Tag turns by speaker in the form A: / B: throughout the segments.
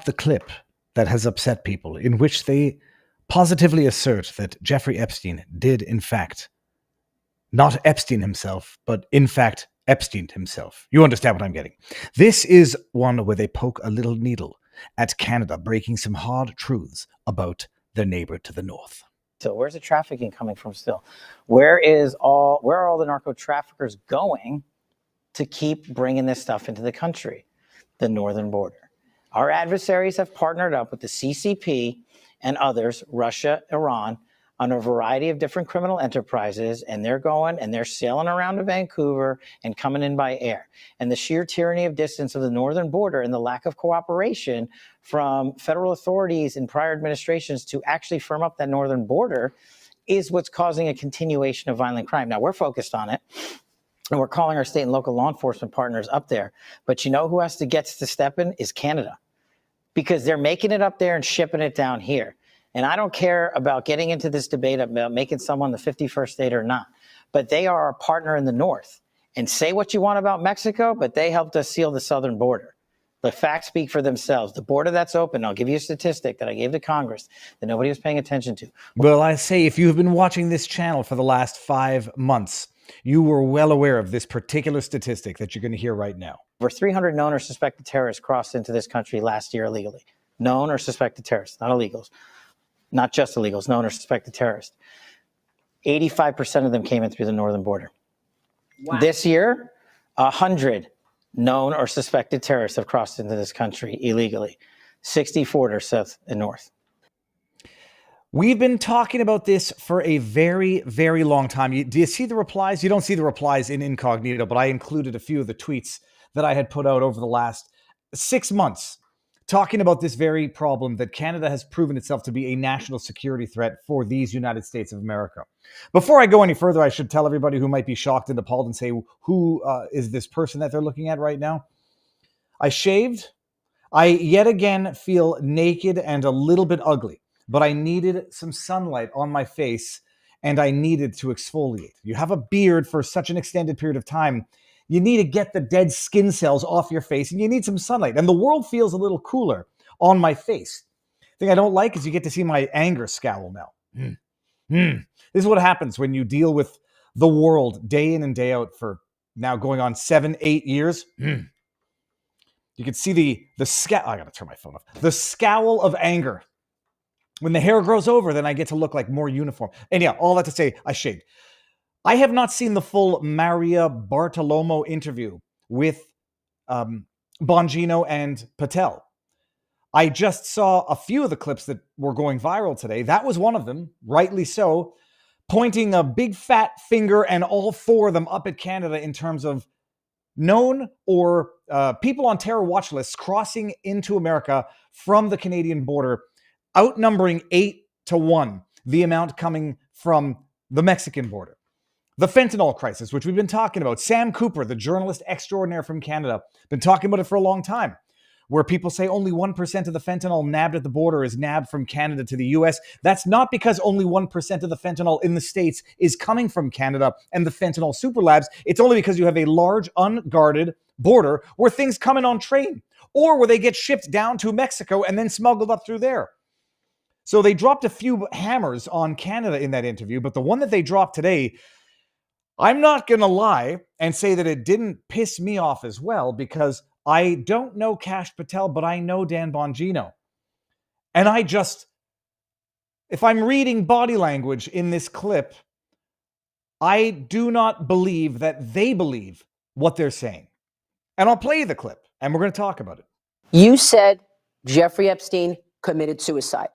A: dropped the clip that has upset people, in which they positively assert that Jeffrey Epstein did, in fact, not Epstein himself, but in fact, Epstein himself. You understand what I'm getting. This is one where they poke a little needle at Canada, breaking some hard truths about their neighbor to the north.
B: So where's the trafficking coming from still? Where are all the narco traffickers going to keep bringing this stuff into the country? The northern border. Our adversaries have partnered up with the CCP and others, Russia, Iran, on a variety of different criminal enterprises, and they're sailing around to Vancouver and coming in by air. And the sheer tyranny of distance of the northern border and the lack of cooperation from federal authorities in prior administrations to actually firm up that northern border is what's causing a continuation of violent crime. Now, we're focused on it, and we're calling our state and local law enforcement partners up there. But you know who has to get to step in is Canada, because they're making it up there and shipping it down here. And I don't care about getting into this debate about making someone the 51st state or not, but they are our partner in the north. And say what you want about Mexico, but they helped us seal the southern border. The facts speak for themselves. The border that's open, I'll give you a statistic that I gave to Congress that nobody was paying attention to.
A: Well, I say, if you've been watching this channel for the last 5 months, you were well aware of this particular statistic that you're going to hear right now.
B: Over 300 known or suspected terrorists crossed into this country last year illegally. Known or suspected terrorists, not illegals. Not just illegals, known or suspected terrorists. 85% of them came in through the northern border. Wow. This year, 100 known or suspected terrorists have crossed into this country illegally. 64 are south and north.
A: We've been talking about this for a very, very long time. Do you see the replies? You don't see the replies in incognito, but I included a few of the tweets that I had put out over the last 6 months, talking about this very problem that Canada has proven itself to be a national security threat for these United States of America. Before I go any further, I should tell everybody who might be shocked and appalled and say, who is this person that they're looking at right now? I shaved. I yet again feel naked and a little bit ugly, but I needed some sunlight on my face and I needed to exfoliate. You have a beard for such an extended period of time, you need to get the dead skin cells off your face and you need some sunlight. And the world feels a little cooler on my face. The thing I don't like is you get to see my anger scowl now. This is what happens when you deal with the world day in and day out for now going on 7-8 years. You can see the scowl. I got to turn my phone off. The scowl of anger. When the hair grows over, then I get to look like more uniform. And yeah, all that to say, I shaved. I have not seen the full Maria Bartiromo interview with Bongino and Patel. I just saw a few of the clips that were going viral today. That was one of them, rightly so, pointing a big fat finger and all four of them up at Canada in terms of known or people on terror watch lists crossing into America from the Canadian border, outnumbering 8-1 the amount coming from the Mexican border. The fentanyl crisis, which we've been talking about. Sam Cooper, the journalist extraordinaire from Canada, been talking about it for a long time, where people say only 1% of the fentanyl nabbed at the border is nabbed from Canada to the US. That's not because only 1% of the fentanyl in the States is coming from Canada and the fentanyl super labs. It's only because you have a large, unguarded border where things come in on train or where they get shipped down to Mexico and then smuggled up through there. So they dropped a few hammers on Canada in that interview, but the one that they dropped today, I'm not going to lie and say that it didn't piss me off as well, because I don't know Kash Patel, but I know Dan Bongino. And if I'm reading body language in this clip, I do not believe that they believe what they're saying. And I'll play the clip and we're going to talk about it.
C: You said Jeffrey Epstein committed suicide.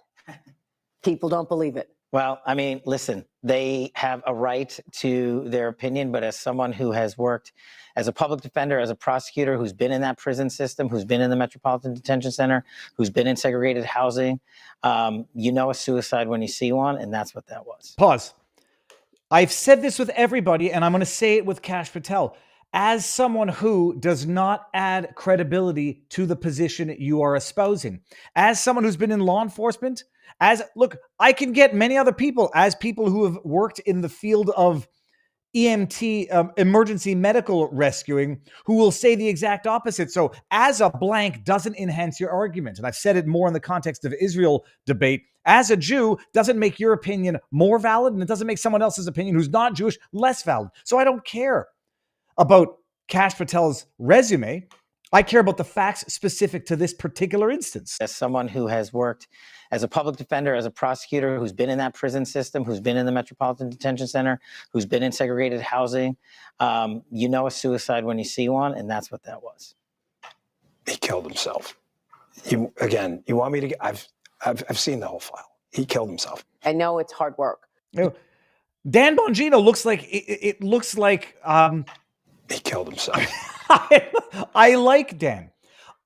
C: People don't believe it.
B: Well, I mean, listen, they have a right to their opinion, but as someone who has worked as a public defender, as a prosecutor, who's been in that prison system, who's been in the Metropolitan Detention Center, who's been in segregated housing, you know a suicide when you see one, and that's what that was.
A: Pause. I've said this with everybody, and I'm going to say it with Kash Patel. As someone who does not add credibility to the position you are espousing, as someone who's been in law enforcement, look, I can get many other people as people who have worked in the field of EMT, emergency medical rescuing, who will say the exact opposite. So as a blank doesn't enhance your argument. And I've said it more in the context of Israel debate. As a Jew doesn't make your opinion more valid, and it doesn't make someone else's opinion who's not Jewish less valid. So I don't care about Kash Patel's resume. I care about the facts specific to this particular instance.
B: As someone who has worked as a public defender, as a prosecutor, who's been in that prison system, who's been in the Metropolitan Detention Center, who's been in segregated housing, you know a suicide when you see one, and that's what that was.
D: He killed himself. You want me to get, I've seen the whole file. He killed himself.
C: I know it's hard work.
A: You know, Dan Bongino looks like it looks like
D: he killed himself.
A: I like Dan.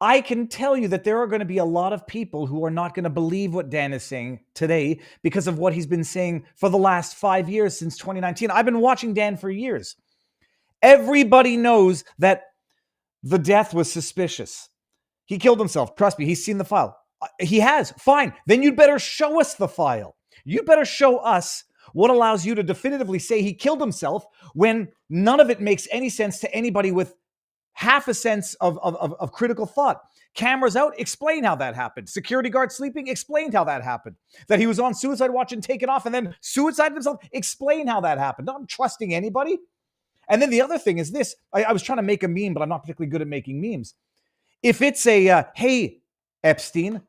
A: I can tell you that there are going to be a lot of people who are not going to believe what Dan is saying today because of what he's been saying for the last 5 years since 2019. I've been watching Dan for years. Everybody knows that the death was suspicious. He killed himself. Trust me, he's seen the file. He has. Fine. Then you'd better show us the file. You better show us what allows you to definitively say he killed himself when none of it makes any sense to anybody with half a sense of critical thought. Cameras out, explain how that happened. Security guard sleeping, explained how that happened. That he was on suicide watch and taken off and then suicided himself, explain how that happened. Not trusting anybody. And then the other thing is this. I was trying to make a meme, but I'm not particularly good at making memes. If it's a, hey, Epstein,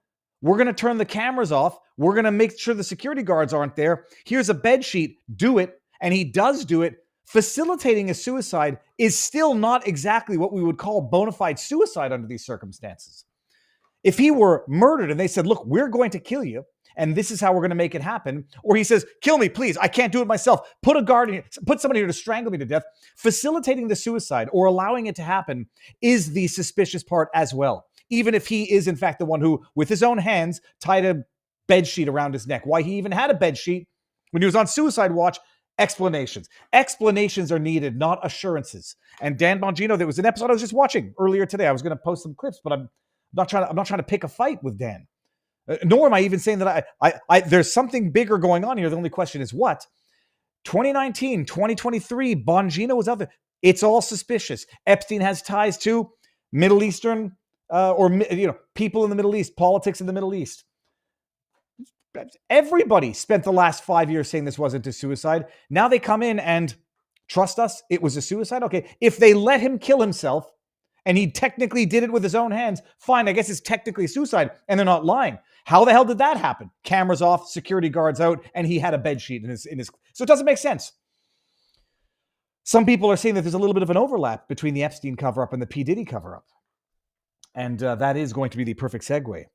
A: we're going to turn the cameras off. We're going to make sure the security guards aren't there. Here's a bed sheet. Do it. And he does do it. Facilitating a suicide is still not exactly what we would call bona fide suicide under these circumstances. If he were murdered and they said, look, we're going to kill you, and this is how we're going to make it happen, or he says, kill me, please, I can't do it myself, put a guard in here, put somebody here to strangle me to death, facilitating the suicide or allowing it to happen is the suspicious part as well. Even if he is, in fact, the one who, with his own hands, tied a bed sheet around his neck. Why he even had a bed sheet when he was on suicide watch, explanations. Explanations are needed, not assurances. And Dan Bongino, there was an episode I was just watching earlier today. I was going to post some clips, but I'm not trying to pick a fight with Dan. Nor am I even saying that I there's something bigger going on here. The only question is what? 2019, 2023, Bongino was out there. It's all suspicious. Epstein has ties to Middle Eastern people in the Middle East, politics in the Middle East. Everybody spent the last 5 years saying this wasn't a suicide. Now they come in and trust us, it was a suicide. Okay, if they let him kill himself and he technically did it with his own hands, fine, I guess it's technically suicide and they're not lying. How the hell did that happen? Cameras off, security guards out, and he had a bed sheet in his. So it doesn't make sense. Some people are saying that there's a little bit of an overlap between the Epstein cover-up and the P. Diddy cover-up. And that is going to be the perfect segue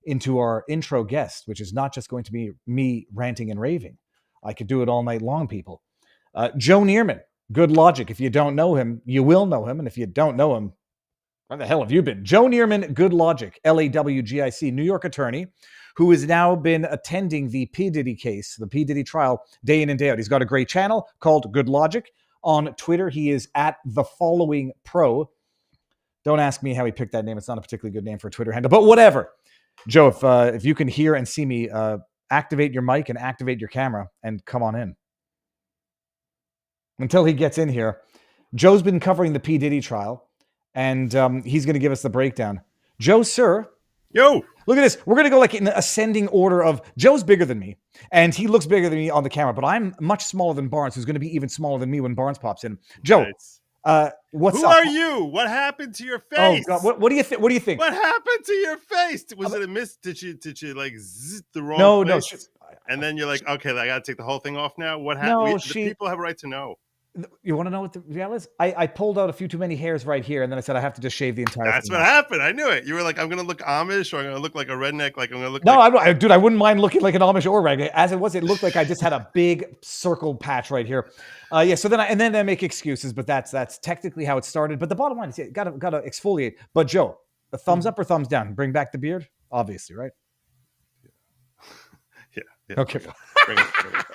A: into our intro guest, which is not just going to be me ranting and raving. I could do it all night long, people. Joe Neerman, Good Logic. If you don't know him, you will know him. And if you don't know him, where the hell have you been? Joe Neerman, Good Logic, L-A-W-G-I-C, New York attorney, who has now been attending the P. Diddy case, the P. Diddy trial, day in and day out. He's got a great channel called Good Logic. On Twitter, he is at The Following Pro. Don't ask me how he picked that name. It's not a particularly good name for a Twitter handle, but whatever. Joe, if you can hear and see me, activate your mic and activate your camera and come on in. Until he gets in here, Joe's been covering the P. Diddy trial, and he's going to give us the breakdown. Joe, sir.
E: Yo.
A: Look at this. We're going to go like in ascending order of Joe's bigger than me, and he looks bigger than me on the camera, but I'm much smaller than Barnes, who's going to be even smaller than me when Barnes pops in. Joe.
E: Nice.
A: What's
E: Who
A: up?
E: are you? What happened to your
A: Oh
E: face?
A: God, what do you think? What do you think?
E: What happened to your face? Was it a miss? Did you like zzz the wrong
A: No,
E: place? And then you're like, okay, I got to take the whole thing off now. What happened?
A: No,
E: The people have a right to know.
A: You want to know what the real is? I pulled out a few too many hairs right here, and then I said I have to just shave the entire
E: That's
A: thing
E: what
A: off.
E: happened. I knew it. You were like, I'm gonna look Amish, or I'm gonna look like a redneck. Like I'm gonna look.
A: No,
E: like...
A: dude, I wouldn't mind looking like an Amish or rag. As it was, it looked like I just had a big circle patch right here. Yeah. So then I make excuses, but that's technically how it started. But the bottom line is, yeah, gotta exfoliate. But Joe, a thumbs up or thumbs down? Bring back the beard, obviously, right?
E: Yeah.
A: Okay.
E: Bring it back.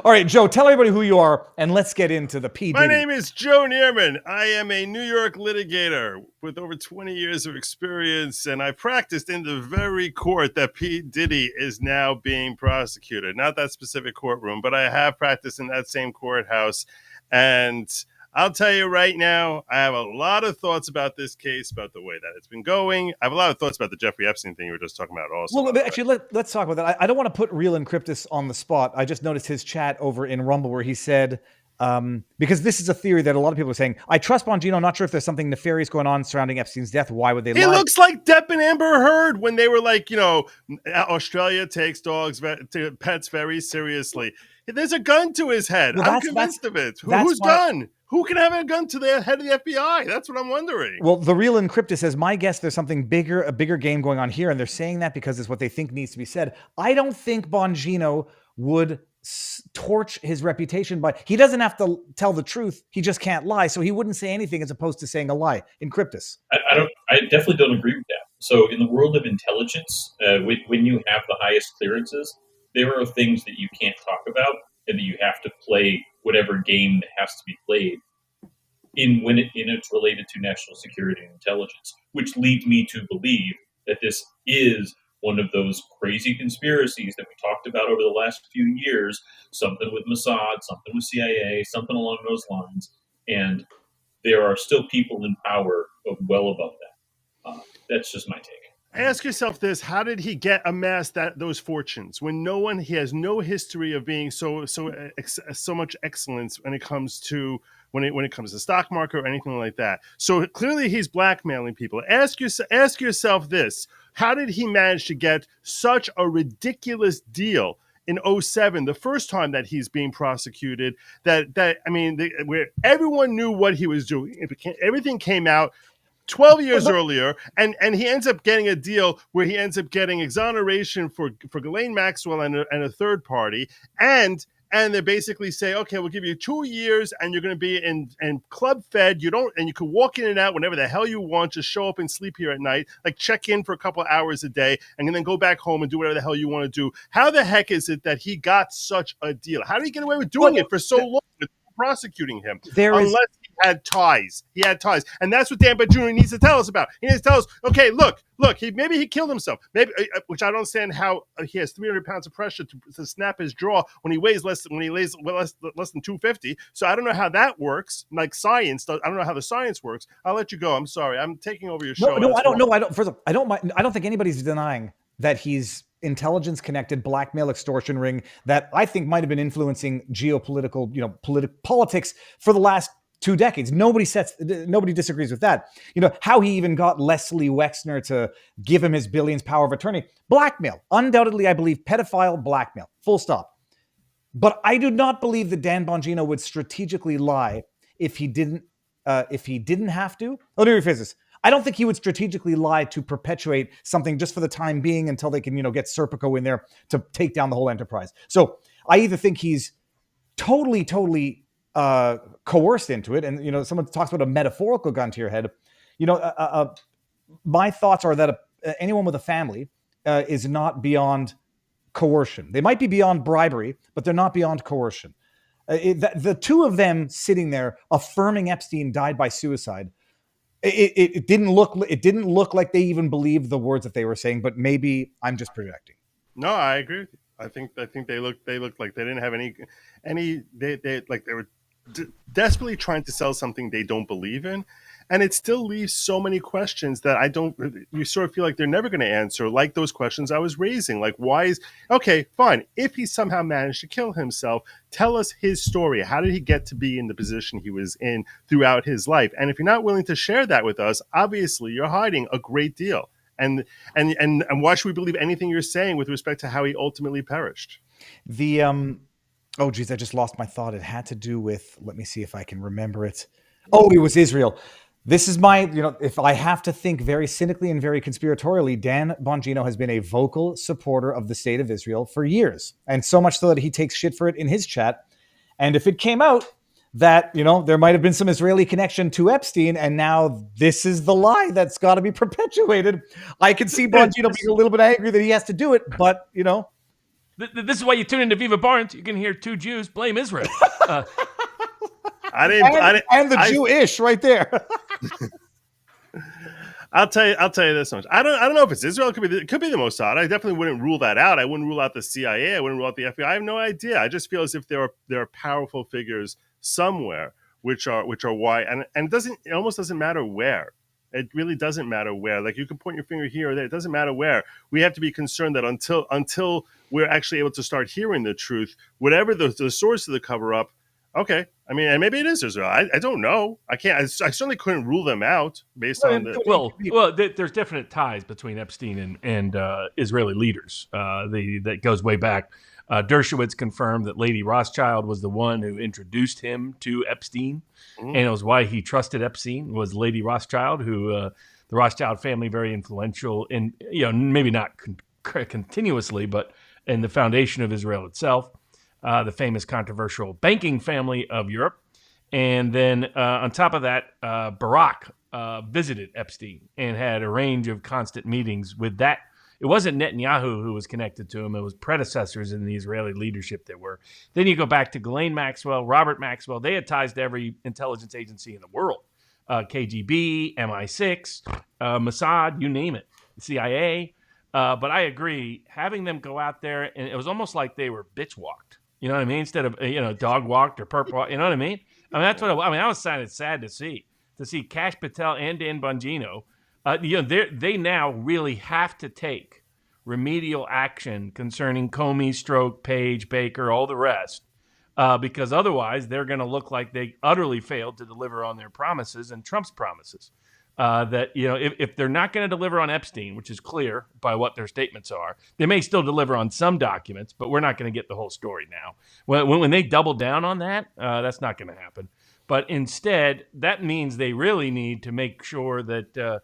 A: All right, Joe, tell everybody who you are, and let's get into the P.
E: My
A: Diddy.
E: name is Joe Neerman. I am a New York litigator with over 20 years of experience, and I practiced in the very court that P. Diddy is now being prosecuted. Not that specific courtroom, but I have practiced in that same courthouse. And I'll tell you right now, I have a lot of thoughts about this case, about the way that it's been going. I have a lot of thoughts about the Jeffrey Epstein thing you were just talking about also.
A: Well, actually, let's talk about that. I don't want to put Real Encryptus on the spot. I just noticed his chat over in Rumble where he said, because this is a theory that a lot of people are saying, I trust Bongino, not sure if there's something nefarious going on surrounding Epstein's death. Why would they lie?
E: It looks like Depp and Amber Heard when they were like, Australia takes pets very seriously. There's a gun to his head.
A: Well,
E: I'm convinced of it. Whose gun? Who can have a gun to the head of the FBI? That's what I'm wondering.
A: Well, the Real Encryptus says, my guess, there's something bigger, a bigger game going on here. And they're saying that because it's what they think needs to be said. I don't think Bongino would torch his reputation, but he doesn't have to tell the truth. He just can't lie. So he wouldn't say anything as opposed to saying a lie. Encryptus.
F: I definitely don't agree with that. So in the world of intelligence, when you have the highest clearances, there are things that you can't talk about and that you have to play whatever game that has to be played when it's related to national security and intelligence, which leads me to believe that this is one of those crazy conspiracies that we talked about over the last few years, something with Mossad, something with CIA, something along those lines. And there are still people in power well above that. That's just my take.
E: Ask yourself this: how did he amass those fortunes when he has no history of being so much excellence when it comes to the stock market or anything like that? So clearly he's blackmailing people. Ask yourself this: how did he manage to get such a ridiculous deal in 2007, the first time that he's being prosecuted? Where everyone knew what he was doing, everything came out 12 years earlier, and he ends up getting a deal where he ends up getting exoneration for Ghislaine Maxwell and a third party, and they basically say, okay, we'll give you 2 years, and you're going to be in club fed. You can walk in and out whenever the hell you want. Just show up and sleep here at night, like check in for a couple of hours a day, and then go back home and do whatever the hell you want to do. How the heck is it that he got such a deal? How did he get away with doing it for so long? Prosecuting him unless he had ties. He had ties, and that's what Dan Jr. needs to tell us about. He needs to tell us, okay, look. Maybe he killed himself. Maybe, which I don't understand how he has 300 pounds of pressure to snap his jaw when he weighs less than 250. So I don't know how that works. Like science, I don't know how the science works. I'll let you go. I'm sorry. I'm taking over your show.
A: No, I don't know. I don't think anybody's denying that he's intelligence connected blackmail extortion ring that I think might have been influencing geopolitical, politics for the last 2 decades. Nobody disagrees with that. How he even got Leslie Wexner to give him his billions power of attorney. Blackmail. Undoubtedly, I believe pedophile blackmail. Full stop. But I do not believe that Dan Bongino would strategically lie if he didn't have to. Let me rephrase this. I don't think he would strategically lie to perpetuate something just for the time being until they can, get Serpico in there to take down the whole enterprise. So I either think he's totally coerced into it. And, someone talks about a metaphorical gun to your head. My thoughts are that anyone with a family is not beyond coercion. They might be beyond bribery, but they're not beyond coercion. The two of them sitting there affirming Epstein died by suicide. It didn't look like they even believed the words that they were saying, but maybe I'm just projecting.
E: No, I agree with you. I think they looked like they didn't have any they were desperately trying to sell something they don't believe in, and it still leaves so many questions that you sort of feel like they're never going to answer, like those questions I was raising, like okay, fine, if he somehow managed to kill himself, tell us his story. How did he get to be in the position he was in throughout his life? And if you're not willing to share that with us, obviously you're hiding a great deal. And why should we believe anything you're saying with respect to how he ultimately perished?
A: Oh, geez, I just lost my thought. It had to do with, let me see if I can remember it. Oh, it was Israel. This is my, if I have to think very cynically and very conspiratorially, Dan Bongino has been a vocal supporter of the state of Israel for years. And so much so that he takes shit for it in his chat. And if it came out that, there might have been some Israeli connection to Epstein, and now this is the lie that's got to be perpetuated, I can see Bongino being a little bit angry that he has to do it, but,
G: This is why you tune into Viva Barnes. You can hear two Jews blame Israel.
A: And the Jewish right there.
E: I'll tell you this much. I don't know if it's Israel. It could be the Mossad. I definitely wouldn't rule that out. I wouldn't rule out the CIA. I wouldn't rule out the FBI. I have no idea. I just feel as if there are powerful figures somewhere, which are why, and it almost doesn't matter where. It really doesn't matter where. Like, you can point your finger here or there. It doesn't matter where. We have to be concerned that until we're actually able to start hearing the truth, whatever the source of the cover up. Okay, I mean, and maybe it is Israel. I don't know. I can't. I certainly couldn't rule them out based on the.
G: There's definite ties between Epstein and Israeli leaders. That goes way back. Dershowitz confirmed that Lady Rothschild was the one who introduced him to Epstein, and it was why he trusted Epstein, was Lady Rothschild, who the Rothschild family, very influential in, maybe not continuously, but in the foundation of Israel itself, the famous controversial banking family of Europe. And then on top of that, Barack visited Epstein and had a range of constant meetings with that. It wasn't Netanyahu who was connected to him. It was predecessors in the Israeli leadership that were. Then you go back to Ghislaine Maxwell, Robert Maxwell. They had ties to every intelligence agency in the world. KGB, MI6, Mossad, you name it, CIA. But I agree, having them go out there, and it was almost like they were bitch walked. You know what I mean? Instead of, dog walked or perp walked. You know what I mean? That's what I was sad to see Kash Patel and Dan Bongino. They now really have to take remedial action concerning Comey, Stroke, Page, Baker, all the rest, because otherwise they're going to look like they utterly failed to deliver on their promises and Trump's promises. If they're not going to deliver on Epstein, which is clear by what their statements are, they may still deliver on some documents, but we're not going to get the whole story now. When they double down on that, that's not going to happen. But instead, that means they really need to make sure that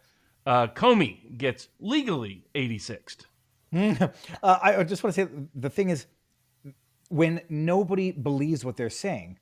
G: Comey gets legally 86th.
A: I just want to say the thing is, when nobody believes what they're saying,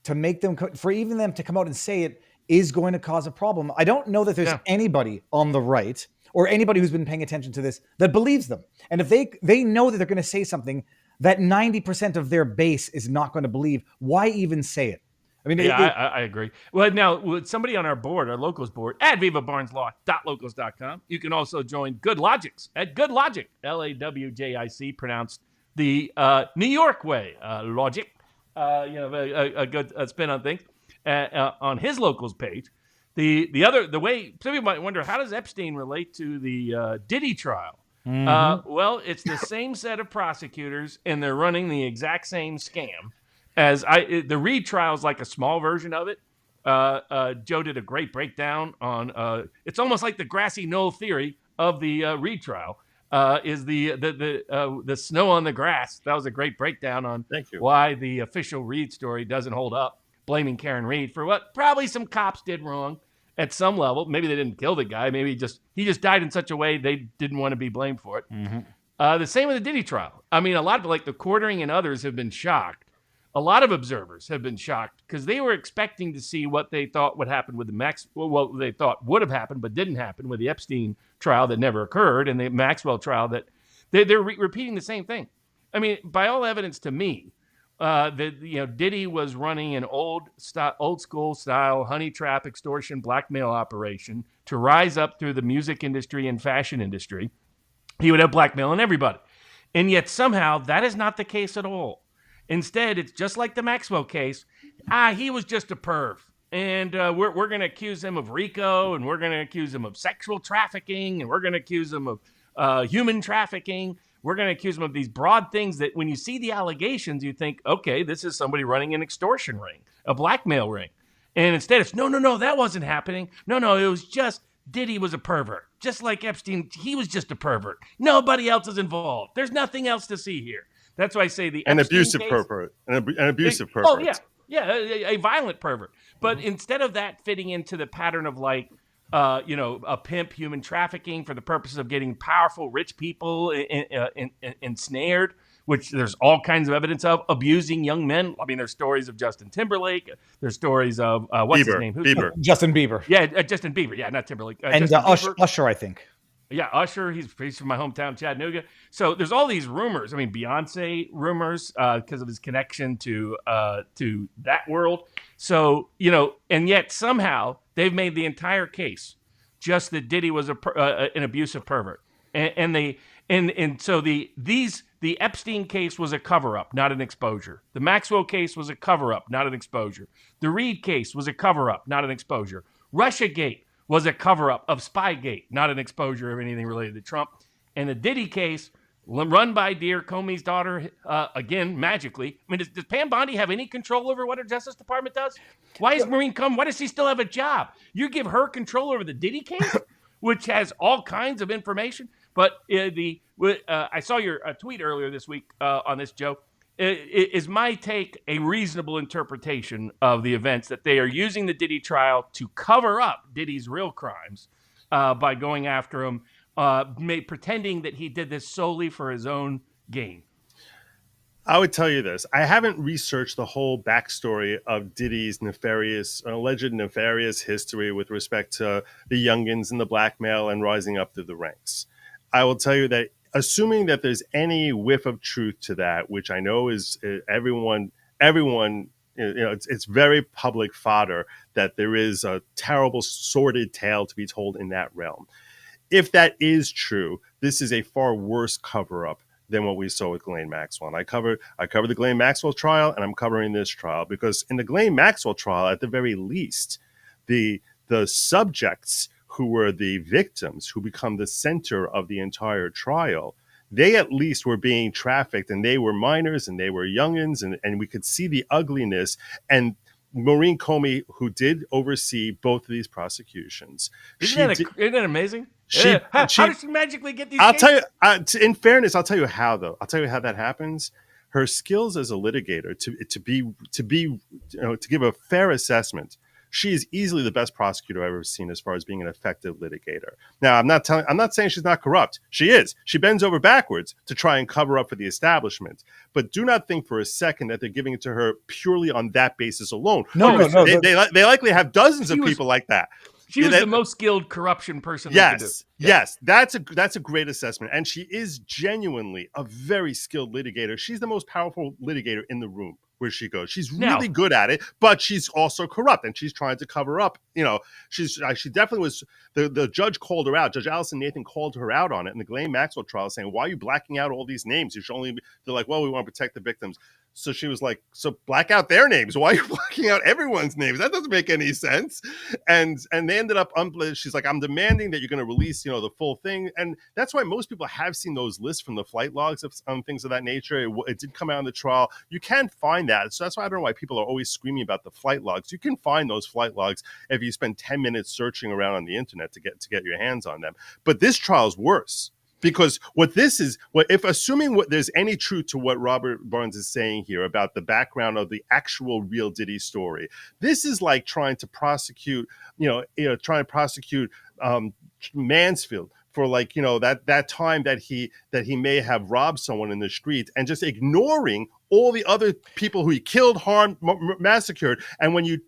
A: to make them, for even them to come out and say it is going to cause a problem. I don't know that there's anybody on the right or anybody who's been paying attention to this that believes them. And if they know that they're going to say something that 90% of their base is not going to believe, why even say it? I mean,
G: I agree. Well, now, with somebody on our board, our locals board, at vivabarneslaw.locals.com, you can also join Good Logics at Good Logic, LAWJIC, pronounced the New York way, logic. A good spin on things. On his locals page, the way some people might wonder, how does Epstein relate to the Diddy trial? Well, it's the same set of prosecutors, and they're running the exact same scam. The Reed trial is like a small version of it. Joe did a great breakdown on. It's almost like the grassy knoll theory of the Reed trial. Is the snow on the grass? That was a great breakdown on why the official Reed story doesn't hold up. Blaming Karen Reed for what probably some cops did wrong at some level. Maybe they didn't kill the guy. Maybe he just died in such a way they didn't want to be blamed for it. The same with the Diddy trial. I mean, a lot of the Quartering and others have been shocked. A lot of observers have been shocked because they were expecting to see what they thought would happen with what they thought would have happened but didn't happen with the Epstein trial that never occurred and the Maxwell trial that they're repeating the same thing. I mean, by all evidence to me, Diddy was running an old school style honey trap extortion blackmail operation to rise up through the music industry and fashion industry. He would have blackmailing everybody. And yet somehow that is not the case at all. Instead, it's just like the Maxwell case. He was just a perv. And we're going to accuse him of RICO, and we're going to accuse him of sexual trafficking, and we're going to accuse him of human trafficking. We're going to accuse him of these broad things that when you see the allegations, you think, okay, this is somebody running an extortion ring, a blackmail ring. And instead it's, no, that wasn't happening. No, it was just Diddy was a pervert. Just like Epstein, he was just a pervert. Nobody else is involved. There's nothing else to see here. That's why I say the
E: abusive pervert. An abusive pervert.
G: Oh, yeah, a violent pervert. But instead of that fitting into the pattern of a pimp human trafficking for the purposes of getting powerful, rich people ensnared, which there's all kinds of evidence of, abusing young men. I mean, there's stories of Justin Timberlake. There's stories of, what's his name?
A: Justin Bieber.
G: Yeah, Justin Bieber. Yeah, not Timberlake.
A: And Usher, I think.
G: Yeah, Usher, he's from my hometown, Chattanooga. So there's all these rumors. I mean, Beyonce rumors because of his connection to that world. So, and yet somehow they've made the entire case just that Diddy was an abusive pervert. And so these the Epstein case was a cover-up, not an exposure. The Maxwell case was a cover-up, not an exposure. The Reed case was a cover-up, not an exposure. Russiagate was a cover-up of Spygate, not an exposure of anything related to Trump. And the Diddy case, run by dear Comey's daughter, again, magically. I mean, does Pam Bondi have any control over what her Justice Department does? Why is Maureen Comey, why does she still have a job? You give her control over the Diddy case, which has all kinds of information. But I saw your tweet earlier this week on this, Joe. Is my take a reasonable interpretation of the events that they are using the Diddy trial to cover up Diddy's real crimes by going after him, pretending that he did this solely for his own gain?
E: I would tell you this. I haven't researched the whole backstory of Diddy's alleged nefarious history with respect to the youngins and the blackmail and rising up through the ranks. I will tell you that assuming that there's any whiff of truth to that, which I know is everyone, it's very public fodder that there is a terrible sordid tale to be told in that realm. If that is true, this is a far worse cover-up than what we saw with Ghislaine Maxwell. And I covered the Ghislaine Maxwell trial, and I'm covering this trial because in the Ghislaine Maxwell trial, at the very least, the subjects who were the victims, who become the center of the entire trial, they at least were being trafficked, and they were minors and they were youngins, and we could see the ugliness. And Maureen Comey, who did oversee both of these prosecutions,
G: isn't that amazing? How did she magically get these?
E: Tell you. In fairness, I'll tell you how. Though I'll tell you how that happens. Her skills as a litigator to give a fair assessment. She is easily the best prosecutor I've ever seen as far as being an effective litigator. Now, I'm not saying she's not corrupt. She is. She bends over backwards to try and cover up for the establishment. But do not think for a second that they're giving it to her purely on that basis alone.
A: No.
E: They likely have dozens of people like that.
G: She was the most skilled corruption person.
E: Yes, yes, that's a great assessment, and she is genuinely a very skilled litigator. She's the most powerful litigator in the room where she goes. She's really good at it, but she's also corrupt, and she's trying to cover up. She definitely was. The judge called her out. Judge Allison Nathan called her out on it in the Ghislaine Maxwell trial, saying, "Why are you blacking out all these names? You should only." They're like, "Well, we want to protect the victims." So she was like, so black out their names. Why are you blacking out everyone's names? That doesn't make any sense. And they ended up, she's like, I'm demanding that you're going to release, the full thing. And that's why most people have seen those lists from the flight logs of things of that nature. It did come out in the trial. You can find that. So that's why I don't know why people are always screaming about the flight logs. You can find those flight logs if you spend 10 minutes searching around on the internet to get your hands on them. But this trial is worse. Because if assuming there's any truth to what Robert Barnes is saying here about the background of the actual real Diddy story, this is like trying to prosecute, Mansfield for that time that he may have robbed someone in the street, and just ignoring all the other people who he killed, harmed, massacred. And when you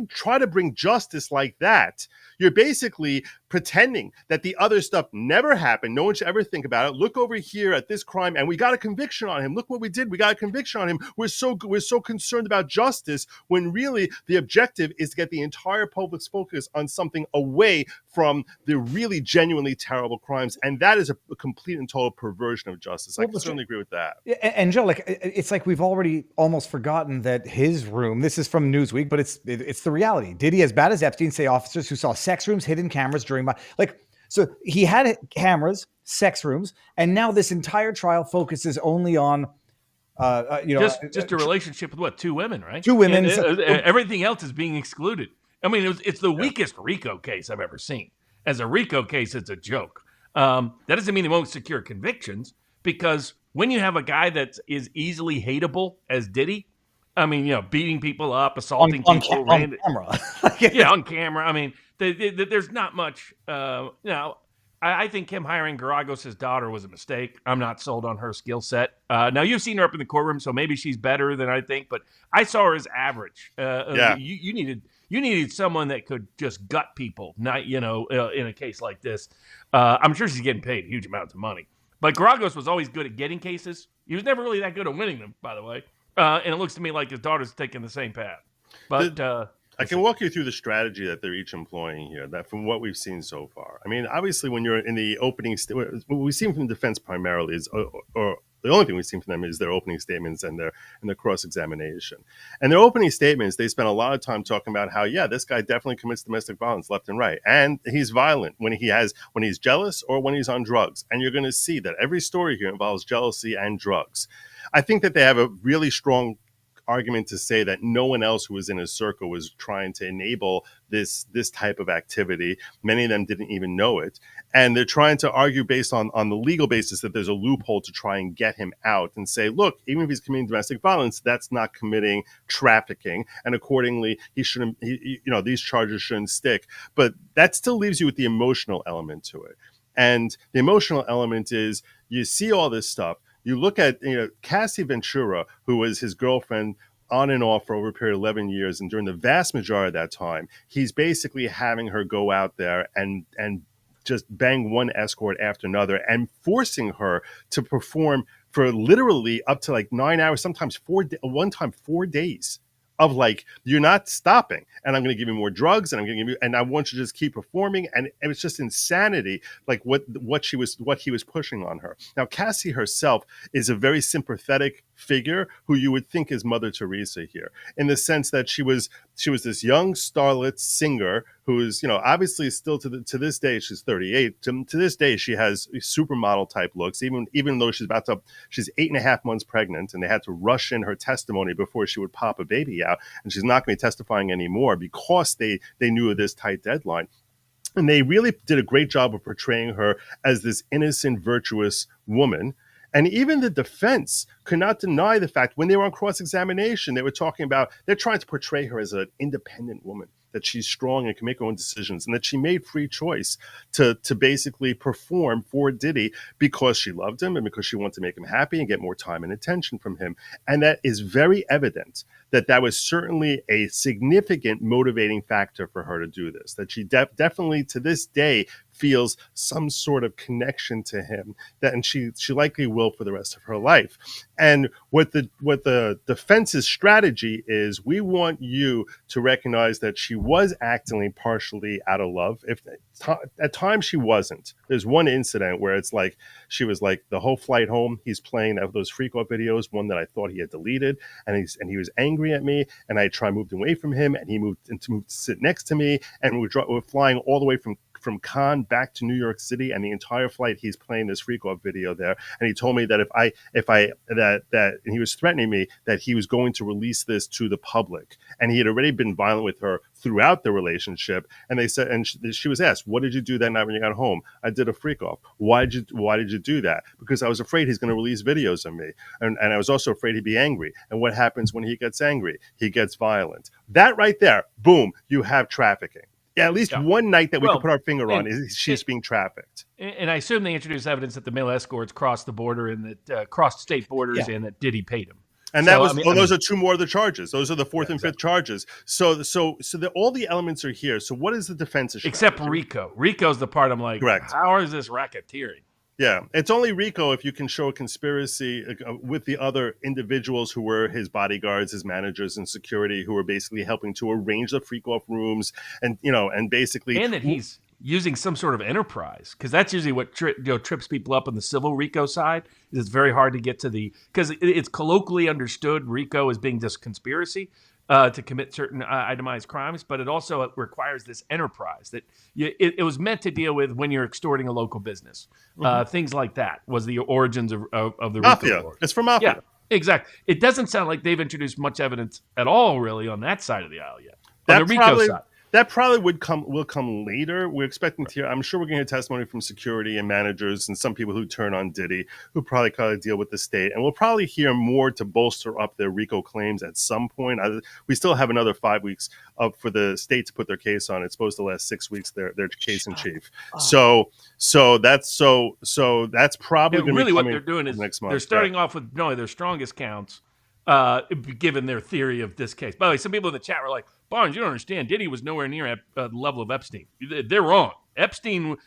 E: try to bring justice like that, you're basically pretending that the other stuff never happened. No one should ever think about it. Look over here at this crime, and we got a conviction on him. Look what we did. We got a conviction on him. We're so concerned about justice, when really the objective is to get the entire public's focus on something away from the really genuinely terrible crimes. And that is a complete and total perversion of justice. I can certainly agree with that.
A: And Joe, it's like we've already almost forgotten that his room, this is from Newsweek, but it's the reality. Diddy, as bad as Epstein, say officers who saw sex rooms, hidden cameras during so he had cameras, sex rooms, and now this entire trial focuses only on
G: just a relationship with two women, right?
A: Two women.
G: Everything else is being excluded. I mean, it's the weakest RICO case I've ever seen. As a RICO case, it's a joke. That doesn't mean they won't secure convictions, because when you have a guy that is easily hateable as Diddy, I mean, beating people up, assaulting people
A: on camera.
G: On camera. I mean, there's not much. I think him hiring Garagos' daughter was a mistake. I'm not sold on her skill set. Now, you've seen her up in the courtroom, so maybe she's better than I think, but I saw her as average. You needed someone that could just gut people, not in a case like this. I'm sure she's getting paid huge amounts of money. But Garagos was always good at getting cases. He was never really that good at winning them, by the way. And it looks to me like his daughter's taking the same path. But
E: I can walk you through the strategy that they're each employing here, that from what we've seen so far. I mean, obviously, when you're in the opening, what we've seen from the defense primarily is, or the only thing we've seen from them is their opening statements and their cross-examination. And their opening statements, they spent a lot of time talking about how, yeah, this guy definitely commits domestic violence left and right, and he's violent when he's jealous or when he's on drugs. And you're going to see that every story here involves jealousy and drugs. I think that they have a really strong argument to say that no one else who was in his circle was trying to enable this type of activity. Many of them didn't even know it. And they're trying to argue based on the legal basis that there's a loophole to try and get him out and say, look, even if he's committing domestic violence, that's not committing trafficking. And accordingly, these charges shouldn't stick. But that still leaves you with the emotional element to it. And the emotional element is you see all this stuff. You look at Cassie Ventura, who was his girlfriend on and off for over a period of 11 years. And during the vast majority of that time, he's basically having her go out there and just bang one escort after another and forcing her to perform for literally up to like 9 hours, sometimes 4 days. Of like, you're not stopping, and I'm going to give you more drugs, and I'm going to give you, and I want you to just keep performing, and it was just insanity, like what he was pushing on her. Now, Cassie herself is a very sympathetic figure who you would think is Mother Teresa here, in the sense that she was this young starlet singer who is, obviously still to this day, she's 38. To this day, she has supermodel type looks, even though she's 8.5 months pregnant, and they had to rush in her testimony before she would pop a baby out, and she's not going to be testifying anymore because they knew of this tight deadline. And they really did a great job of portraying her as this innocent, virtuous woman. And even the defense could not deny the fact when they were on cross-examination, they were talking about, they're trying to portray her as an independent woman, that she's strong and can make her own decisions, and that she made free choice to basically perform for Diddy because she loved him and because she wanted to make him happy and get more time and attention from him. And that is very evident that was certainly a significant motivating factor for her to do this, that she definitely to this day feels some sort of connection to him, and she likely will for the rest of her life. And what the defense's strategy is, we want you to recognize that she was acting partially out of love. If at times she wasn't. There's one incident where it's like she was like, the whole flight home, he's playing those freak out videos, one that I thought he had deleted, and he was angry at me, and I moved away from him, and he moved to sit next to me, and we're flying all the way from Cannes back to New York City, and the entire flight he's playing this freak off video there. And he told me that and he was threatening me that he was going to release this to the public. And he had already been violent with her throughout the relationship. And they said, and she was asked, what did you do that night when you got home? I did a freak off. Why did you do that? Because I was afraid he's going to release videos of me. And I was also afraid he'd be angry. And what happens when he gets angry? He gets violent. That right there, boom, you have trafficking. Yeah, at least one night that we can put our finger on is she's being trafficked.
G: And I assume they introduced evidence that the male escorts crossed the border and that crossed state borders and that Diddy paid him.
E: And that those are two more of the charges. Those are the fourth and fifth charges. So all the elements are here. So what is the defense?
G: Except Rico. Rico's the part I'm like, correct. How is this racketeering?
E: Yeah, it's only Rico if you can show a conspiracy with the other individuals who were his bodyguards, his managers, and security, who were basically helping to arrange the freak-off rooms, and basically,
G: and that he's using some sort of enterprise, because that's usually what trips people up on the civil Rico side. It's very hard to get to because it's colloquially understood Rico as being this conspiracy to commit certain itemized crimes, but it also requires this enterprise that it was meant to deal with when you're extorting a local business. Things like that was the origins of the
E: Mafia.
G: Rico Lord.
E: It's from Mafia.
G: Yeah, exactly. It doesn't sound like they've introduced much evidence at all, really, on that side of the aisle yet. On the Rico side.
E: That probably will come later. We're expecting to hear. I'm sure we're going to hear testimony from security and managers and some people who turn on Diddy, who probably kind of deal with the state, and we'll probably hear more to bolster up their RICO claims at some point. We still have another 5 weeks for the state to put their case on. It's supposed to last 6 weeks. Their case in chief. So that's probably going to
G: really
E: be
G: what they're doing is
E: next month.
G: They're starting off with their strongest counts, given their theory of this case. By the way, some people in the chat were like, Barnes, you don't understand. Diddy was nowhere near the level of Epstein. They're wrong. Epstein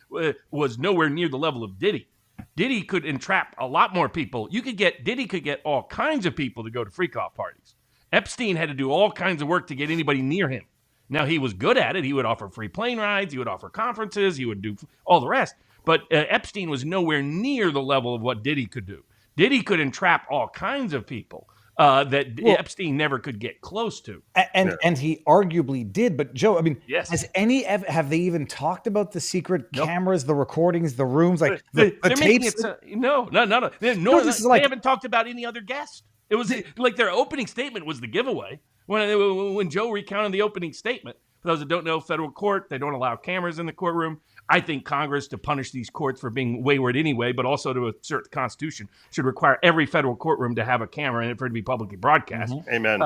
G: was nowhere near the level of Diddy. Diddy could entrap a lot more people. Diddy could get all kinds of people to go to freak-off parties. Epstein had to do all kinds of work to get anybody near him. Now, he was good at it. He would offer free plane rides. He would offer conferences. He would do all the rest. But Epstein was nowhere near the level of what Diddy could do. Diddy could entrap all kinds of people that Epstein never could get close to.
A: And he arguably did. But Joe, I mean,
G: Yes.
A: have they even talked about the secret cameras, the recordings, the rooms, like the
G: They're making
A: tapes?
G: no.
A: This is like-
G: They haven't talked about any other guest. It was like their opening statement was the giveaway. When Joe recounted the opening statement, for those that don't know, federal court, they don't allow cameras in the courtroom. I think Congress, to punish these courts for being wayward anyway, but also to assert the Constitution, should require every federal courtroom to have a camera in it for it to be publicly broadcast.
E: Amen.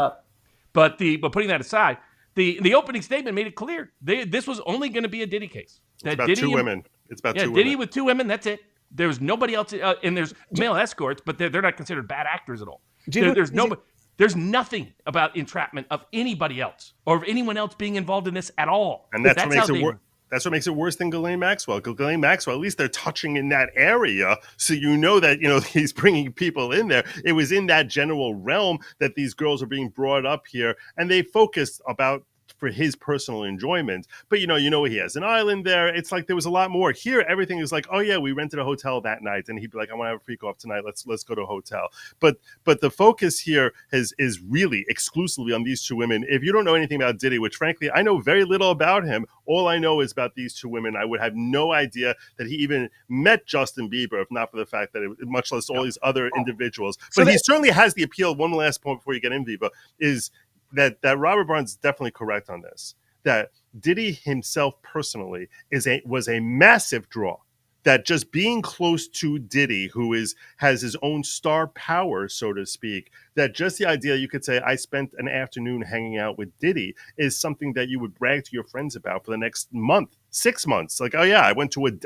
G: But putting that aside, the opening statement made it clear this was only going to be a Diddy case.
E: It's about two women. It's about two women.
G: Diddy with two women. That's it. There's nobody else, and there's male escorts, but they're not considered bad actors at all. There's nothing about entrapment of anybody else or of anyone else being involved in this at all.
E: And that's what makes it worse. That's what makes it worse than Ghislaine Maxwell. Ghislaine Maxwell, at least they're touching in that area, so you know that he's bringing people in there. It was in that general realm that these girls are being brought up here, and they focused for his personal enjoyment. But he has an island there. It's like there was a lot more. Here, everything is like, oh yeah, we rented a hotel that night, and he'd be like, I want to have a freak off tonight. Let's go to a hotel. But the focus here is really exclusively on these two women. If you don't know anything about Diddy, which frankly I know very little about him, all I know is about these two women. I would have no idea that he even met Justin Bieber, if not for the fact that much less all these other individuals. But he certainly has the appeal. One last point before you get in, Viva, is that Robert Barnes is definitely correct on this, that Diddy himself personally was a massive draw, that just being close to Diddy, who has his own star power, so to speak, that just the idea you could say, I spent an afternoon hanging out with Diddy, is something that you would brag to your friends about for the next month, 6 months. Like, oh yeah,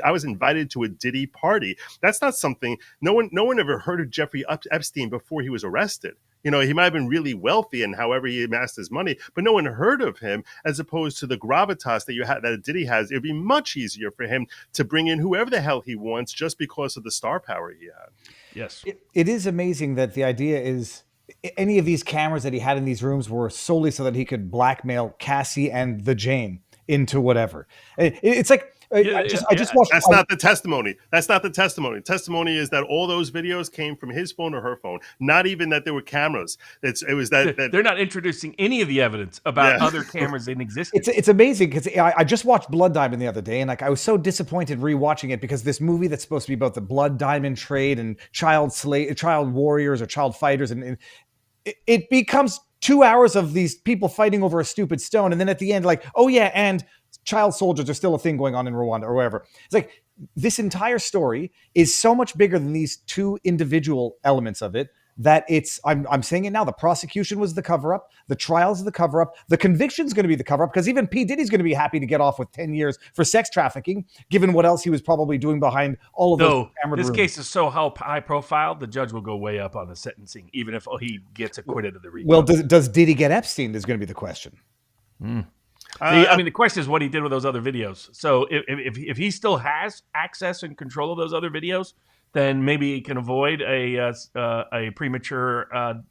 E: I was invited to a Diddy party. That's not something, no one ever heard of Jeffrey Epstein before he was arrested. He might have been really wealthy and however he amassed his money, but no one heard of him, as opposed to the gravitas that Diddy has. It'd be much easier for him to bring in whoever the hell he wants just because of the star power he had.
G: Yes.
A: It is amazing that the idea is any of these cameras that he had in these rooms were solely so that he could blackmail Cassie and the Jane into whatever. It's like, I just watched.
E: That's not the testimony. That's not the testimony. Testimony is that all those videos came from his phone or her phone. Not even that there were cameras. It was that
G: they're not introducing any of the evidence about other cameras in existence.
A: It's amazing because I just watched Blood Diamond the other day, and I was so disappointed rewatching it because this movie that's supposed to be about the blood diamond trade and child warriors or child fighters, and it becomes 2 hours of these people fighting over a stupid stone, and then at the end, like, oh yeah, and child soldiers are still a thing going on in Rwanda or wherever. It's like this entire story is so much bigger than these two individual elements of it that I'm saying it now. The prosecution was the cover-up. The trials are the cover-up. The conviction's going to be the cover-up because even P. Diddy's going to be happy to get off with 10 years for sex trafficking, given what else he was probably doing behind all of those camera rooms.
G: This case is so high profile, the judge will go way up on the sentencing, even if he gets acquitted of the recount.
A: Well, does Diddy get Epstein is going to be the question.
G: The question is what he did with those other videos. So if he still has access and control of those other videos, then maybe he can avoid a premature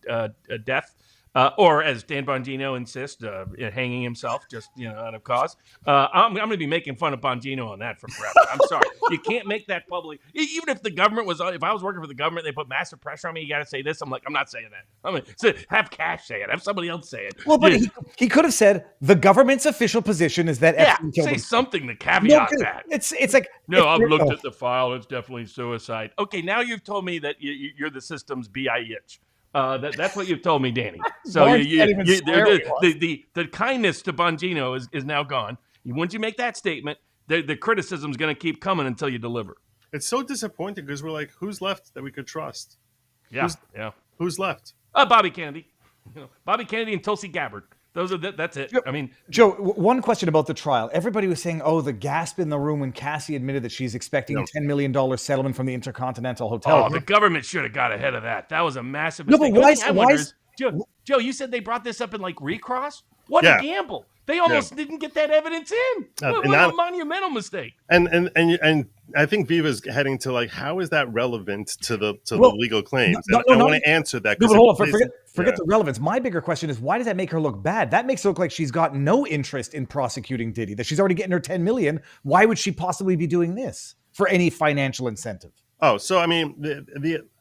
G: death. Or as Dan Bongino insists, hanging himself just out of cause. I'm going to be making fun of Bongino on that for forever. I'm sorry, you can't make that public. Even if the government if I was working for the government, they put massive pressure on me. You got to say this. I'm like, I'm not saying that. I'm like, have Cash say it. Have somebody else say it.
A: Well, but he could have said the government's official position is that Epstein killed
G: say
A: himself.
G: something to caveat that.
A: It's like
G: no, I've looked at the file. It's definitely suicide. Okay, now you've told me that you're the system's bitch. That's what you've told me, Danny. So the kindness to Bongino is now gone. Once you make that statement, the criticism is going to keep coming until you deliver.
E: It's so disappointing because we're like, who's left that we could trust? Who's left?
G: Bobby Kennedy. Bobby Kennedy and Tulsi Gabbard. That's it. I mean,
A: Joe, one question about the trial. Everybody was saying, the gasp in the room when Cassie admitted that she's expecting a $10 million settlement from the Intercontinental Hotel.
G: Oh, the government should have got ahead of that. That was a massive mistake.
A: No, but why is
G: Joe, you said they brought this up in like recross? What a gamble. They almost didn't get that evidence in. What a monumental mistake.
E: And I think Viva's heading to like, how is that relevant to the legal claims? I want to answer that.
A: No, but hold on, forget the relevance. My bigger question is, why does that make her look bad? That makes it look like she's got no interest in prosecuting Diddy, that she's already getting her $10 million. Why would she possibly be doing this for any financial incentive?
E: Oh, so I mean,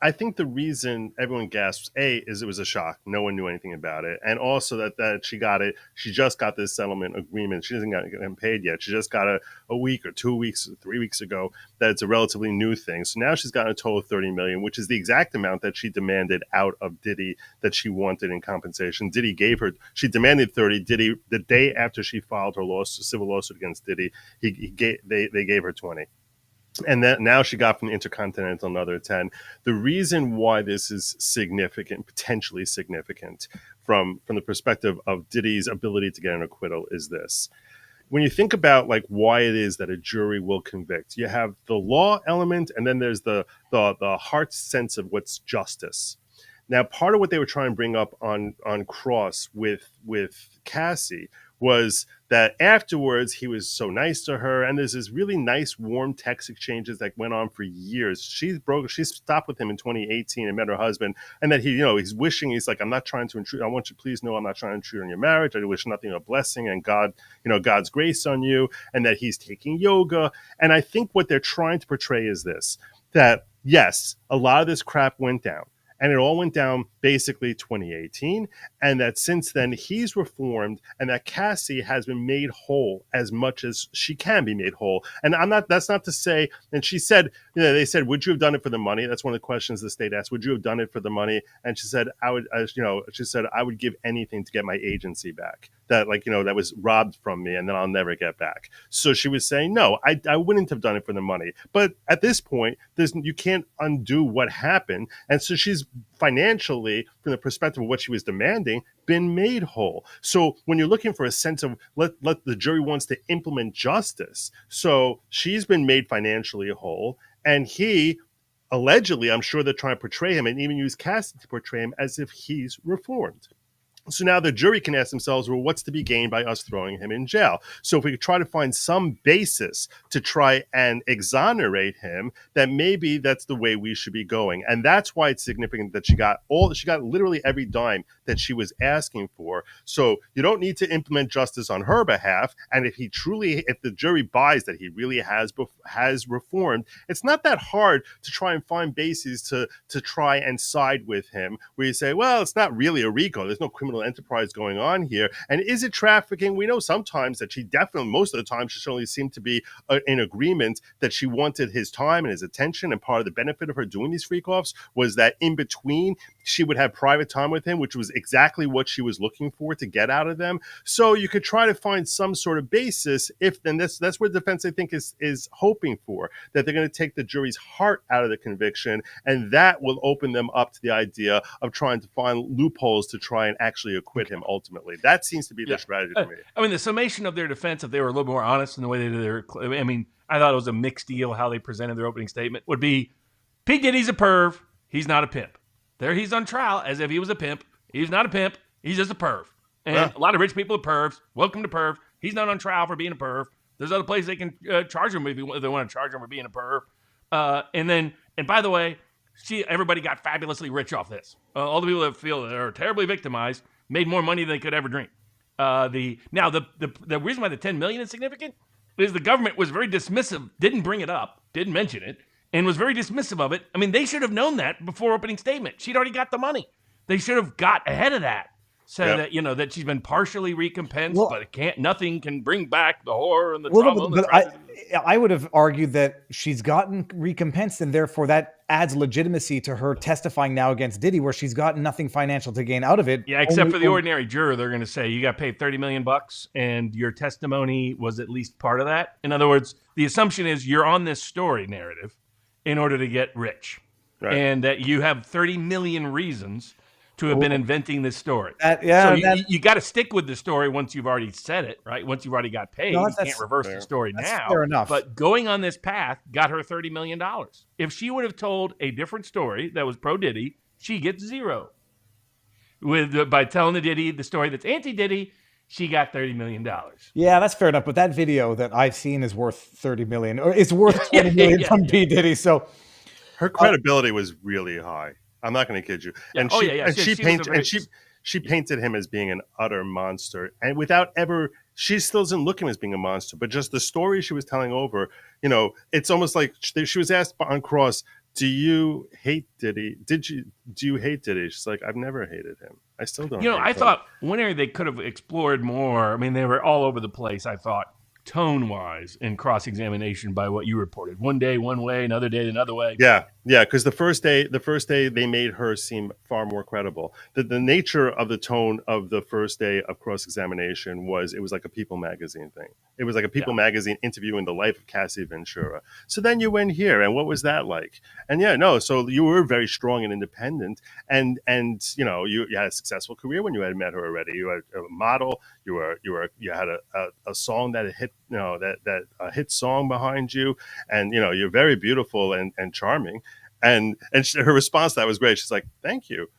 E: I think the reason everyone gasps is it was a shock. No one knew anything about it, and also that she got it. She just got this settlement agreement. She doesn't get paid yet. She just got a week or 2 weeks, 3 weeks ago. That it's a relatively new thing. So now she's gotten a total of $30 million, which is the exact amount that she demanded out of Diddy that she wanted in compensation. Diddy gave her. She demanded 30. Diddy, the day after she filed her civil lawsuit against Diddy, they gave her 20. And that now she got from the Intercontinental another 10. The reason why this is significant, potentially significant, from the perspective of Diddy's ability to get an acquittal is this. When you think about like why it is that a jury will convict, you have the law element, and then there's the heart's sense of what's justice. Now, part of what they were trying to bring up on cross with Cassie was that afterwards he was so nice to her, and there's this really nice warm text exchanges that went on for years. She stopped with him in 2018 and met her husband, and that he's wishing, he's like, I'm not trying to intrude. I want you to please know I'm not trying to intrude on your marriage. I wish nothing but blessing and God's grace on you, and that he's taking yoga. And I think what they're trying to portray is this, that yes, a lot of this crap went down. And it all went down basically 2018. And that since then he's reformed, and that Cassie has been made whole as much as she can be made whole. And that's not to say, and she said, they said, would you have done it for the money? That's one of the questions the state asked. Would you have done it for the money? And she said, I would give anything to get my agency back. That that was robbed from me and then I'll never get back. So she was saying, no, I wouldn't have done it for the money. But at this point, you can't undo what happened. And so she's financially, from the perspective of what she was demanding, been made whole. So when you're looking for a sense of let the jury wants to implement justice, so she's been made financially whole, and he allegedly, I'm sure they're trying to portray him and even use Cassie to portray him as if he's reformed. So now the jury can ask themselves, well, what's to be gained by us throwing him in jail? So if we could try to find some basis to try and exonerate him, then maybe that's the way we should be going. And that's why it's significant that she got literally every dime that she was asking for. So you don't need to implement justice on her behalf. And if the jury buys that he really has reformed, it's not that hard to try and find bases to try and side with him, where you say, well, it's not really a RICO. There's no criminal enterprise going on here. And is it trafficking? We know sometimes that most of the time, she certainly seemed to be in agreement that she wanted his time and his attention. And part of the benefit of her doing these freak-offs was that in between, she would have private time with him, which was exactly what she was looking for to get out of them. So you could try to find some sort of basis that's where defense, I think, is hoping for, that they're going to take the jury's heart out of the conviction, and that will open them up to the idea of trying to find loopholes to try and actually acquit him ultimately. That seems to be their strategy to me.
G: I mean, the summation of their defense, if they were a little more honest in the way they did I thought it was a mixed deal how they presented their opening statement, would be P. Diddy's a perv. He's not a pimp. There he's on trial as if he was a pimp. He's not a pimp. He's just a perv. And a lot of rich people are pervs. Welcome to perv. He's not on trial for being a perv. There's other places they can charge him if they want to charge him for being a perv. And by the way, everybody got fabulously rich off this. All the people that feel that are terribly victimized made more money than they could ever dream. The reason why the $10 million is significant is the government was very dismissive, didn't bring it up, didn't mention it, and was very dismissive of it. I mean, they should have known that before opening statement. She'd already got the money. They should have got ahead of that. So that that she's been partially recompensed, but nothing can bring back the horror and the trauma.
A: But I would have argued that she's gotten recompensed, and therefore that adds legitimacy to her testifying now against Diddy, where she's gotten nothing financial to gain out of it.
G: Yeah, except for the ordinary juror, they're going to say you got paid $30 million, and your testimony was at least part of that. In other words, the assumption is you're on this story narrative in order to get rich, and that you have 30 million reasons to have been inventing this story. You got to stick with the story once you've already said it, right? Once you've already got paid, you can't reverse the story now.
A: Fair enough.
G: But going on this path got her $30 million. If she would have told a different story that was pro-Diddy, she gets zero. By telling the story that's anti-Diddy, she got $30 million.
A: Yeah, that's fair enough. But that video that I've seen is worth $30 million, or it's worth $20 million from P. Diddy. So
E: her credibility was really high. I'm not going to kid you. And she painted him as being an utter monster, and she still doesn't look at him as being a monster, but just the story she was telling over, it's almost like she was asked on cross, do you hate Diddy? Do you hate Diddy? She's like, I've never hated him. I still don't.
G: You know,
E: hate
G: I
E: him.
G: thought Winner they could have explored more. I mean, they were all over the place, I thought, tone-wise in cross-examination by what you reported. One day one way, another day another way.
E: Yeah, because the first day they made her seem far more credible. The nature of the tone of the first day of cross-examination was it was like a People magazine thing. It was like a People magazine interviewing the life of Cassie Ventura. So then you went here, and what was that like? And so you were very strong and independent, and you had a successful career when you had met her already. You were a model. You had a song that hit that a hit song behind you, and you're very beautiful and charming. And her response to that was great. She's like, "Thank you,"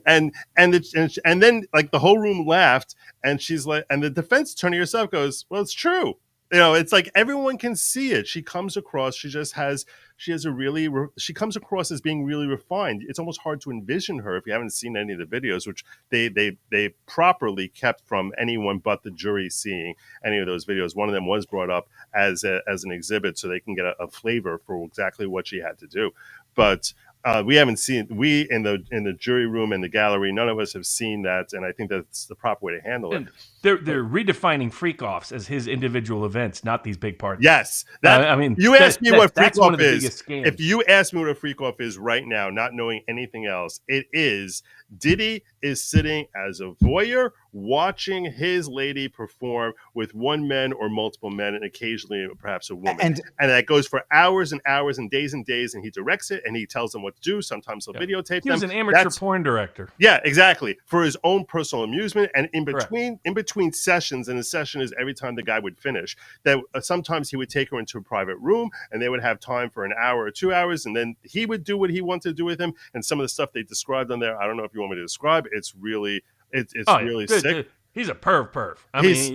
E: and then like the whole room laughed, and she's like, and the defense attorney herself goes, "Well, it's true." It's like everyone can see it. She comes across. She comes across as being really refined. It's almost hard to envision her if you haven't seen any of the videos, which they properly kept from anyone but the jury seeing any of those videos. One of them was brought up as an exhibit, so they can get a flavor for exactly what she had to do. But we haven't seen in the jury room and the gallery. None of us have seen that, and I think that's the proper way to handle it.
G: They're redefining freak-offs as his individual events, not these big parties.
E: Yes, you asked me what freak-off is. If you ask me what a freak-off is right now, not knowing anything else, it is Diddy is sitting as a voyeur watching his lady perform with one man or multiple men and occasionally perhaps a woman. And that goes for hours and hours and days, and he directs it and he tells them what to do. Sometimes he'll videotape them.
G: He was an amateur porn director.
E: Yeah, exactly. For his own personal amusement. And in between sessions, and the session is every time the guy would finish, that sometimes he would take her into a private room and they would have time for an hour or 2 hours, and then he would do what he wanted to do with him. And some of the stuff they described on there, I don't know if you want me to describe, it's really really sick.
G: He's a perv.
E: He's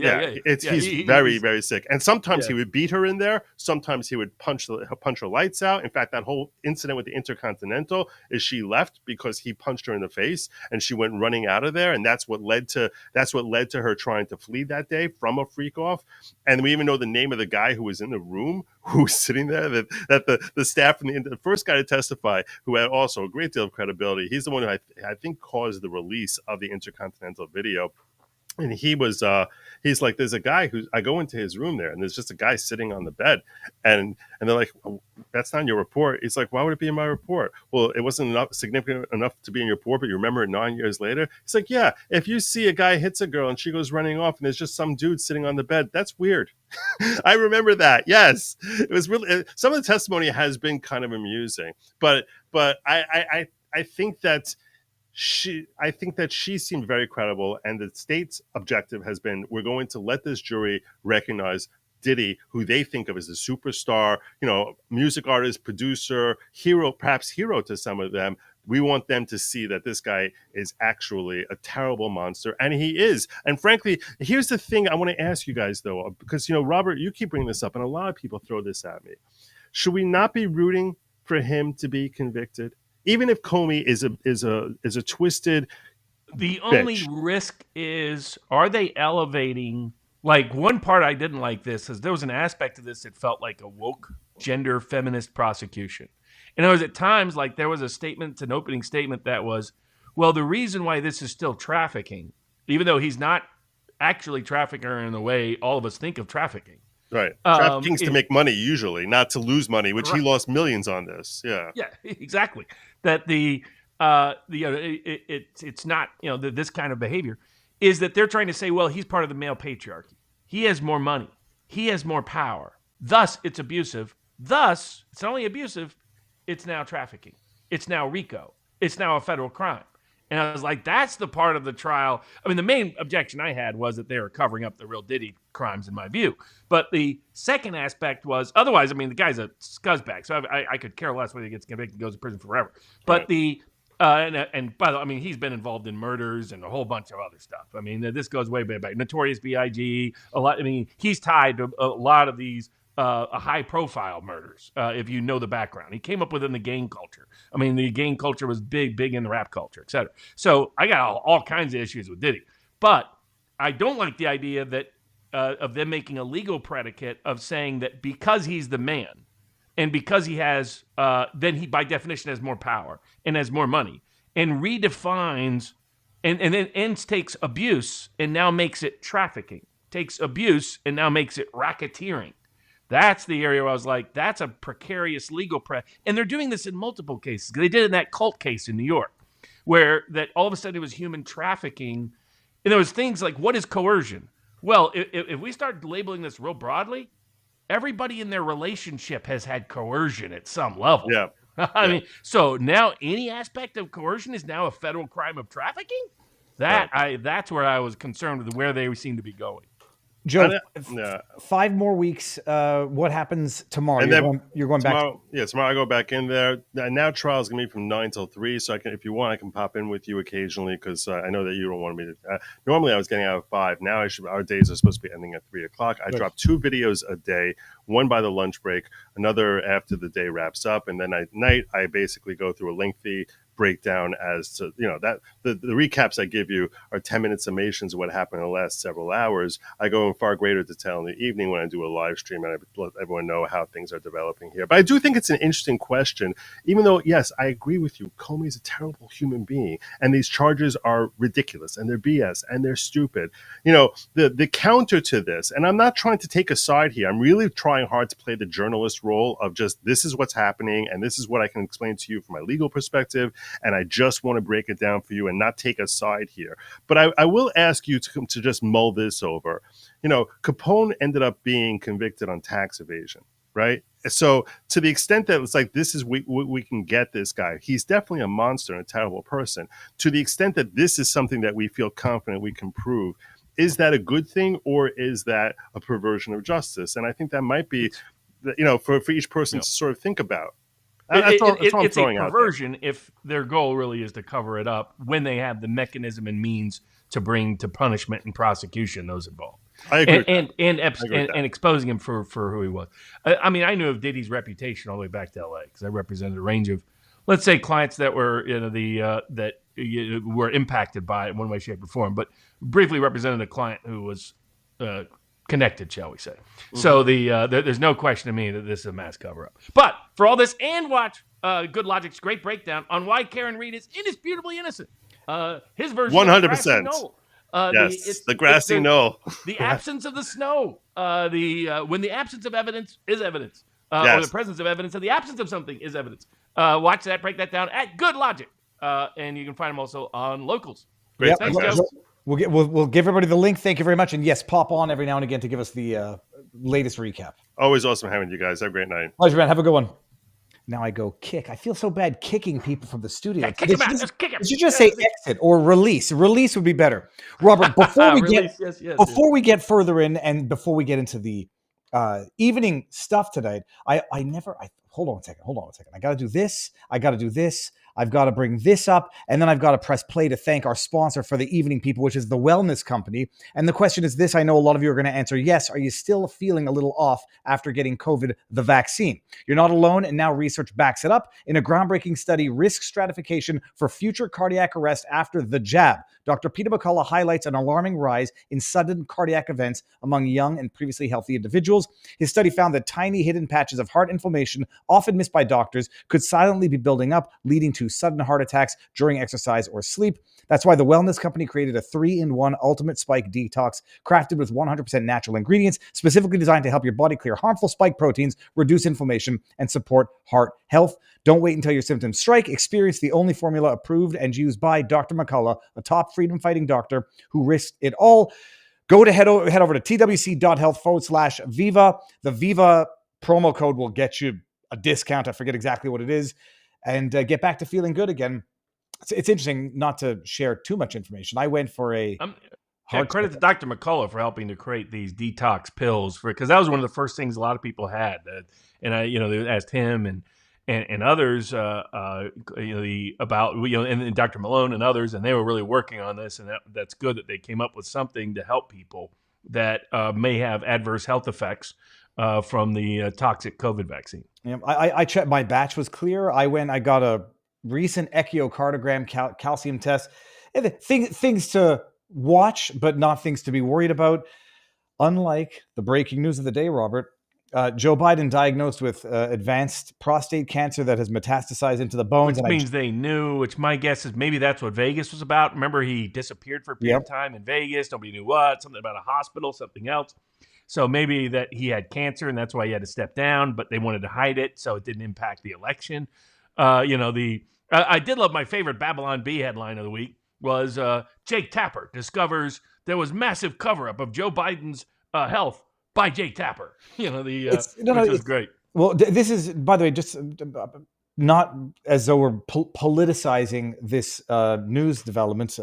E: very, very sick. And sometimes he would beat her in there. Sometimes he would punch her lights out. In fact, that whole incident with the Intercontinental is she left because he punched her in the face and she went running out of there. And that's what led to her trying to flee that day from a freak off. And we even know the name of the guy who was in the room, who was sitting there, that the staff and the first guy to testify, who had also a great deal of credibility. He's the one who I think caused the release of the Intercontinental video. And he's like, there's a guy I go into his room there, and there's just a guy sitting on the bed, and they're like, oh, that's not in your report. He's like, why would it be in my report? Well, it wasn't significant enough to be in your report, but you remember it 9 years later. He's like, yeah, if you see a guy hits a girl and she goes running off, and there's just some dude sitting on the bed, that's weird. I remember that. Yes, it was really. Some of the testimony has been kind of amusing, but I think that. I think that she seemed very credible, and the state's objective has been, we're going to let this jury recognize Diddy, who they think of as a superstar, music artist, producer, hero, perhaps hero to some of them. We want them to see that this guy is actually a terrible monster, and he is. And frankly, here's the thing I want to ask you guys, though, because, Robert, you keep bringing this up, and a lot of people throw this at me. Should we not be rooting for him to be convicted? Even if Comey is a twisted
G: The
E: bitch.
G: only risk is, are they elevating? Like, one part I didn't like this is there was an aspect of this that felt like a woke gender feminist prosecution. And it was at times like there was an opening statement that was, well, the reason why this is still trafficking, even though he's not actually trafficking her in the way all of us think of trafficking.
E: Right. Trafficking's to make money, usually, not to lose money, which he lost millions on this. Yeah.
G: Yeah, exactly. That it's not, this kind of behavior is that they're trying to say, well, he's part of the male patriarchy. He has more money. He has more power. Thus, it's abusive. Thus, it's not only abusive, it's now trafficking. It's now RICO. It's now a federal crime. And I was like, that's the part of the trial. I mean, the main objection I had was that they were covering up the real Diddy crimes, in my view. But the second aspect was, otherwise, I mean, the guy's a scuzzbag. So I could care less whether he gets convicted and goes to prison forever. But and by the way, I mean, he's been involved in murders and a whole bunch of other stuff. I mean, this goes way back. Notorious B.I.G. a lot. I mean, he's tied to a lot of these high-profile murders, if you know the background. He came up within the gang culture. I mean, the gang culture was big in the rap culture, et cetera. So I got all kinds of issues with Diddy. But I don't like the idea that of them making a legal predicate of saying that because he's the man and because he has, then he by definition has more power and has more money, and redefines, and then ends takes abuse and now makes it trafficking, takes abuse and now makes it racketeering. That's the area where I was like, that's a precarious legal and they're doing this in multiple cases. They did it in that cult case in New York, where that all of a sudden it was human trafficking, and there was things like, what is coercion? Well, if we start labeling this real broadly, everybody in their relationship has had coercion at some level.
E: Yeah.
G: I mean, so now any aspect of coercion is now a federal crime of trafficking? That's where I was concerned with where they seem to be going.
A: Joe, 5 more weeks. What happens tomorrow?
E: And
A: you're going back.
E: Tomorrow I go back in there. Now trial is going to be from 9 till 3. So if you want, I can pop in with you occasionally because I know that you don't want me to. Normally I was getting out at 5. Now our days are supposed to be ending at 3 o'clock. I drop 2 videos a day, one by the lunch break, another after the day wraps up, and then at night I basically go through a lengthy breakdown as to that the recaps I give you are 10-minute summations of what happened in the last several hours. I go in far greater detail in the evening when I do a live stream, and I let everyone know how things are developing here. But I do think it's an interesting question, even though, yes, I agree with you. Comey is a terrible human being, and these charges are ridiculous, and they're BS, and they're stupid. The counter to this, and I'm not trying to take a side here. I'm really trying hard to play the journalist role of just, this is what's happening, and this is what I can explain to you from my legal perspective, and I just want to break it down for you and not take a side here. But I will ask you to just mull this over. Capone ended up being convicted on tax evasion, right? So to the extent that it's like, this is we can get this guy, he's definitely a monster and a terrible person. To the extent that this is something that we feel confident we can prove, is that a good thing, or is that a perversion of justice? And I think that might be, for each person to sort of think about.
G: It's a perversion if their goal really is to cover it up when they have the mechanism and means to bring to punishment and prosecution those involved.
E: I agree.
G: And exposing him for who he was. I mean, I knew of Diddy's reputation all the way back to LA because I represented a range of, let's say, clients that were were impacted by it in one way, shape, or form. But briefly represented a client who was connected, shall we say. Mm-hmm. So there's no question to me that this is a mass cover-up. But for all this, and watch Good Logic's great breakdown on why Karen Reed is indisputably innocent. His version
E: 100%.
G: Yes,
E: the grassy knoll.
G: The absence of the snow. When the absence of evidence is evidence. Or the presence of evidence and the absence of something is evidence. Watch that, break that down at Good Logic. And you can find them also on Locals.
E: Great.
G: Thanks, Joe.
A: We'll give everybody the link. Thank you very much. And yes, pop on every now and again to give us the latest recap.
E: Always awesome having you guys. Have a great night.
A: Pleasure, man. Have a good one. Now I go kick. I feel so bad kicking people from the studio.
G: Yeah, kick him out. Just kick him.
A: You just say exit or release. Release would be better. Robert, before we get further in and before we get into the evening stuff tonight, hold on a second. I got to do this. I've got to bring this up, and then I've got to press play to thank our sponsor for the evening, people, which is the Wellness Company. And the question is this. I know a lot of you are going to answer yes. Are you still feeling a little off after getting COVID, the vaccine? You're not alone, and now research backs it up. In a groundbreaking study, risk stratification for future cardiac arrest after the jab, Dr. Peter McCullough highlights an alarming rise in sudden cardiac events among young and previously healthy individuals. His study found that tiny hidden patches of heart inflammation, often missed by doctors, could silently be building up, leading to sudden heart attacks during exercise or sleep. That's why the Wellness Company created a 3-in-1 ultimate spike detox crafted with 100% natural ingredients, specifically designed to help your body clear harmful spike proteins, reduce inflammation, and support heart health. Don't wait until your symptoms strike. Experience the only formula approved and used by Dr. McCullough, a top freedom-fighting doctor who risked it all. Head over to twc.health/Viva. The Viva promo code will get you a discount. I forget exactly what it is. And get back to feeling good again. It's interesting not to share too much information. I went for
G: credit to Dr. McCullough for helping to create these detox pills because that was one of the first things a lot of people had. And they asked him and others, and Dr. Malone and others, and they were really working on this. And that's good that they came up with something to help people that may have adverse health effects from the toxic COVID vaccine.
A: Yeah, I checked. My batch was clear. I got a recent echocardiogram calcium test. Things to watch, but not things to be worried about. Unlike the breaking news of the day, Robert, Joe Biden diagnosed with advanced prostate cancer that has metastasized into the bones.
G: Which means they knew, which my guess is maybe that's what Vegas was about. Remember, he disappeared for a period of time in Vegas. Nobody knew what, something about a hospital, something else. So maybe that he had cancer and that's why he had to step down, but they wanted to hide it so it didn't impact the election. I did love my favorite Babylon Bee headline of the week was Jake Tapper discovers there was massive cover-up of Joe Biden's health by Jake Tapper. Which was great.
A: Well, this is, by the way, just not as though we're politicizing this news development.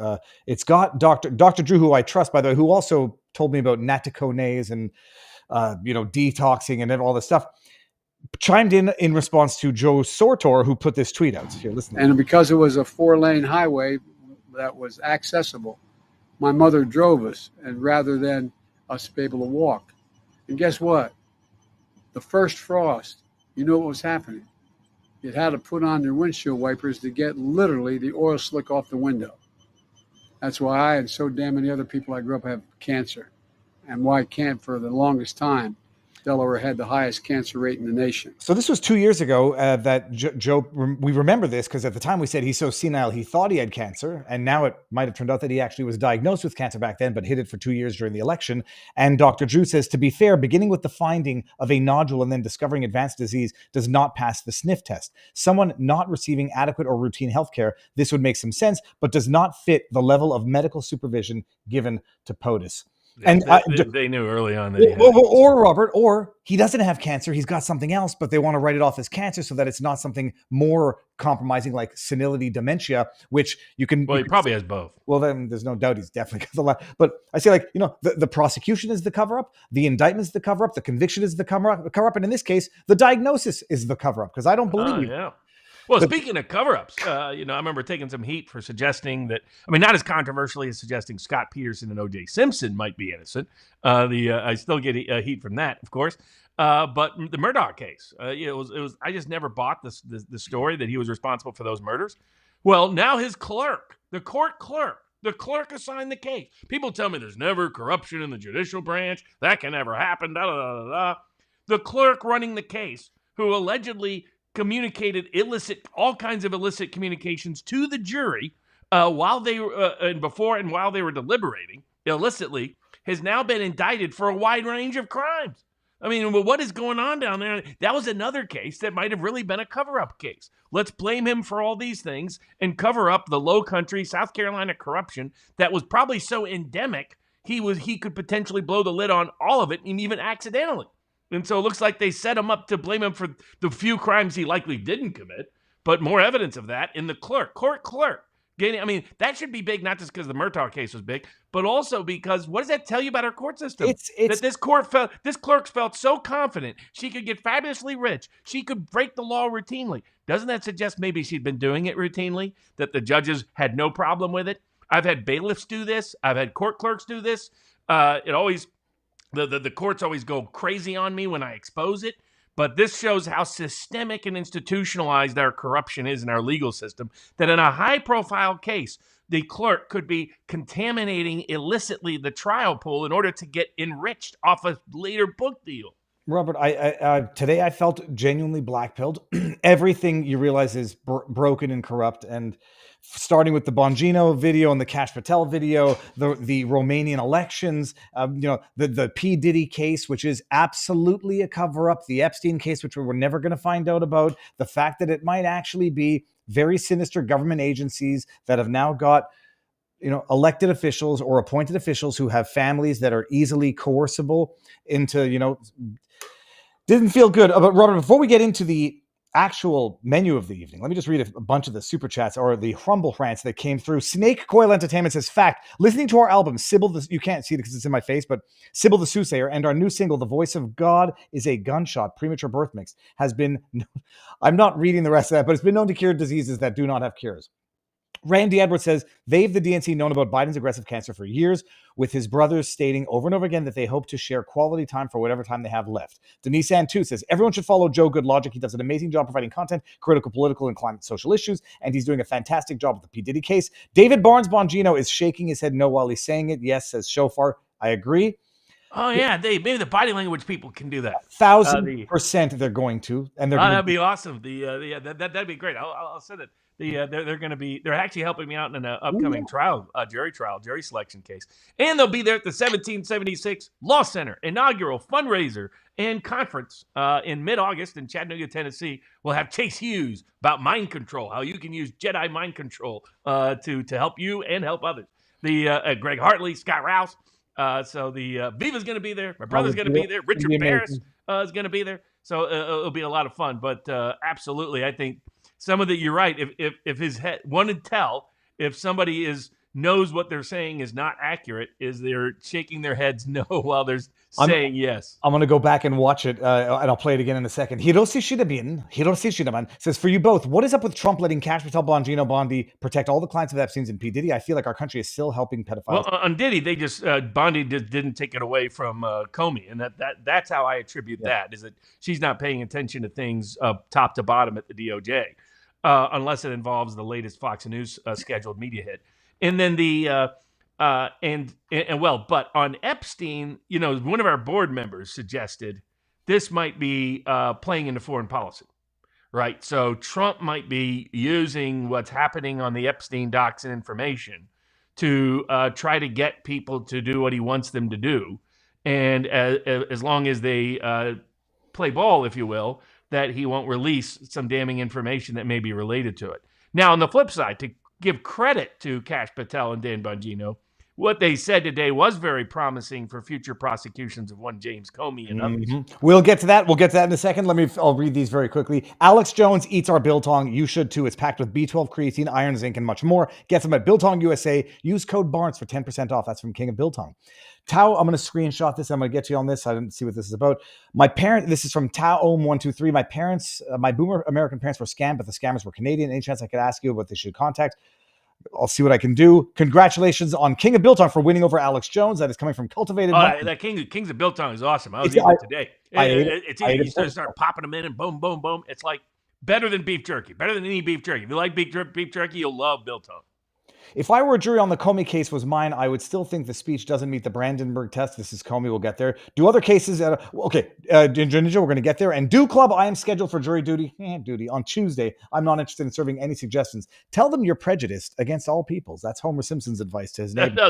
A: It's got Dr. Drew, who I trust, by the way, who also told me about natoconaze and detoxing and all this stuff, chimed in response to Joe Sortor, who put this tweet out. Here, listen.
H: And because it was a 4-lane highway that was accessible, my mother drove us, and rather than us be able to walk. And guess what? The first frost, you know what was happening? You had to put on your windshield wipers to get literally the oil slick off the window. That's why I and so damn many other people I grew up have cancer. And why for the longest time, Delaware had the highest cancer rate in the nation.
A: So this was 2 years ago that Joe, we remember this because at the time we said he's so senile, he thought he had cancer. And now it might have turned out that he actually was diagnosed with cancer back then, but hid it for 2 years during the election. And Dr. Drew says, to be fair, beginning with the finding of a nodule and then discovering advanced disease does not pass the sniff test. Someone not receiving adequate or routine health care, this would make some sense, but does not fit the level of medical supervision given to POTUS.
G: And they knew early on that he had
A: or Robert, or he doesn't have cancer. He's got something else, but they want to write it off as cancer so that it's not something more compromising like senility, dementia, which you can.
G: Well, he probably has both.
A: Well, then there's no doubt he's definitely got the last. But I say, the prosecution is the cover up, the indictment is the cover up, the conviction is the cover up, and in this case, the diagnosis is the cover up because I don't believe.
G: Yeah. Well, speaking of cover-ups, I remember taking some heat for suggesting that, not as controversially as suggesting Scott Peterson and O.J. Simpson might be innocent. I still get heat from that, of course. But the Murdaugh case, it was. I just never bought the story that he was responsible for those murders. Well, now his clerk, the court clerk, assigned the case. People tell me there's never corruption in the judicial branch. That can never happen. Da, da, da, da, da. The clerk running the case, who allegedly communicated all kinds of illicit communications to the jury while they were while they were deliberating illicitly, has now been indicted for a wide range of crimes. What is going on down there? That was another case that might have really been a cover-up case. Let's blame him for all these things and cover up the low country South Carolina corruption that was probably so endemic he could potentially blow the lid on all of it, and even accidentally. And so it looks like they set him up to blame him for the few crimes he likely didn't commit, but more evidence of that in the court clerk. That should be big, not just because the Murtaugh case was big, but also because what does that tell you about our court system? That this clerk felt so confident she could get fabulously rich. She could break the law routinely. Doesn't that suggest maybe she'd been doing it routinely, that the judges had no problem with it? I've had bailiffs do this. I've had court clerks do this. The courts always go crazy on me when I expose it, but this shows how systemic and institutionalized our corruption is in our legal system, that in a high-profile case, the clerk could be contaminating illicitly the trial pool in order to get enriched off a later book deal.
A: Robert, today I felt genuinely black-pilled. Everything you realize is broken and corrupt, and starting with the Bongino video and the Kash Patel video, the Romanian elections, the P. Diddy case, which is absolutely a cover-up, the Epstein case, which we're never going to find out about, the fact that it might actually be very sinister government agencies that have now got elected officials or appointed officials who have families that are easily coercible into, didn't feel good. But Robert, before we get into the actual menu of the evening, let me just read a bunch of the super chats or the Rumble rants that came through. Snake Coil Entertainment says, fact, listening to our album, Sybil, you can't see it because it's in my face, but Sybil the Soothsayer and our new single, The Voice of God is a Gunshot, Premature Birth Mix, has been, I'm not reading the rest of that, but it's been known to cure diseases that do not have cures. Randy Edwards says, they've the DNC known about Biden's aggressive cancer for years, with his brothers stating over and over again that they hope to share quality time for whatever time they have left. Denise Antu says, everyone should follow Joe Good Logic. He does an amazing job providing content, critical political and climate social issues, and he's doing a fantastic job with the P. Diddy case. David Barnes Bongino is shaking his head no while he's saying it. Yes, says Shofar. I agree.
G: Oh yeah, maybe the body language people can do that.
A: 1,000% they're going to, and they're going
G: That'd be awesome. That'd be great. I'll send it. They're actually helping me out in an upcoming jury selection case, and they'll be there at the 1776 Law Center inaugural fundraiser and conference in mid-August in Chattanooga, Tennessee. We'll have Chase Hughes about mind control, how you can use Jedi mind control to help you and help others. The Greg Hartley, Scott Rouse. So the Viva's going to be there. My brother's going to be there. Richard Barris is going to be there. So it'll be a lot of fun. But absolutely, I think some of you're right. If his head one would tell if somebody knows what they're saying is not accurate, is they're shaking their heads no while they're saying yes.
A: I'm going to go back and watch it, and I'll play it again in a second. Hiroshi Shinaman says, for you both, what is up with Trump letting Cash Patel, Bongino, Bondi protect all the clients of Epstein's and P. Diddy? I feel like our country is still helping pedophiles.
G: Well, on Diddy, they just, Bondi didn't take it away from Comey, and that's how I attribute that, is that she's not paying attention to things top to bottom at the DOJ, unless it involves the latest Fox News scheduled media hit. And then but on Epstein, one of our board members suggested this might be playing into foreign policy, right? So Trump might be using what's happening on the Epstein docs and information to try to get people to do what he wants them to do. And as long as they play ball, if you will, that he won't release some damning information that may be related to it. Now, on the flip side, to give credit to Cash Patel and Dan Bongino, what they said today was very promising for future prosecutions of one James Comey and others.
A: We'll get to that. We'll get to that in a second. I'll read these very quickly. Alex Jones eats our biltong. You should too. It's packed with B12, creatine, iron, zinc, and much more. Get them at Biltong USA. Use code BARNES for 10% off. That's from King of Biltong. Tao, I'm going to screenshot this. I'm going to get to you on this. I didn't see what this is about. This is from Tao-Ohm123. My parents, my boomer American parents were scammed, but the scammers were Canadian. Any chance I could ask you what they should contact? I'll see what I can do. Congratulations on King of Biltong for winning over Alex Jones. That is coming from Cultivated.
G: That Kings of Biltong is awesome. I was eating it today. It's easy. You start popping them in and boom, boom, boom. It's like better than beef jerky, better than any beef jerky. If you like beef jerky, you'll love Biltong.
A: If I were a jury on the Comey case was mine, I would still think the speech doesn't meet the Brandenburg test. This is Comey. We'll get there. Do other cases? Ninja, we're going to get there. And Do Club, I am scheduled for jury duty on Tuesday. I'm not interested in serving any suggestions. Tell them you're prejudiced against all peoples. That's Homer Simpson's advice to his neighbor.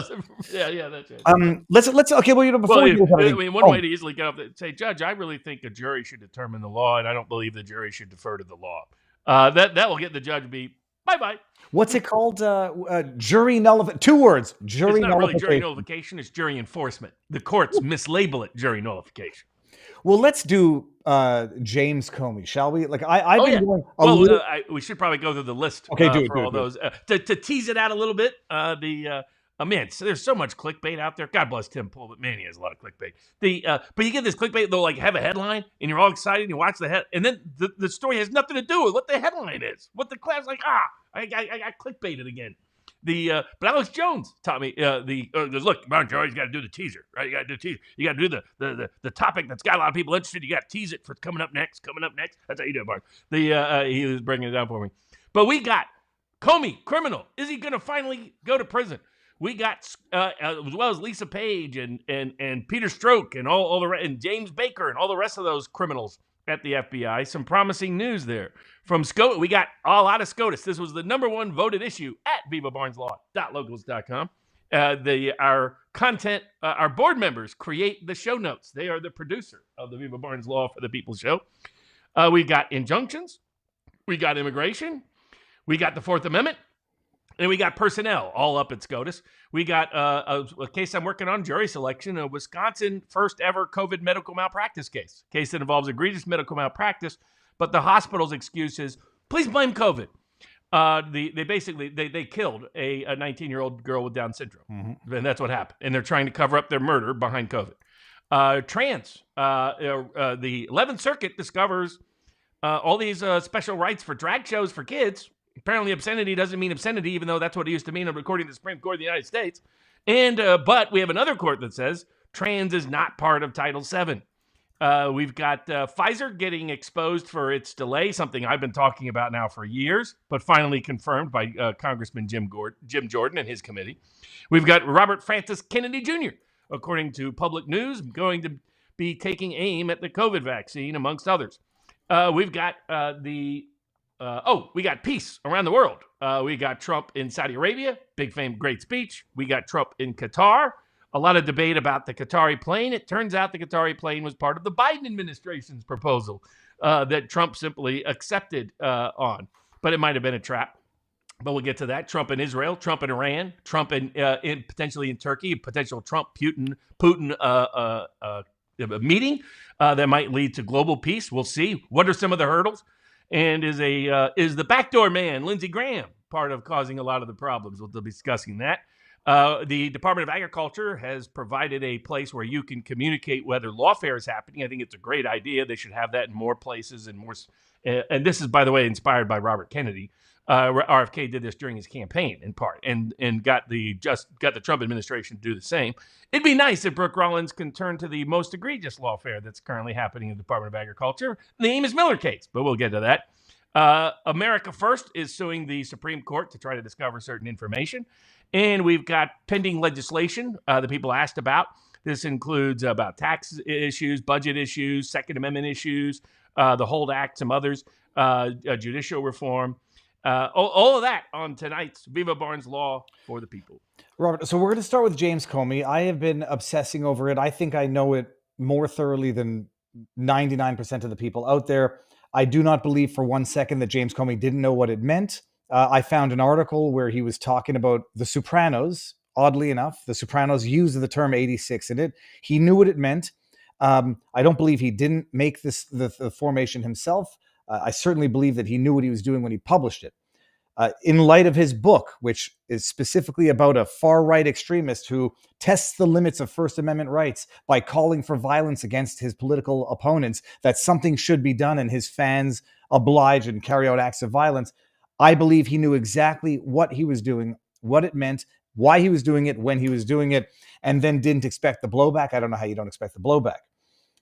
G: Yeah, that's right.
A: Let's. Okay, well, before
G: one way to easily get up, say, Judge, I really think a jury should determine the law, and I don't believe the jury should defer to the law. That will get the judge to be bye-bye.
A: What's it called? Jury nullification. 2 words. Jury nullification.
G: It's not really jury nullification. It's jury enforcement. The courts mislabel it jury nullification.
A: Well, let's do James Comey, shall we? I've been going.
G: We should probably go through the list.
A: Okay,
G: those to tease it out a little bit. Man, there's so much clickbait out there. God bless Tim Pool, but man, he has a lot of clickbait. But you get this clickbait, they'll have a headline, and you're all excited, and you watch the head, and then the story has nothing to do with what the headline is. What the class I got clickbaited again. But Alex Jones taught me look, Martin Jones, you got to do the teaser, right? You got to do the teaser. You got to do the topic that's got a lot of people interested. You got to tease it for coming up next. That's how you do it, Mark. He was breaking it down for me. But we got Comey, criminal. Is he going to finally go to prison? We got, as well as Lisa Page and Peter Strzok and all the and James Baker and all the rest of those criminals at the FBI. Some promising news there from SCOTUS. We got all out of SCOTUS. This was the #1 voted issue at vivabarneslaw.locals.com. Our content, our board members create the show notes. They are the producer of the Viva Barnes Law for the People show. We got injunctions. We got immigration. We got the Fourth Amendment. And we got personnel all up at SCOTUS. We got a case I'm working on, jury selection, a Wisconsin first ever COVID medical malpractice case that involves egregious medical malpractice, but the hospital's excuse is, please blame COVID. They killed a 19-year-old girl with Down syndrome, and that's what happened. And they're trying to cover up their murder behind COVID. The 11th Circuit discovers all these special rights for drag shows for kids. Apparently, obscenity doesn't mean obscenity, even though that's what it used to mean according to the Supreme Court of the United States. And but we have another court that says trans is not part of Title VII. We've got Pfizer getting exposed for its delay, something I've been talking about now for years, but finally confirmed by Congressman Jim Jordan and his committee. We've got Robert Francis Kennedy Jr., according to public news, going to be taking aim at the COVID vaccine, amongst others. We've got we got peace around the world. We got Trump in Saudi Arabia, big fame, great speech. We got Trump in Qatar. A lot of debate about the Qatari plane. It turns out the Qatari plane was part of the Biden administration's proposal that Trump simply accepted on. But it might have been a trap. But we'll get to that. Trump in Israel, Trump in Iran, Trump in potentially in Turkey, potential Trump-Putin meeting that might lead to global peace. We'll see. What are some of the hurdles? And is the backdoor man, Lindsey Graham, part of causing a lot of the problems? We'll be discussing that. The Department of Agriculture has provided a place where you can communicate whether lawfare is happening. I think it's a great idea. They should have that in more places and more. And this is, by the way, inspired by Robert Kennedy. RFK did this during his campaign in part, and got the Trump administration to do the same. It'd be nice if Brooke Rollins can turn to the most egregious lawfare that's currently happening in the Department of Agriculture, the Amos Miller case. But we'll get to that. America First is suing the Supreme Court to try to discover certain information. And we've got pending legislation that people asked about. This includes about tax issues, budget issues, Second Amendment issues, the HOLD Act, some others, judicial reform. All of that on tonight's Viva Barnes Law for the People.
A: Robert, so we're going to start with James Comey. I have been obsessing over it. I think I know it more thoroughly than 99% of the people out there. I do not believe for one second that James Comey didn't know what it meant. I found an article where he was talking about The Sopranos. Oddly enough, The Sopranos used the term 86 in it. He knew what it meant. I don't believe he didn't make the formation himself. I certainly believe that he knew what he was doing when he published it. In light of his book, which is specifically about a far-right extremist who tests the limits of First Amendment rights by calling for violence against his political opponents, that something should be done and his fans oblige and carry out acts of violence, I believe he knew exactly what he was doing, what it meant, why he was doing it, when he was doing it, and then didn't expect the blowback. I don't know how you don't expect the blowback.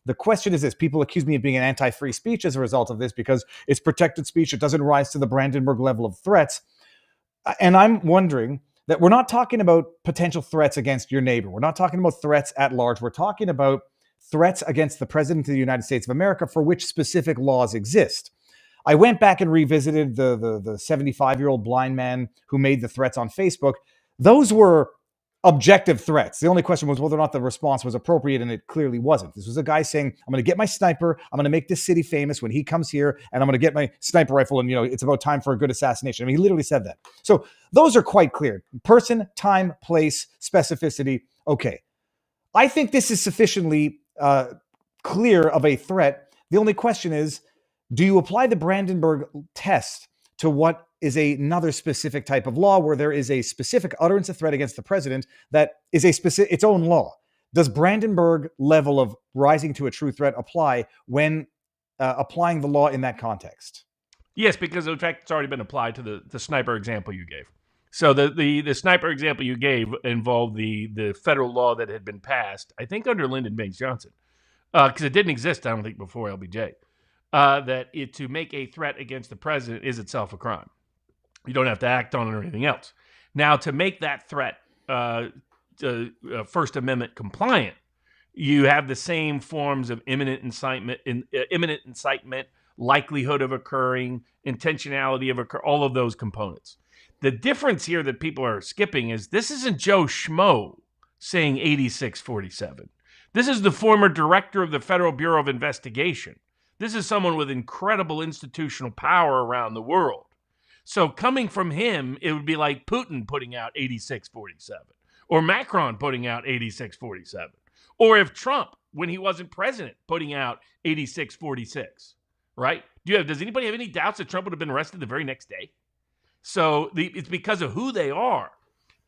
A: The question is this. People accuse me of being an anti-free speech as a result of this because it's protected speech. It doesn't rise to the Brandenburg level of threats. And I'm wondering that we're not talking about potential threats against your neighbor. We're not talking about threats at large. We're talking about threats against the President of the United States of America for which specific laws exist. I went back and revisited the 75-year-old blind man who made the threats on Facebook. Those were objective threats. The only question was whether or not the response was appropriate, and it clearly wasn't. This was a guy saying, I'm going to get my sniper, I'm going to make this city famous when he comes here, and I'm going to get my sniper rifle, and it's about time for a good assassination. I mean, he literally said that. So those are quite clear. Person, time, place, specificity. Okay. I think this is sufficiently clear of a threat. The only question is, do you apply the Brandenburg test to what is another specific type of law where there is a specific utterance of threat against the president that is its own law? Does Brandenburg level of rising to a true threat apply when applying the law in that context?
G: Yes, because in fact it's already been applied to the sniper example you gave. So the sniper example you gave involved the federal law that had been passed, I think under Lyndon Baines Johnson, because it didn't exist, I don't think, before LBJ. That to make a threat against the president is itself a crime. You don't have to act on it or anything else. Now, to make that threat First Amendment compliant, you have the same forms of imminent incitement, likelihood of occurring, intentionality of occur, all of those components. The difference here that people are skipping is this isn't Joe Schmo saying 8647. This is the former director of the Federal Bureau of Investigation. This is someone with incredible institutional power around the world. So coming from him, it would be like Putin putting out 8647 or Macron putting out 8647. Or if Trump, when he wasn't president, putting out 8646, right? Does anybody have any doubts that Trump would have been arrested the very next day? So it's because of who they are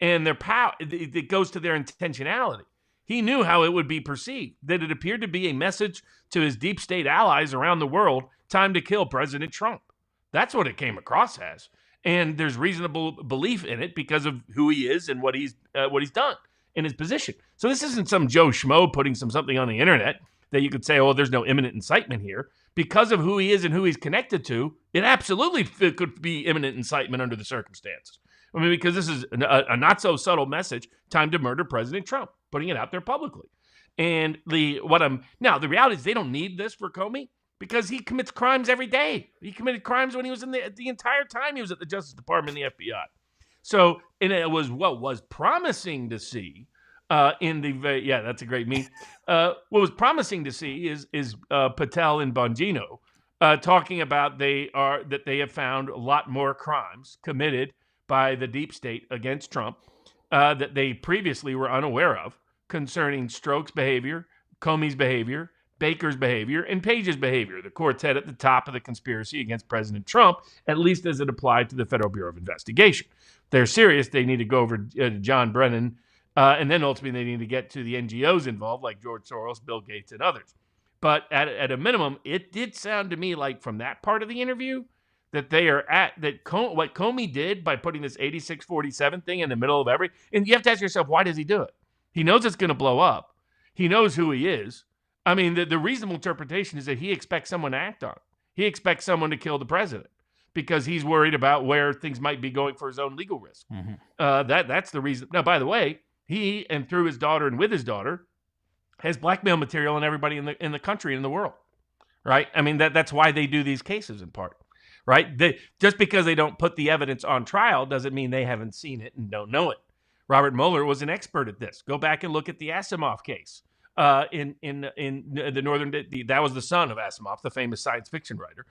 G: and their power. It goes to their intentionality. He knew how it would be perceived, that it appeared to be a message to his deep state allies around the world, time to kill President Trump. That's what it came across as. And there's reasonable belief in it because of who he is and what he's done in his position. So this isn't some Joe Schmo putting something on the internet that you could say, oh, there's no imminent incitement here. Because of who he is and who he's connected to, it absolutely could be imminent incitement under the circumstances. I mean, because this is a not so subtle message, time to murder President Trump. putting it out there publicly. And the reality is they don't need this for Comey because he commits crimes every day. He committed crimes when he was in the entire time he was at the Justice Department and the FBI. So, and it was what was promising to see that's a great meme. What was promising to see is Patel and Bongino talking about that they have found a lot more crimes committed by the deep state against Trump that they previously were unaware of concerning Strzok's behavior, Comey's behavior, Baker's behavior, and Page's behavior, the quartet at the top of the conspiracy against President Trump, at least as it applied to the Federal Bureau of Investigation. If they're serious, they need to go over to John Brennan, and then ultimately they need to get to the NGOs involved, like George Soros, Bill Gates, and others. But at a minimum, it did sound to me like from that part of the interview that they are what Comey did by putting this 86-47 thing in the middle of and you have to ask yourself, why does he do it? He knows it's going to blow up. He knows who he is. I mean, the reasonable interpretation is that he expects someone to act on it. He expects someone to kill the president because he's worried about where things might be going for his own legal risk. Mm-hmm. That's the reason. Now, by the way, he, and through his daughter and with his daughter, has blackmail material on everybody in the country and in the world, right? I mean, that's why they do these cases in part, right? Just because they don't put the evidence on trial doesn't mean they haven't seen it and don't know it. Robert Mueller was an expert at this. Go back and look at the Asimov case in the northern. That was the son of Asimov, the famous science fiction writer.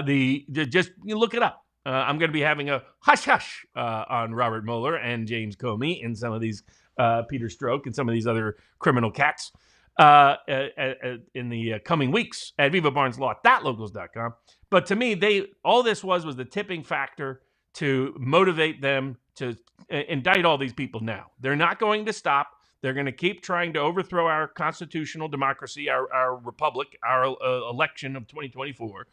G: You look it up. I'm going to be having a hush hush on Robert Mueller and James Comey and some of these Peter Strzok and some of these other criminal cats in the coming weeks at vivabarneslaw.locals.com. But to me, all this was the tipping factor to motivate them to indict all these people now. They're not going to stop. They're going to keep trying to overthrow our constitutional democracy, our republic, our election of 2024.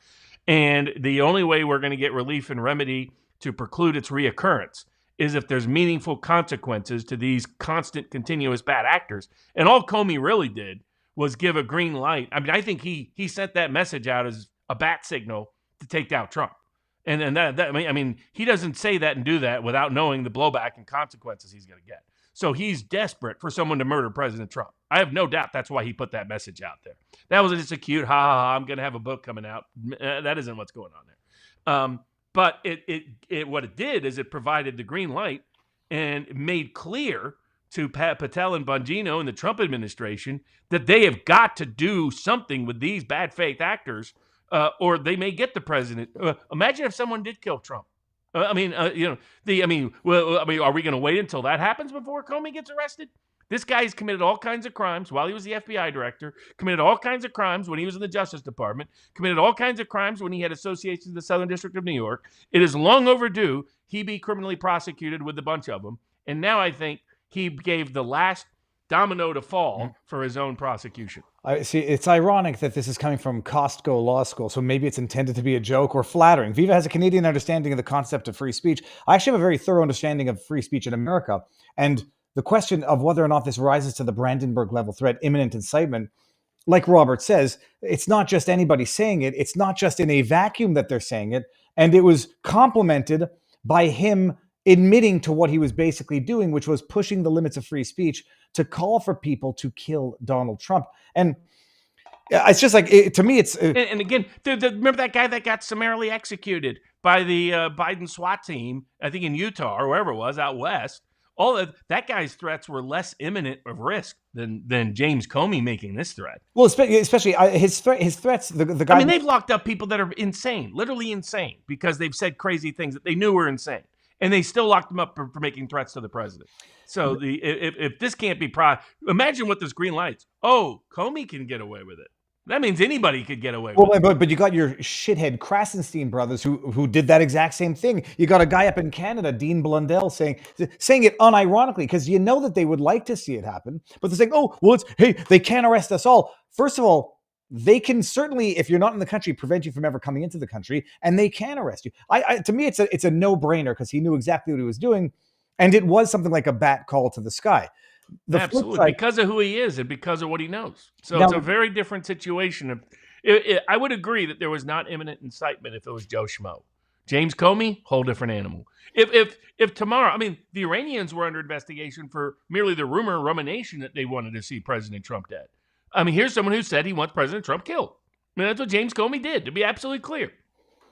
G: And the only way we're going to get relief and remedy to preclude its reoccurrence is if there's meaningful consequences to these constant, continuous bad actors. And all Comey really did was give a green light. I mean, I think he sent that message out as a bat signal to take down Trump. And I mean, he doesn't say that and do that without knowing the blowback and consequences he's going to get. So he's desperate for someone to murder President Trump. I have no doubt that's why he put that message out there. That was just a cute, I'm going to have a book coming out. That isn't what's going on there. But what it did is it provided the green light and made clear to Patel and Bongino and the Trump administration that they have got to do something with these bad faith actors, or they may get the president. Imagine if someone did kill Trump. Are we going to wait until that happens before Comey gets arrested? This guy's committed all kinds of crimes while he was the FBI director, committed all kinds of crimes when he was in the Justice Department, committed all kinds of crimes when he had associations in the Southern District of New York. It is long overdue he be criminally prosecuted with a bunch of them. And now I think he gave the last domino to fall for his own prosecution.
A: I see. It's ironic that this is coming from Costco Law School, so maybe it's intended to be a joke or flattering. Viva has a Canadian understanding of the concept of free speech. I actually have a very thorough understanding of free speech in America, and the question of whether or not this rises to the Brandenburg level threat, imminent incitement, like Robert says, it's not just anybody saying it. It's not just in a vacuum that they're saying it, and it was complemented by him admitting to what he was basically doing, which was pushing the limits of free speech to call for people to kill Donald Trump. And it's just like, to me, it's...
G: And again, remember that guy that got summarily executed by the Biden SWAT team, I think in Utah or wherever it was, out west? All of that guy's threats were less imminent of risk than James Comey making this threat.
A: Well, especially his threats, the guy...
G: I mean, they've locked up people that are insane, literally insane, because they've said crazy things that they knew were insane. And they still locked them up for making threats to the president. So if this can't be imagine what this green light's. Oh, Comey can get away with it. That means anybody could get away with it.
A: But you got your shithead Krasenstein brothers who did that exact same thing. You got a guy up in Canada, Dean Blundell, saying it unironically, because you know that they would like to see it happen. But they're saying, oh, well, they can't arrest us all. First of all, they can certainly, if you're not in the country, prevent you from ever coming into the country, and they can arrest you. To me, it's a no-brainer because he knew exactly what he was doing, and it was something like a bat call to the sky.
G: Absolutely, because of who he is and because of what he knows. So it's a very different situation. I would agree that there was not imminent incitement if it was Joe Schmo. James Comey, whole different animal. If tomorrow, I mean, the Iranians were under investigation for merely the rumor and rumination that they wanted to see President Trump dead. I mean, here's someone who said he wants President Trump killed. I mean, that's what James Comey did, to be absolutely clear.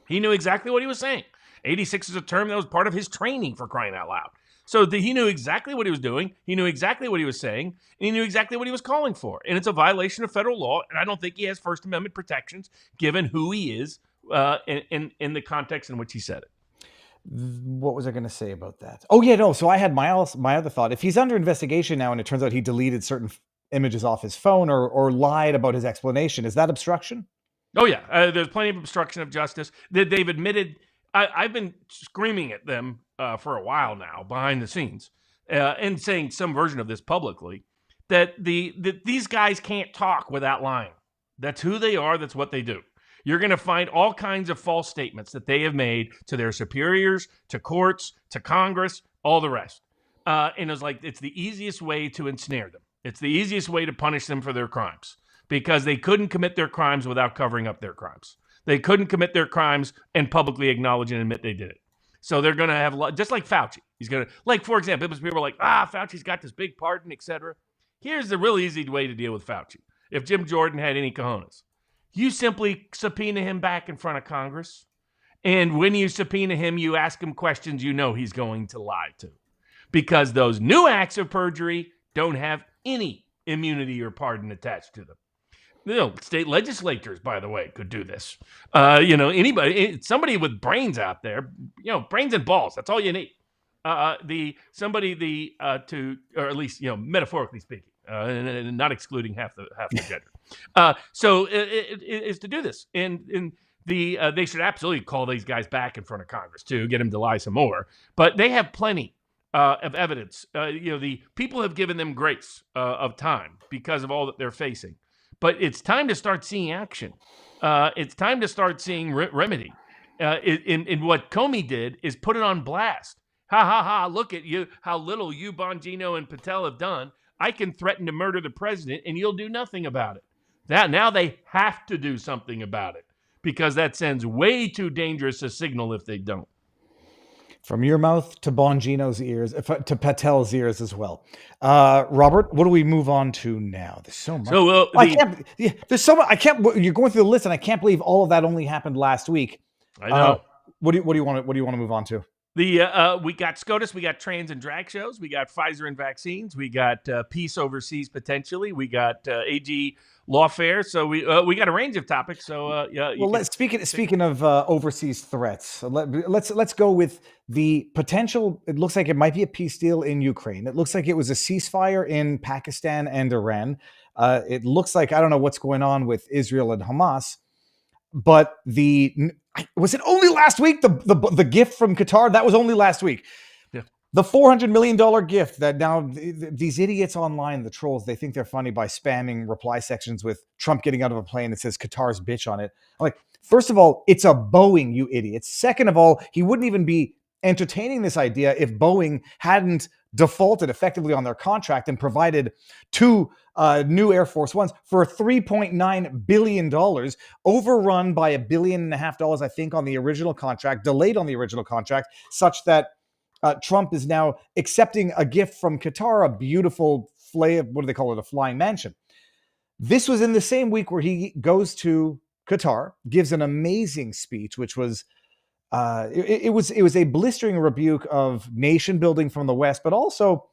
G: He knew exactly what he was saying. 86 is a term that was part of his training, for crying out loud. So he knew exactly what he was doing. He knew exactly what he was saying. And he knew exactly what he was calling for. And it's a violation of federal law. And I don't think he has First Amendment protections, given who he is in the context in which he said it.
A: What was I going to say about that? Oh, yeah, no. So I had my other thought. If he's under investigation now and it turns out he deleted certain images off his phone or lied about his explanation, is that obstruction?
G: Oh, yeah. There's plenty of obstruction of justice that they've admitted. I've been screaming at them for a while now behind the scenes and saying some version of this publicly, that these guys can't talk without lying. That's who they are. That's what they do. You're going to find all kinds of false statements that they have made to their superiors, to courts, to Congress, all the rest. And it's the easiest way to ensnare them. It's the easiest way to punish them for their crimes, because they couldn't commit their crimes without covering up their crimes. They couldn't commit their crimes and publicly acknowledge and admit they did it. So they're going to have, just like Fauci. He's going to, like, for example, people were like, Fauci's got this big pardon, etc. Here's the real easy way to deal with Fauci. If Jim Jordan had any cojones, you simply subpoena him back in front of Congress. And when you subpoena him, you ask him questions you know he's going to lie to. Because those new acts of perjury don't have any immunity or pardon attached to them. State legislatures, by the way, could do this. Anybody, somebody with brains out there, brains and balls. That's all you need. Or at least, metaphorically speaking, not excluding half the gender. So is to do this, and they should absolutely call these guys back in front of Congress too, get them to lie some more. But they have plenty of evidence. The people have given them grace of time because of all that they're facing. But it's time to start seeing action. It's time to start seeing remedy. In what Comey did is put it on blast. Ha, ha, ha, look at you, how little you, Bongino, and Patel have done. I can threaten to murder the president, and you'll do nothing about it. Now they have to do something about it, because that sends way too dangerous a signal if they don't.
A: From your mouth to Bongino's ears, to Patel's ears as well. Robert, what do we move on to now? There's so much.
G: So,
A: there's so much. You're going through the list, and I can't believe all of that only happened last week.
G: I know.
A: What do you want to move on to?
G: We got SCOTUS, we got trans and drag shows, we got Pfizer and vaccines, we got peace overseas potentially, we got AG lawfare. So we got a range of topics. So
A: speaking of overseas threats, let's go with the potential. It looks like it might be a peace deal in Ukraine. It looks like it was a ceasefire in Pakistan and Iran. It looks like, I don't know what's going on with Israel and Hamas, but was it only last week? The gift from Qatar, that was only last week.
G: Yeah.
A: The $400 million gift that now these idiots online, the trolls, they think they're funny by spamming reply sections with Trump getting out of a plane that says Qatar's bitch on it. I'm like, first of all, it's a Boeing, you idiots. Second of all, he wouldn't even be entertaining this idea if Boeing hadn't defaulted effectively on their contract and provided two new Air Force Ones for $3.9 billion, overrun by $1.5 billion, I think, on the original contract, delayed on the original contract, such that Trump is now accepting a gift from Qatar, a beautiful what do they call it, a flying mansion. This was in the same week where he goes to Qatar, gives an amazing speech, which was it was a blistering rebuke of nation building from the West, but also,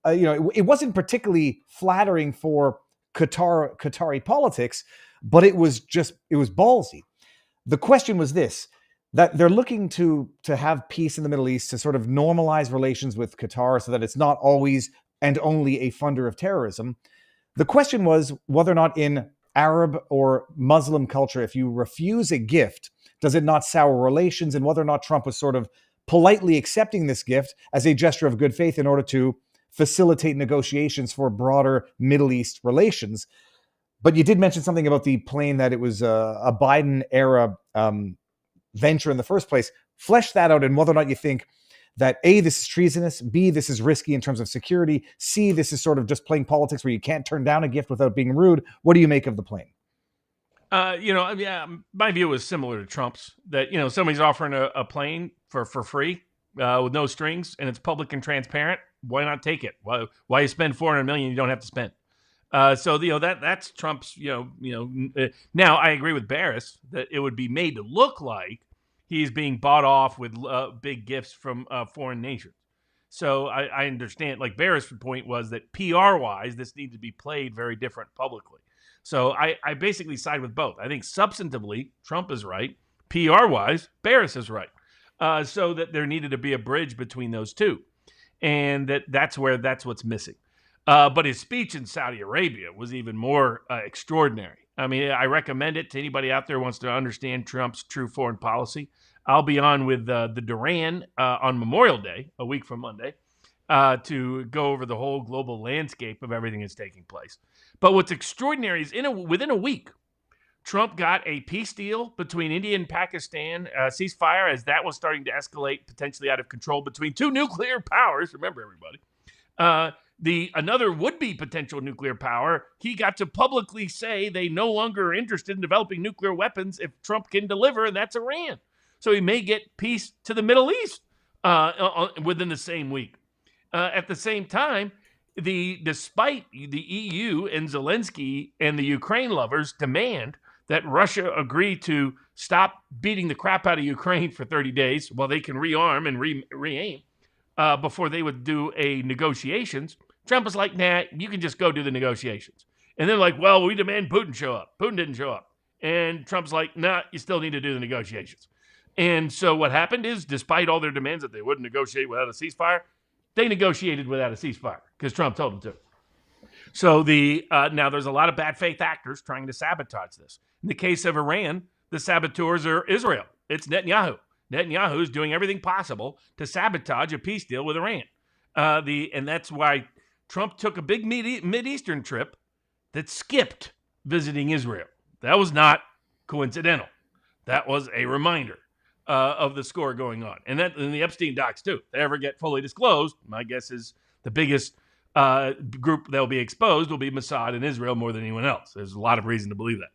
A: it wasn't particularly flattering for Qatari politics, but it was ballsy. The question was this, that they're looking to have peace in the Middle East, to sort of normalize relations with Qatar so that it's not always and only a funder of terrorism. The question was whether or not in Arab or Muslim culture, if you refuse a gift, does it not sour relations, and whether or not Trump was sort of politely accepting this gift as a gesture of good faith in order to facilitate negotiations for broader Middle East relations. But you did mention something about the plane, that it was a Biden-era venture in the first place. Flesh that out, and whether or not you think that A, this is treasonous, B, this is risky in terms of security, C, this is sort of just playing politics where you can't turn down a gift without being rude. What do you make of the plane?
G: My view is similar to Trump's, that, somebody's offering a plane for free with no strings, and it's public and transparent. Why not take it? Why you spend $400 million you don't have to spend? That's Trump's. Now I agree with Barris that it would be made to look like he's being bought off with big gifts from foreign nations. So I understand. Like Barris' point was that PR-wise, this needs to be played very different publicly. So I basically side with both. I think substantively, Trump is right. PR-wise, Barris is right. So that there needed to be a bridge between those two. And that's what's missing. But his speech in Saudi Arabia was even more extraordinary. I mean, I recommend it to anybody out there who wants to understand Trump's true foreign policy. I'll be on with the Duran on Memorial Day, a week from Monday, to go over the whole global landscape of everything that's taking place. But what's extraordinary is within a week, Trump got a peace deal between India and Pakistan, ceasefire, as that was starting to escalate potentially out of control between two nuclear powers. Remember, everybody. Another would-be potential nuclear power, he got to publicly say they no longer are interested in developing nuclear weapons if Trump can deliver, and that's Iran. So he may get peace to the Middle East within the same week. At the same time, despite the EU and Zelensky and the Ukraine lovers demand that Russia agree to stop beating the crap out of Ukraine for 30 days while they can rearm and re-aim before they would do negotiations, Trump was like, nah, you can just go do the negotiations. And they're like, well, we demand Putin show up. Putin didn't show up. And Trump's like, nah, you still need to do the negotiations. And so what happened is, despite all their demands that they wouldn't negotiate without a ceasefire, they negotiated without a ceasefire because Trump told them to. So now there's a lot of bad faith actors trying to sabotage this. In the case of Iran, the saboteurs are Israel. It's Netanyahu. Netanyahu is doing everything possible to sabotage a peace deal with Iran. And that's why Trump took a big Mideastern trip that skipped visiting Israel. That was not coincidental. That was a reminder of the score going on. And the Epstein docs, too. If they ever get fully disclosed, my guess is the biggest group that will be exposed will be Mossad in Israel more than anyone else. There's a lot of reason to believe that.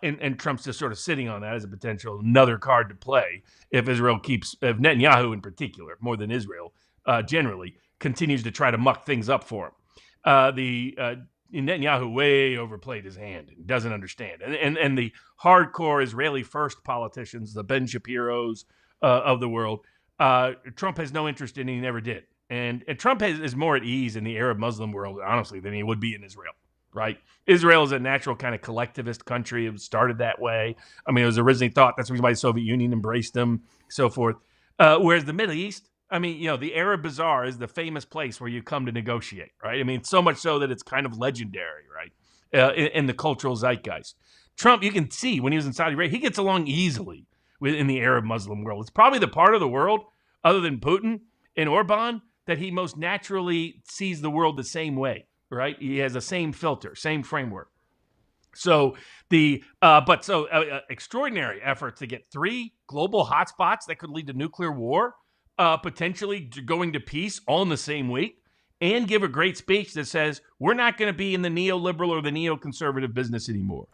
G: And Trump's just sort of sitting on that as a potential another card to play if if Netanyahu in particular, more than Israel generally, continues to try to muck things up for him. Netanyahu way overplayed his hand and doesn't understand. And the hardcore Israeli first politicians, the Ben Shapiros of the world, Trump has no interest in, and he never did. And Trump is more at ease in the Arab Muslim world, honestly, than he would be in Israel, right? Israel is a natural kind of collectivist country. It started that way. I mean, it was originally thought that's the reason why the Soviet Union embraced them, so forth. Whereas the Middle East, I mean, the Arab Bazaar is the famous place where you come to negotiate, right? I mean, so much so that it's kind of legendary, right, in the cultural zeitgeist. Trump, you can see when he was in Saudi Arabia, he gets along easily in the Arab Muslim world. It's probably the part of the world, other than Putin and Orban, that he most naturally sees the world the same way, right? He has the same filter, same framework. So extraordinary efforts to get 3 global hotspots that could lead to nuclear war, potentially going to peace all in the same week, and give a great speech that says, we're not going to be in the neoliberal or the neoconservative business anymore.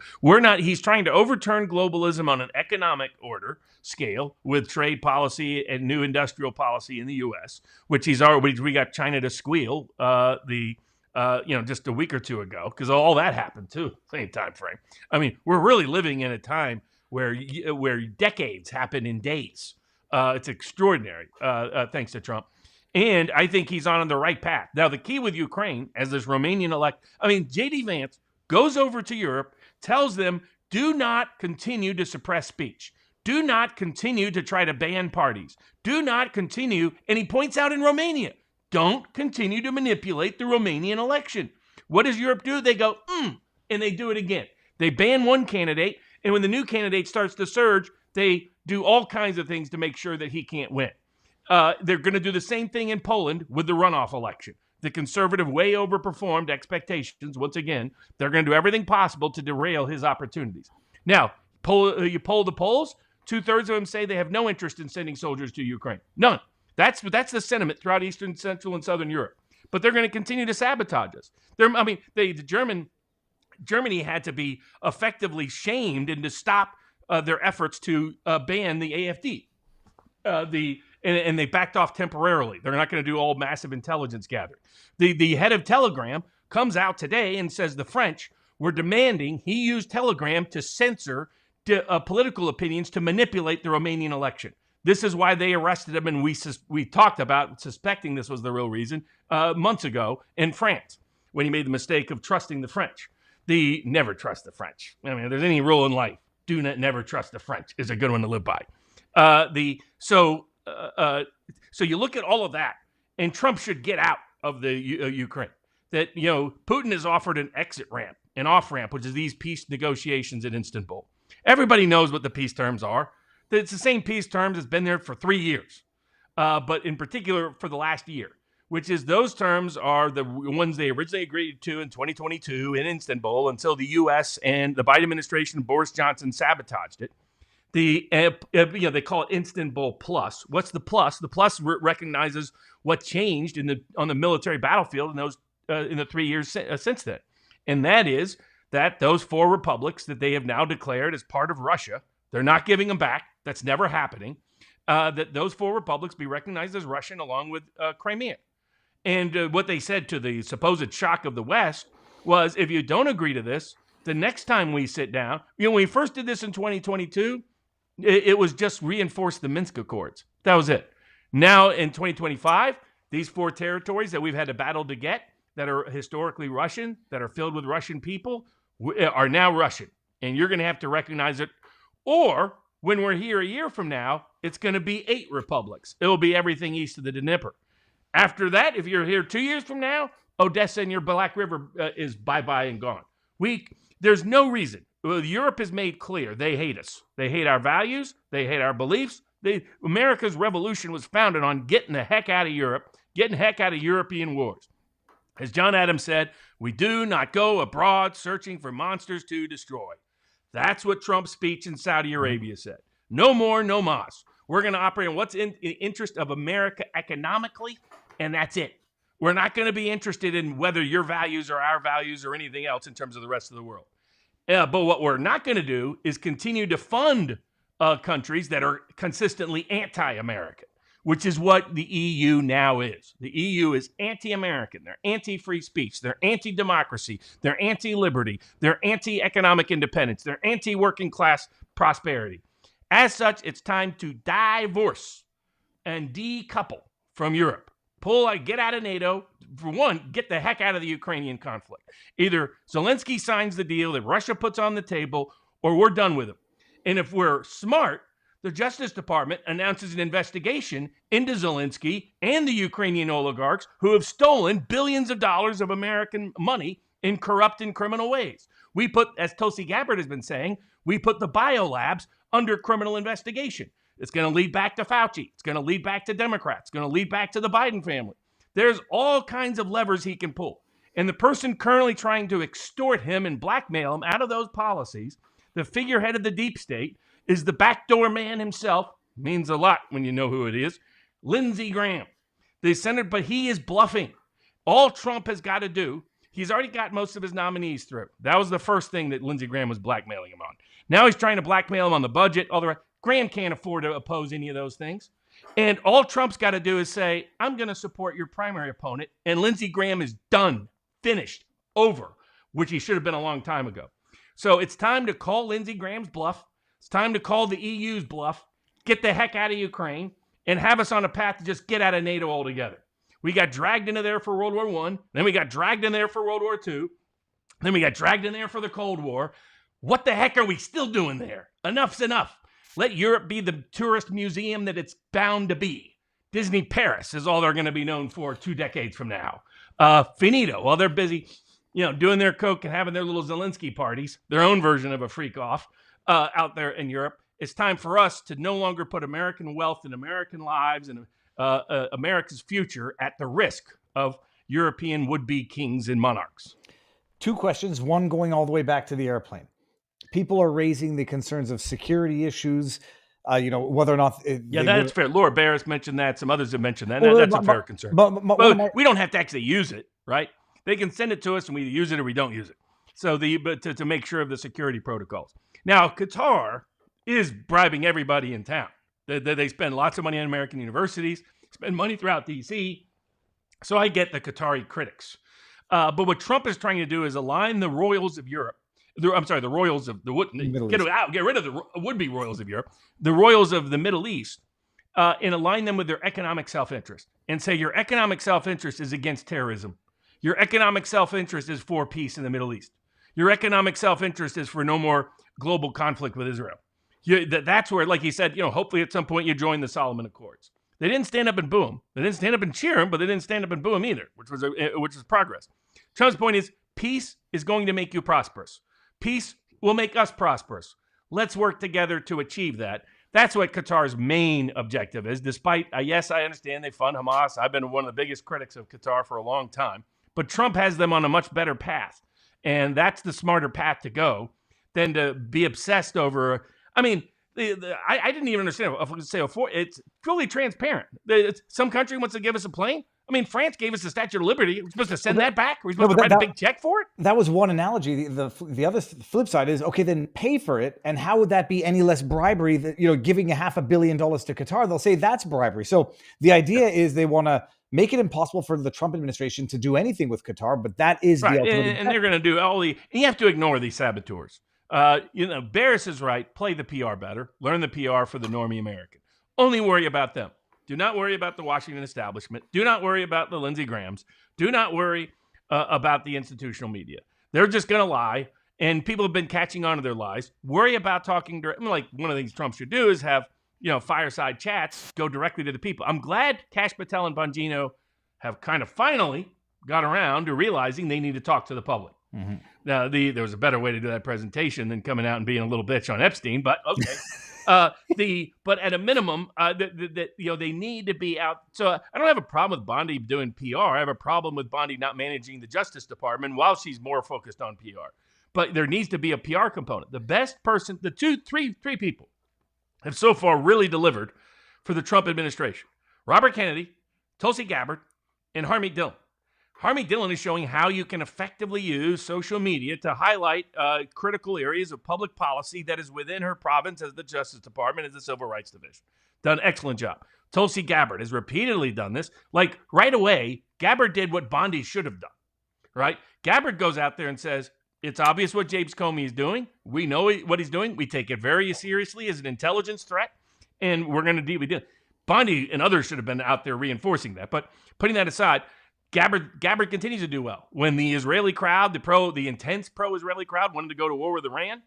G: He's trying to overturn globalism on an economic order scale with trade policy and new industrial policy in the U.S., which we got China to squeal just a week or two ago, because all that happened too, same time frame. I mean, we're really living in a time where decades happen in days. It's extraordinary, thanks to Trump. And I think he's on the right path. Now, the key with Ukraine, as this Romanian J.D. Vance goes over to Europe, tells them, do not continue to suppress speech. Do not continue to try to ban parties. Do not continue, and he points out in Romania, don't continue to manipulate the Romanian election. What does Europe do? They go, and they do it again. They ban one candidate, and when the new candidate starts to surge, they do all kinds of things to make sure that he can't win. They're going to do the same thing in Poland with the runoff election. The conservative way overperformed expectations. Once again, they're going to do everything possible to derail his opportunities. Now, you poll the polls, 2/3 of them say they have no interest in sending soldiers to Ukraine. None. That's the sentiment throughout Eastern, Central, and Southern Europe. But they're going to continue to sabotage us. The German Germany had to be effectively shamed and to stop their efforts to ban the AfD. And they backed off temporarily. They're not going to do all massive intelligence gathering. The head of Telegram comes out today and says the French were demanding he use Telegram to censor political opinions to manipulate the Romanian election. This is why they arrested him, and we talked about suspecting this was the real reason months ago in France when he made the mistake of trusting the French. Never trust the French. I mean, if there's any rule in life, do not never trust the French is a good one to live by. So you look at all of that, and Trump should get out of the Ukraine. That, Putin has offered an exit ramp, an off ramp, which is these peace negotiations in Istanbul. Everybody knows what the peace terms are. It's the same peace terms that's been there for 3 years, but in particular for the last year, which is those terms are the ones they originally agreed to in 2022 in Istanbul until the U.S. and the Biden administration, Boris Johnson, sabotaged it. They call it Istanbul Plus. What's the plus? The plus recognizes what changed on the military battlefield in the 3 years since then, and that is that those 4 republics that they have now declared as part of Russia, they're not giving them back. That's never happening. That those 4 republics be recognized as Russian along with Crimea. And what they said to the supposed shock of the West was, if you don't agree to this, the next time we sit down, when we first did this in 2022, it was just reinforce the Minsk Accords. That was it. Now in 2025, these 4 territories that we've had to battle to get, that are historically Russian, that are filled with Russian people, are now Russian. And you're going to have to recognize it. Or when we're here a year from now, it's going to be 8 republics. It'll be everything east of the Dnieper. After that, if you're here 2 years from now, Odessa and your Black River is bye-bye and gone. There's no reason. Europe has made clear they hate us. They hate our values. They hate our beliefs. America's revolution was founded on getting the heck out of Europe, getting the heck out of European wars. As John Adams said, we do not go abroad searching for monsters to destroy. That's what Trump's speech in Saudi Arabia said. No more, no mas. We're going to operate on what's in the interest of America economically, and that's it. We're not going to be interested in whether your values are our values or anything else in terms of the rest of the world. But what we're not going to do is continue to fund countries that are consistently anti-American, which is what the EU now is. The EU is anti-American. They're anti-free speech. They're anti-democracy. They're anti-liberty. They're anti-economic independence. They're anti-working class prosperity. As such, it's time to divorce and decouple from Europe. Get out of NATO. For one, get the heck out of the Ukrainian conflict. Either Zelensky signs the deal that Russia puts on the table, or we're done with him. And if we're smart, the Justice Department announces an investigation into Zelensky and the Ukrainian oligarchs who have stolen billions of dollars of American money in corrupt and criminal ways. We put, as Tulsi Gabbard has been saying, we put the biolabs under criminal investigation. It's going to lead back to Fauci. It's going to lead back to Democrats. It's going to lead back to the Biden family. There's all kinds of levers he can pull. And the person currently trying to extort him and blackmail him out of those policies, the figurehead of the deep state, is the backdoor man himself. Means a lot when you know who it is. Lindsey Graham. The Senate, but he is bluffing. All Trump has got to do, he's already got most of his nominees through. That was the first thing that Lindsey Graham was blackmailing him on. Now he's trying to blackmail him on the budget. All the rest. Graham can't afford to oppose any of those things. And all Trump's got to do is say, I'm going to support your primary opponent. And Lindsey Graham is done, finished, over, which he should have been a long time ago. So it's time to call Lindsey Graham's bluff. It's time to call the EU's bluff, get the heck out of Ukraine, and have us on a path to just get out of NATO altogether. We got dragged into there for World War I. Then we got dragged in there for World War II. Then we got dragged in there for the Cold War. What the heck are we still doing there? Enough's enough. Let Europe be the tourist museum that it's bound to be. Disney Paris is all they're going to be known for 2 decades from now. Finito. While they're busy, doing their coke and having their little Zelensky parties, their own version of a freak off out there in Europe. It's time for us to no longer put American wealth and American lives and America's future at the risk of European would-be kings and monarchs.
A: 2 questions, one going all the way back to the airplane. People are raising the concerns of security issues, whether or not...
G: that's fair. Laura Barris mentioned that. Some others have mentioned that. That's a fair concern. But we don't have to actually use it, right? They can send it to us and we use it or we don't use it. So but to make sure of the security protocols. Now, Qatar is bribing everybody in town. They spend lots of money on American universities, spend money throughout D.C. So I get the Qatari critics. But what Trump is trying to do is align the royals of Europe. The royals of get rid of the would-be royals of Europe, the royals of the Middle East, and align them with their economic self-interest. And say your economic self-interest is against terrorism. Your economic self-interest is for peace in the Middle East. Your economic self-interest is for no more global conflict with Israel. That's where, like he said, hopefully at some point you join the Solomon Accords. They didn't stand up and boo him. They didn't stand up and cheer him, but they didn't stand up and boo him either, which was progress. Trump's point is peace is going to make you prosperous. Peace will make us prosperous. Let's work together to achieve that. That's what Qatar's main objective is, despite, yes, I understand they fund Hamas. I've been one of the biggest critics of Qatar for a long time. But Trump has them on a much better path. And that's the smarter path to go than to be obsessed over. I mean, I didn't even understand. If we could say it's fully transparent. Some country wants to give us a plane. I mean, France gave us the Statue of Liberty. We're supposed to send that back? We're supposed to write a big check for it?
A: That was one analogy. The other flip side is, okay, then pay for it. And how would that be any less bribery that, giving $500 million to Qatar? They'll say that's bribery. So the idea is they want to make it impossible for the Trump administration to do anything with Qatar, but that is
G: right.
A: the alternative.
G: And they're going to do and you have to ignore these saboteurs. Barris is right. Play the PR better. Learn the PR for the normie American. Only worry about them. Do not worry about the Washington establishment. Do not worry about the Lindsey Grahams. Do not worry about the institutional media. They're just going to lie, and people have been catching on to their lies. Worry about talking direct. Like one of the things Trump should do is have fireside chats, go directly to the people. I'm glad Kash Patel and Bongino have kind of finally got around to realizing they need to talk to the public. Mm-hmm. Now, there was a better way to do that presentation than coming out and being a little bitch on Epstein, but okay. But at a minimum, they need to be out. So I don't have a problem with Bondi doing PR. I have a problem with Bondi not managing the Justice Department while she's more focused on PR. But there needs to be a PR component. The best person, three people have so far really delivered for the Trump administration: Robert Kennedy, Tulsi Gabbard, and Harmeet Dillon. Harmeet Dillon is showing how you can effectively use social media to highlight critical areas of public policy that is within her province as the Justice Department, as the Civil Rights Division. Done an excellent job. Tulsi Gabbard has repeatedly done this. Like right away, Gabbard did what Bondi should have done, right? Gabbard goes out there and says, it's obvious what James Comey is doing. We know what he's doing. We take it very seriously as an intelligence threat, and we're going to deal with it. Bondi and others should have been out there reinforcing that. But putting that aside, Gabbard continues to do well. When the Israeli crowd, the intense pro-Israeli crowd wanted to go to war with Iran,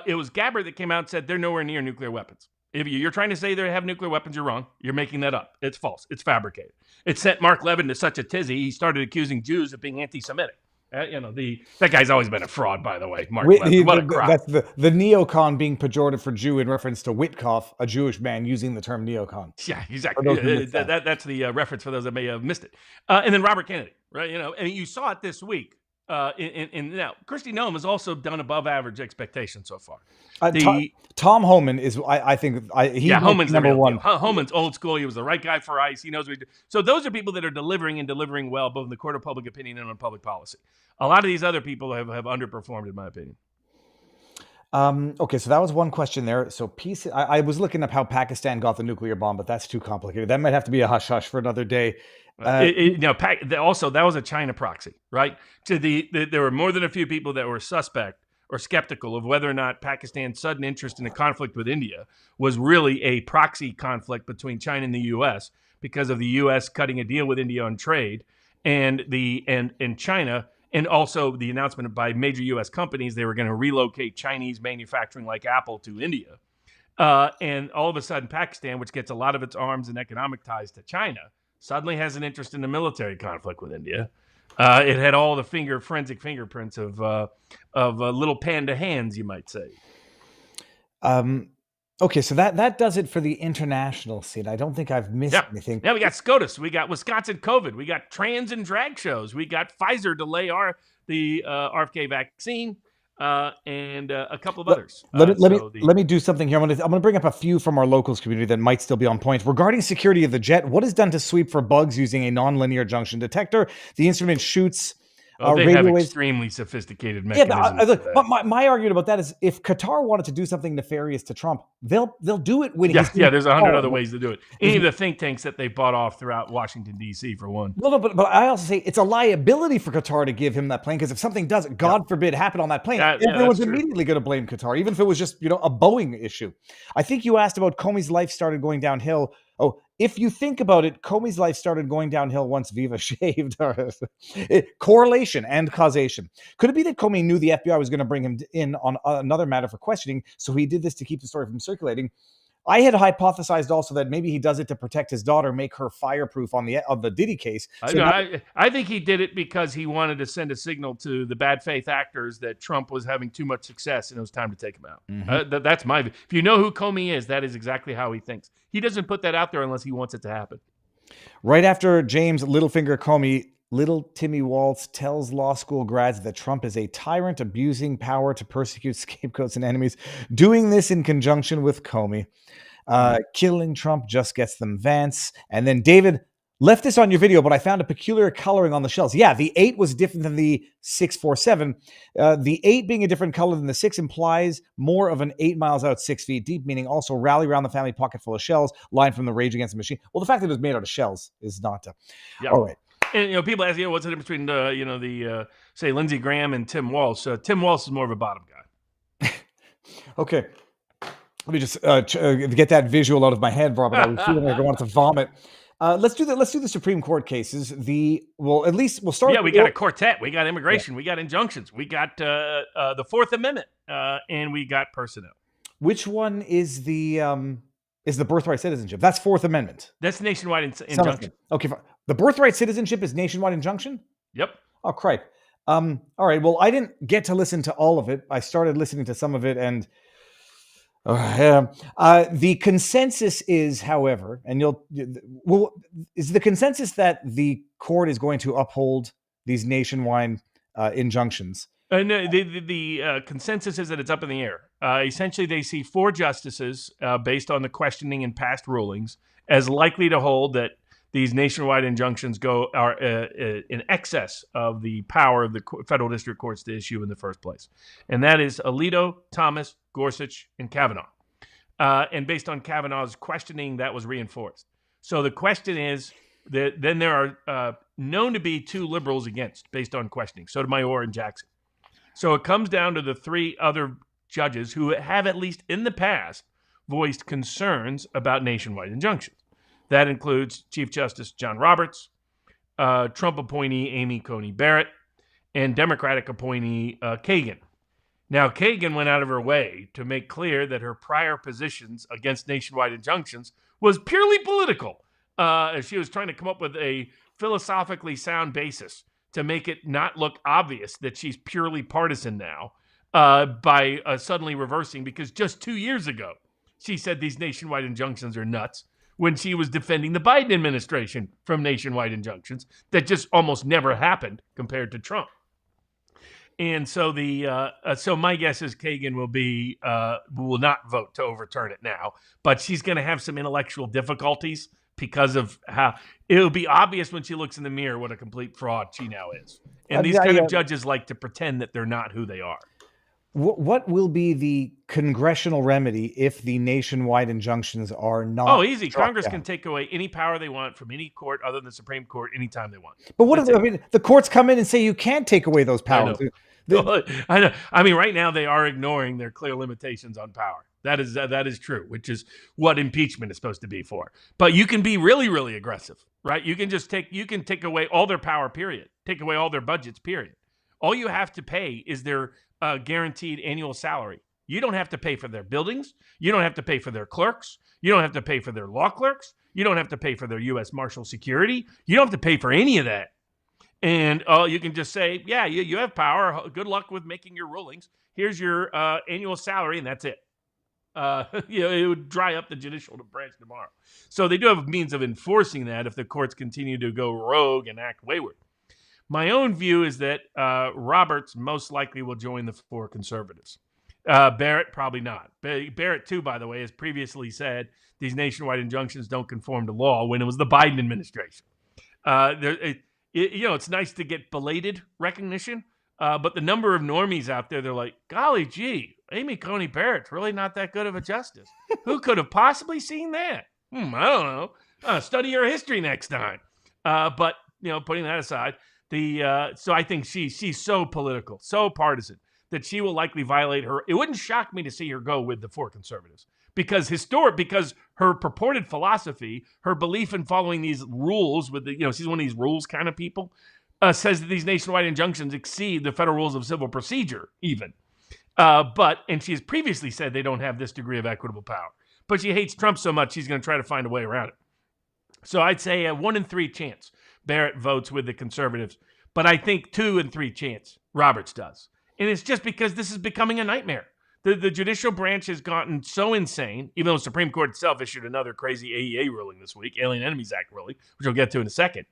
G: it was Gabbard that came out and said they're nowhere near nuclear weapons. If you're trying to say they have nuclear weapons, you're wrong. You're making that up. It's false. It's fabricated. It sent Mark Levin to such a tizzy, he started accusing Jews of being anti-Semitic. That guy's always been a fraud, by the way. Mark Levin. What a crop.
A: That's the neocon being pejorative for Jew in reference to Witkoff, a Jewish man using the term neocon.
G: Yeah, exactly. That's the reference for those that may have missed it. And then Robert Kennedy, right? And you saw it this week. Now, Kristi Noem has also done above average expectations so far.
A: Tom Homan is, I think,
G: Homan's
A: number one.
G: Homan's old school. He was the right guy for ICE. He knows what he's doing. So those are people that are delivering well, both in the court of public opinion and on public policy. A lot of these other people have underperformed, in my opinion.
A: Okay, so that was one question there. So peace. I was looking up how Pakistan got the nuclear bomb, but that's too complicated. That might have to be a hush hush for another day.
G: Also, that was a China proxy, right? There were more than a few people that were suspect or skeptical of whether or not Pakistan's sudden interest in a conflict with India was really a proxy conflict between China and the U.S. because of the U.S. cutting a deal with India on trade and China. And also the announcement by major U.S. companies they were going to relocate Chinese manufacturing like Apple to India. And all of a sudden, Pakistan, which gets a lot of its arms and economic ties to China, suddenly has an interest in the military conflict with India. It had all the forensic fingerprints of little panda hands, you might say.
A: Okay, so that does it for the international scene. I don't think I've missed anything.
G: Yeah, we got SCOTUS, we got Wisconsin COVID, we got trans and drag shows, we got Pfizer delay the RFK vaccine, and a couple of others.
A: Let me do something here. I'm going to bring up a few from our locals community that might still be on point. Regarding security of the jet, what is done to sweep for bugs using a nonlinear junction detector? The instrument shoots
G: They
A: radio
G: have
A: waves.
G: extremely sophisticated
A: Yeah,
G: mechanisms.
A: look,
G: for that.
A: my argument about that is if Qatar wanted to do something nefarious to Trump, they'll do it when he's
G: There's 100 other
A: Qatar.
G: ways to do it. Any of the think tanks that they bought off throughout Washington, D.C., for one.
A: Well, no, but I also say it's a liability for Qatar to give him that plane, because if something does, God forbid, happen on that plane, everyone's
G: that's true.
A: immediately going to blame Qatar, even if it was just a Boeing issue. I think you asked about Comey's life started going downhill. Oh, if you think about it, Comey's life started going downhill once Viva shaved. Correlation and causation. Could it be that Comey knew the FBI was going to bring him in on another matter for questioning, so he did this to keep the story from circulating? I had hypothesized also that maybe he does it to protect his daughter, make her fireproof on the Diddy case. So
G: I think he did it because he wanted to send a signal to the bad faith actors that Trump was having too much success and it was time to take him out. That's my view. If you know who Comey is, that is exactly how he thinks. He doesn't put that out there unless he wants it to happen.
A: Right after James Littlefinger Comey, little Timmy Waltz tells law school grads that Trump is a tyrant abusing power to persecute scapegoats and enemies, doing this in conjunction with Comey. Killing Trump just gets them Vance. And then David left this on your video, but I found a peculiar coloring on the shells. Yeah, the 8 was different than the 647. The 8 being a different color than the 6 implies more of an 8 miles out, 6 feet deep, meaning also rally around the family pocket full of shells, line from the Rage Against the Machine. Well, the fact that it was made out of shells is not. All right.
G: And people ask, what's the difference between say Lindsey Graham and Tim Walsh? Tim Walsh is more of a bottom guy.
A: Okay. Let me just get that visual out of my head, Robert. I was feeling like I wanted to vomit. Let's do the Supreme Court cases. At least we'll start.
G: Yeah, we got a quartet. We got immigration. Yeah. We got injunctions. We got the Fourth Amendment, and we got personnel.
A: Which one is the birthright citizenship? That's Fourth Amendment.
G: That's nationwide injunction.
A: Okay, fine. The birthright citizenship is nationwide injunction?
G: Yep.
A: Oh, cripe. All right. Well, I didn't get to listen to all of it. I started listening to some of it, and the consensus is, however, is the consensus that the court is going to uphold these nationwide injunctions?
G: No, the consensus is that it's up in the air. Essentially, they see 4 justices, based on the questioning and past rulings, as likely to hold that these nationwide injunctions are in excess of the power of the federal district courts to issue in the first place. And that is Alito, Thomas, Gorsuch, and Kavanaugh. And based on Kavanaugh's questioning, that was reinforced. So the question is that then there are known to be 2 liberals against, based on questioning, Sotomayor and Jackson. So it comes down to the 3 other judges who have, at least in the past, voiced concerns about nationwide injunctions. That includes Chief Justice John Roberts, Trump appointee Amy Coney Barrett, and Democratic appointee Kagan. Now, Kagan went out of her way to make clear that her prior positions against nationwide injunctions was purely political. She was trying to come up with a philosophically sound basis to make it not look obvious that she's purely partisan now by suddenly reversing, because just 2 years ago, she said these nationwide injunctions are nuts when she was defending the Biden administration from nationwide injunctions that just almost never happened compared to Trump. And so so my guess is Kagan will not vote to overturn it now, but she's going to have some intellectual difficulties because of how it'll be obvious when she looks in the mirror what a complete fraud she now is. And these kind of judges like to pretend that they're not who they are.
A: What will be the congressional remedy if the nationwide injunctions are not?
G: Oh, easy. Congress can take away any power they want from any court other than the Supreme Court anytime they want.
A: But what if the courts come in and say you can't take away those powers?
G: I know. I mean, right now they are ignoring their clear limitations on power. That is true, which is what impeachment is supposed to be for. But you can be really, really aggressive, right? You can take away all their power, period. Take away all their budgets, period. All you have to pay is their guaranteed annual salary. You don't have to pay for their buildings. You don't have to pay for their clerks. You don't have to pay for their law clerks. You don't have to pay for their U.S. Marshal Security. You don't have to pay for any of that. And you can just say, yeah, you have power. Good luck with making your rulings. Here's your annual salary, and that's it. It would dry up the judicial branch tomorrow. So they do have a means of enforcing that if the courts continue to go rogue and act wayward. My own view is that Roberts most likely will join the 4 conservatives. Barrett, probably not. Barrett, too, by the way, has previously said these nationwide injunctions don't conform to law when it was the Biden administration. it's nice to get belated recognition. But the number of normies out there, they're like, golly gee, Amy Coney Barrett's really not that good of a justice. Who could have possibly seen that? I don't know. Study your history next time. But putting that aside, so I think she's so political, so partisan that she will likely violate her. It wouldn't shock me to see her go with the 4 conservatives because her purported philosophy, her belief in following these rules she's one of these rules kind of people, says that these nationwide injunctions exceed the federal rules of civil procedure even. And she has previously said they don't have this degree of equitable power. But she hates Trump so much, she's going to try to find a way around it. So I'd say a 1 in 3 chance Barrett votes with the conservatives. But I think 2 in 3 chance Roberts does. And it's just because this is becoming a nightmare. The judicial branch has gotten so insane, even though the Supreme Court itself issued another crazy AEA ruling this week, Alien Enemies Act ruling, which we'll get to in a second.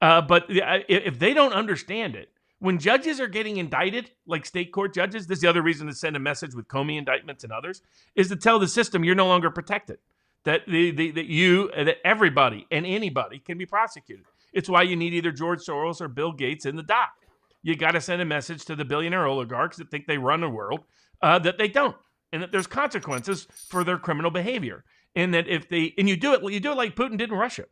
G: But if they don't understand it, when judges are getting indicted, like state court judges, this is the other reason to send a message with Comey indictments and others, is to tell the system you're no longer protected, that that everybody and anybody can be prosecuted. It's why you need either George Soros or Bill Gates in the dock. You got to send a message to the billionaire oligarchs that think they run the world, that they don't, and that there's consequences for their criminal behavior, and that you do it like Putin did in Russia.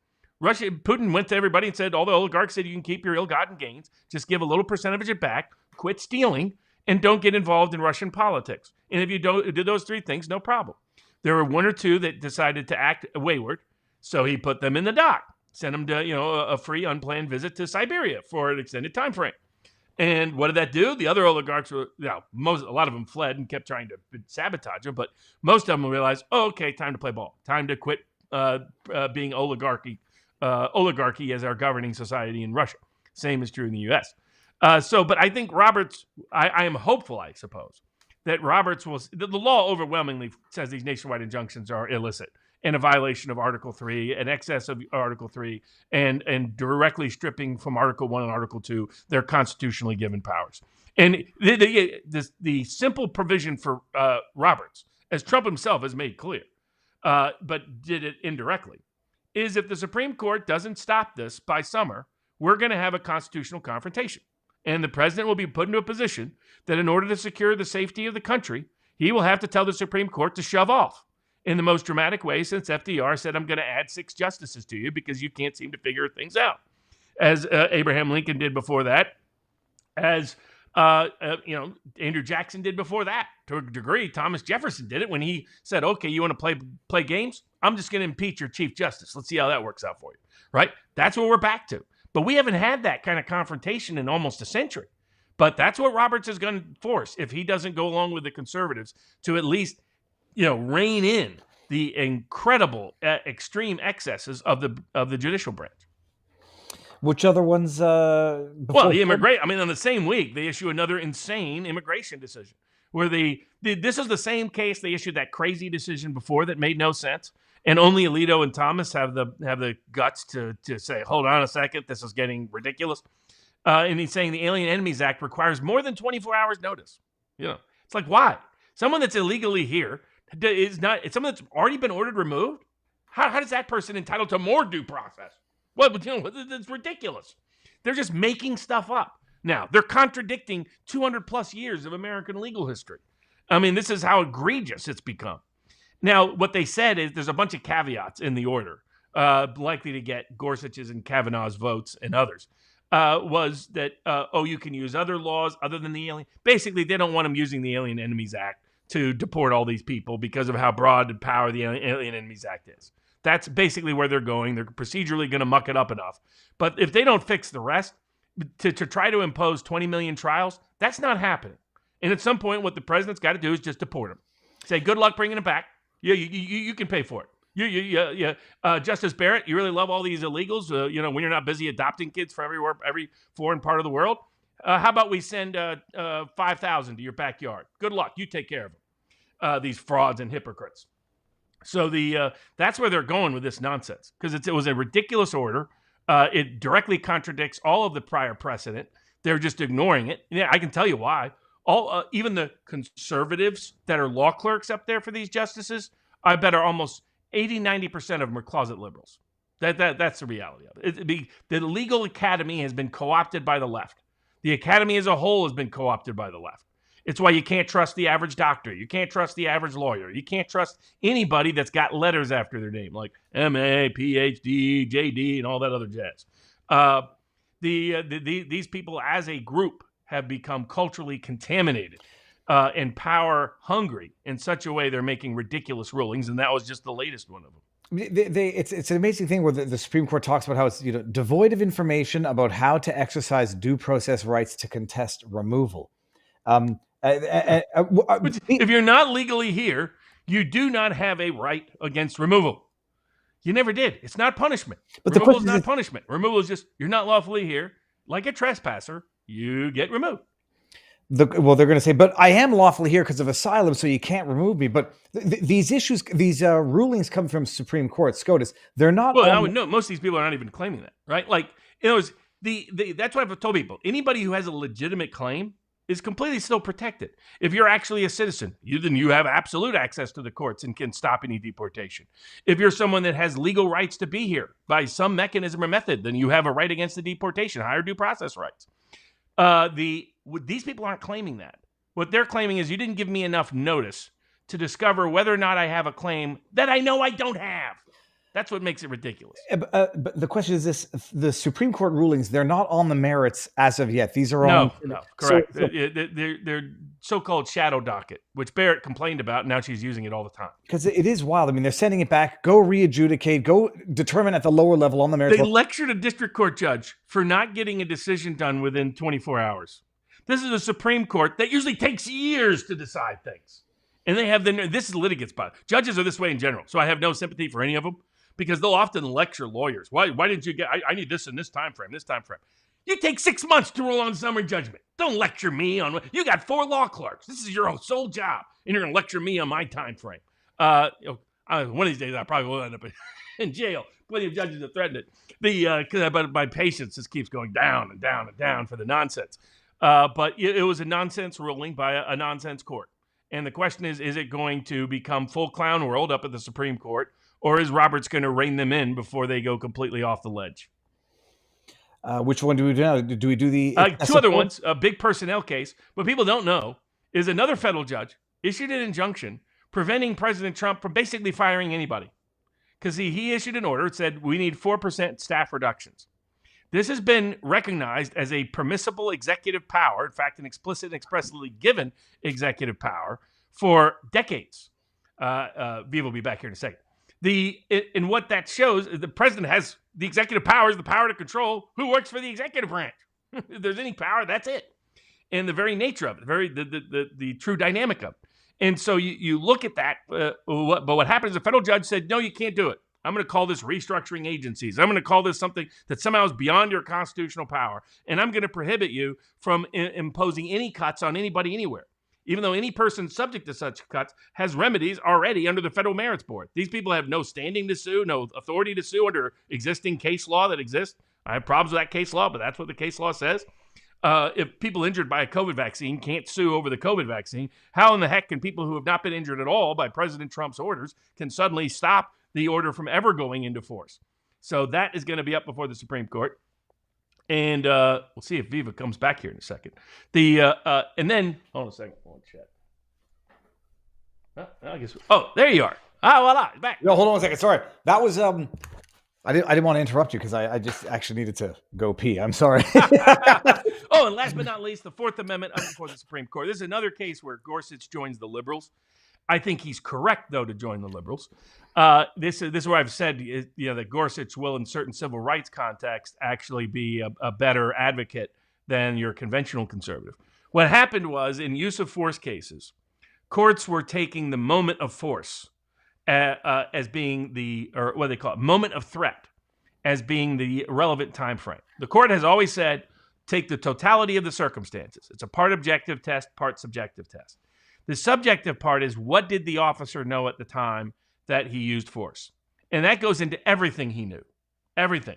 G: Putin went to everybody and said, all the oligarchs said you can keep your ill-gotten gains, just give a little percentage of it back, quit stealing, and don't get involved in Russian politics. And if you do those 3 things, no problem. There were 1 or 2 that decided to act wayward, so he put them in the dock, sent them to a free unplanned visit to Siberia for an extended time frame. And what did that do? The other oligarchs a lot of them fled and kept trying to sabotage them, but most of them realized, okay, time to play ball, time to quit being oligarchy as our governing society in Russia. Same is true in the U.S. But I think Roberts, I am hopeful, I suppose, that Roberts the law overwhelmingly says these nationwide injunctions are illicit and a violation of Article 3, an excess of Article 3, and directly stripping from Article 1 and Article 2 their constitutionally given powers. And the simple provision for Roberts, as Trump himself has made clear, but did it indirectly, is if the Supreme Court doesn't stop this by summer, we're going to have a constitutional confrontation. And the president will be put into a position that in order to secure the safety of the country, he will have to tell the Supreme Court to shove off in the most dramatic way since FDR said, I'm going to add 6 justices to you because you can't seem to figure things out. As Abraham Lincoln did before that, as Andrew Jackson did before that. To a degree, Thomas Jefferson did it when he said, okay, you want to play games? I'm just going to impeach your Chief Justice. Let's see how that works out for you, right? That's what we're back to. But we haven't had that kind of confrontation in almost a century. But that's what Roberts is going to force if he doesn't go along with the conservatives to at least, rein in the incredible extreme excesses of the judicial branch.
A: Which other ones?
G: On the same week, they issue another insane immigration decision where this is the same case they issued that crazy decision before that made no sense. And only Alito and Thomas have the guts to say, hold on a second, this is getting ridiculous. And he's saying the Alien Enemies Act requires more than 24 hours notice. It's like, why? Someone that's illegally here is someone that's already been ordered removed. How does that person entitled to more due process? Well, it's ridiculous. They're just making stuff up. Now, they're contradicting 200 plus years of American legal history. I mean, this is how egregious it's become. Now, what they said is there's a bunch of caveats in the order, likely to get Gorsuch's and Kavanaugh's votes and others, was that, you can use other laws other than the alien. Basically, they don't want them using the Alien Enemies Act to deport all these people because of how broad the power the Alien Enemies Act is. That's basically where they're going. They're procedurally going to muck it up enough. But if they don't fix the rest, to try to impose 20 million trials, that's not happening. And at some point, what the president's got to do is just deport them. Say, good luck bringing them back. You can pay for it. Justice Barrett, you really love all these illegals, when you're not busy adopting kids from every foreign part of the world. How about we send 5,000 to your backyard? Good luck. You take care of them. These frauds and hypocrites. So that's where they're going with this nonsense because it was a ridiculous order. It directly contradicts all of the prior precedent. They're just ignoring it. Yeah, I can tell you why. Even the conservatives that are law clerks up there for these justices, I bet are almost 80-90% of them are closet liberals. That's the reality of it. The legal academy has been co-opted by the left. The academy as a whole has been co-opted by the left. It's why you can't trust the average doctor. You can't trust the average lawyer. You can't trust anybody that's got letters after their name, like MA, PhD, JD, and all that other jazz. These people as a group have become culturally contaminated and power hungry in such a way they're making ridiculous rulings, and that was just the latest one of them.
A: It's an amazing thing where the Supreme Court talks about how it's devoid of information about how to exercise due process rights to contest removal.
G: If you're not legally here, you do not have a right against removal. You never did. It's not punishment.
A: But
G: removal is not punishment. Removal is just you're not lawfully here. Like a trespasser, you get removed.
A: They're going to say, but I am lawfully here because of asylum, so you can't remove me. But these issues, these rulings come from Supreme Court SCOTUS. They're not.
G: Well, I would know most of these people are not even claiming that, right? Like, that's what I've told people. Anybody who has a legitimate claim is completely still protected. If you're actually a citizen, then you have absolute access to the courts and can stop any deportation. If you're someone that has legal rights to be here by some mechanism or method, then you have a right against the deportation, higher due process rights. These people aren't claiming that. What they're claiming is you didn't give me enough notice to discover whether or not I have a claim that I know I don't have. That's what makes it ridiculous.
A: But the question is this: the Supreme Court rulings, they're not on the merits as of yet. These are
G: no, correct. They're so-called shadow docket, which Barrett complained about, and now she's using it all the time.
A: Because it is wild. I mean, they're sending it back, go re-adjudicate, go determine at the lower level on the merits.
G: They lectured a district court judge for not getting a decision done within 24 hours. This is a Supreme Court that usually takes years to decide things. And they have this is litigants, but judges are this way in general. So I have no sympathy for any of them because they'll often lecture lawyers. Why didn't you get, I need this in this time frame. You take 6 months to rule on summary judgment. Don't lecture me on, you got 4 law clerks. This is your sole job. And you're going to lecture me on my time frame. One of these days I probably will end up in jail. Plenty of judges have threatened it. But my patience just keeps going down and down and down for the nonsense. But it was a nonsense ruling by a nonsense court. And the question is it going to become full clown world up at the Supreme Court, or is Roberts going to rein them in before they go completely off the ledge?
A: Which one do we do now? Do we do the...
G: 2 other ones, a big personnel case. What people don't know is another federal judge issued an injunction preventing President Trump from basically firing anybody. Because he issued an order. It said, we need 4% staff reductions. This has been recognized as a permissible executive power, in fact, an explicit and expressly given executive power for decades. Viva will be back here in a second. And what that shows is the president has the executive powers, the power to control who works for the executive branch. If there's any power, that's it. And the very nature of it, the true dynamic of it. And so you look at that, but what happened is the federal judge said, no, you can't do it. I'm going to call this restructuring agencies. I'm going to call this something that somehow is beyond your constitutional power. And I'm going to prohibit you from imposing any cuts on anybody anywhere, even though any person subject to such cuts has remedies already under the Federal Merits Board. These people have no standing to sue, no authority to sue under existing case law that exists. I have problems with that case law, but that's what the case law says. If people injured by a COVID vaccine can't sue over the COVID vaccine, how in the heck can people who have not been injured at all by President Trump's orders can suddenly stop the order from ever going into force? So that is going to be up before the Supreme Court. And we'll see if Viva comes back here in a second. And then, hold on a second. One chat. I guess. Oh, there you are. Voila, back.
A: No, hold on a second. Sorry. That was, I didn't want to interrupt you because I just actually needed to go pee. I'm sorry.
G: Oh, and last but not least, the Fourth Amendment up before the Supreme Court. This is another case where Gorsuch joins the liberals. I think he's correct, though, to join the liberals. This is where I've said that Gorsuch will, in certain civil rights context, actually be a better advocate than your conventional conservative. What happened was, in use of force cases, courts were taking the moment of force as being or what they call it, moment of threat, as being the relevant time frame. The court has always said, take the totality of the circumstances. It's a part objective test, part subjective test. The subjective part is, what did the officer know at the time that he used force? And that goes into everything he knew, everything.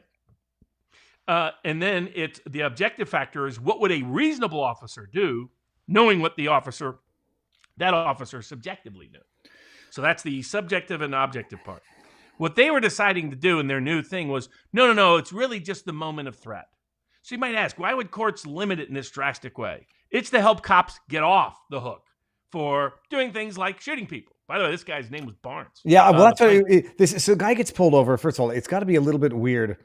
G: And then it's the objective factor is, what would a reasonable officer do knowing what that officer subjectively knew? So that's the subjective and objective part. What they were deciding to do in their new thing was, no, it's really just the moment of threat. So you might ask, why would courts limit it in this drastic way? It's to help cops get off the hook for doing things like shooting people. By the way, this guy's name was Barnes.
A: Yeah, well, that's what so the guy gets pulled over. First of all, it's got to be a little bit weird.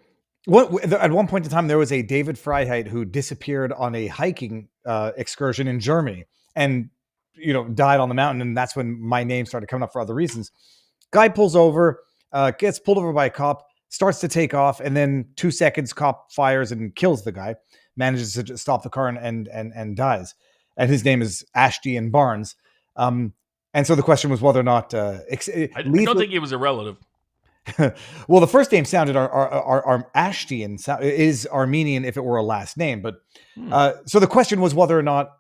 A: At one point in time, there was a David Freiheit who disappeared on a hiking excursion in Germany and, died on the mountain. And that's when my name started coming up for other reasons. Guy pulls over, gets pulled over by a cop, starts to take off, and then 2 seconds, cop fires and kills the guy, manages to stop the car and dies. And his name is Ashton Barnes. And so the question was whether or not
G: I don't think he was a relative.
A: Well, the first name sounded Ashtian is Armenian if it were a last name, but so the question was whether or not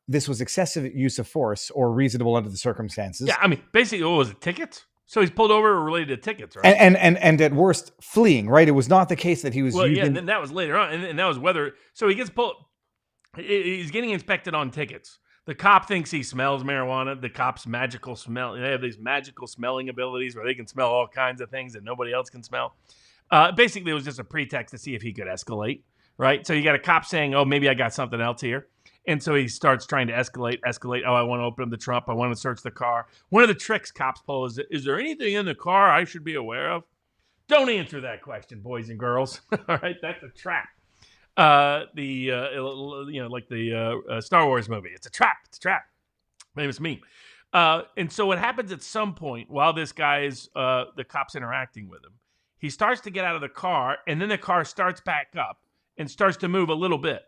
A: this was excessive use of force or reasonable under the circumstances.
G: Yeah, I mean, basically, what was it, tickets? So he's pulled over related to tickets, right?
A: And at worst, fleeing. Right? It was not the case that he was.
G: Well, yeah, and then that was later on, and that was whether. So he gets pulled. He's getting inspected on tickets. The cop thinks he smells marijuana. The cop's magical smell. They have these magical smelling abilities where they can smell all kinds of things that nobody else can smell. Basically, it was just a pretext to see if he could escalate, right? So you got a cop saying, oh, maybe I got something else here. And so he starts trying to escalate. Oh, I want to open the trunk. I want to search the car. One of the tricks cops pull is there anything in the car I should be aware of? Don't answer that question, boys and girls. All right, that's a trap. Like the Star Wars movie. It's a trap. It's a trap. Famous meme. And so what happens at some point while this guy is, the cop's interacting with him, he starts to get out of the car, and then the car starts back up and starts to move a little bit.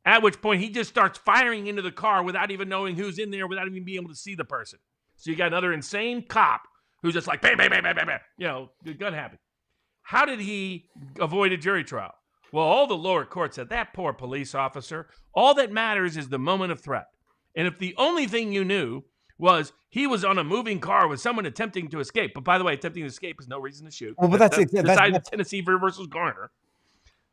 G: At which point he just starts firing into the car without even knowing who's in there, without even being able to see the person. So you got another insane cop who's just like, bam, bam, bam, bam, bam, bam. Gun happy. How did he avoid a jury trial? Well, all the lower courts said, that poor police officer, all that matters is the moment of threat. And if the only thing you knew was he was on a moving car with someone attempting to escape, but by the way, attempting to escape is no reason to shoot.
A: Well, but that's
G: Tennessee versus Garner.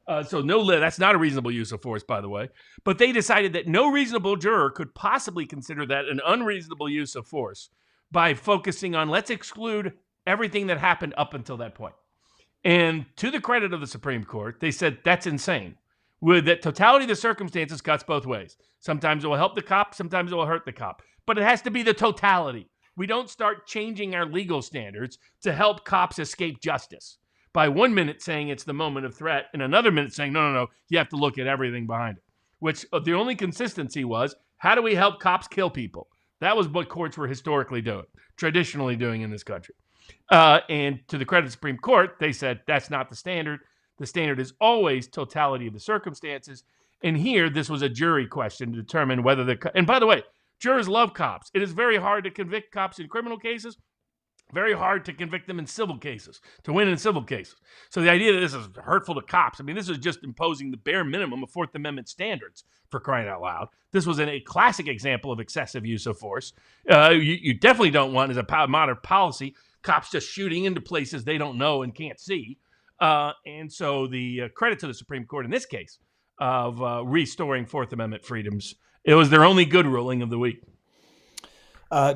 G: That's not a reasonable use of force, by the way. But they decided that no reasonable juror could possibly consider that an unreasonable use of force by focusing on, let's exclude everything that happened up until that point. And to the credit of the Supreme Court, they said that's insane. With that totality of the circumstances cuts both ways. Sometimes it will help the cop, sometimes it will hurt the cop. But it has to be the totality. We don't start changing our legal standards to help cops escape justice by 1 minute saying it's the moment of threat and another minute saying, no, you have to look at everything behind it. Which the only consistency was, how do we help cops kill people? That was what courts were historically doing, traditionally doing in this country. And to the credit of the Supreme Court, they said that's not the standard. The standard is always totality of the circumstances. And here, this was a jury question to determine whether and by the way, jurors love cops. It is very hard to convict cops in criminal cases, very hard to convict them in civil cases, to win in civil cases. So the idea that this is hurtful to cops, I mean, this is just imposing the bare minimum of Fourth Amendment standards, for crying out loud. This was a classic example of excessive use of force. You definitely don't want, as a modern policy, cops just shooting into places they don't know and can't see. And so the credit to the Supreme Court in this case of restoring Fourth Amendment freedoms, it was their only good ruling of the week.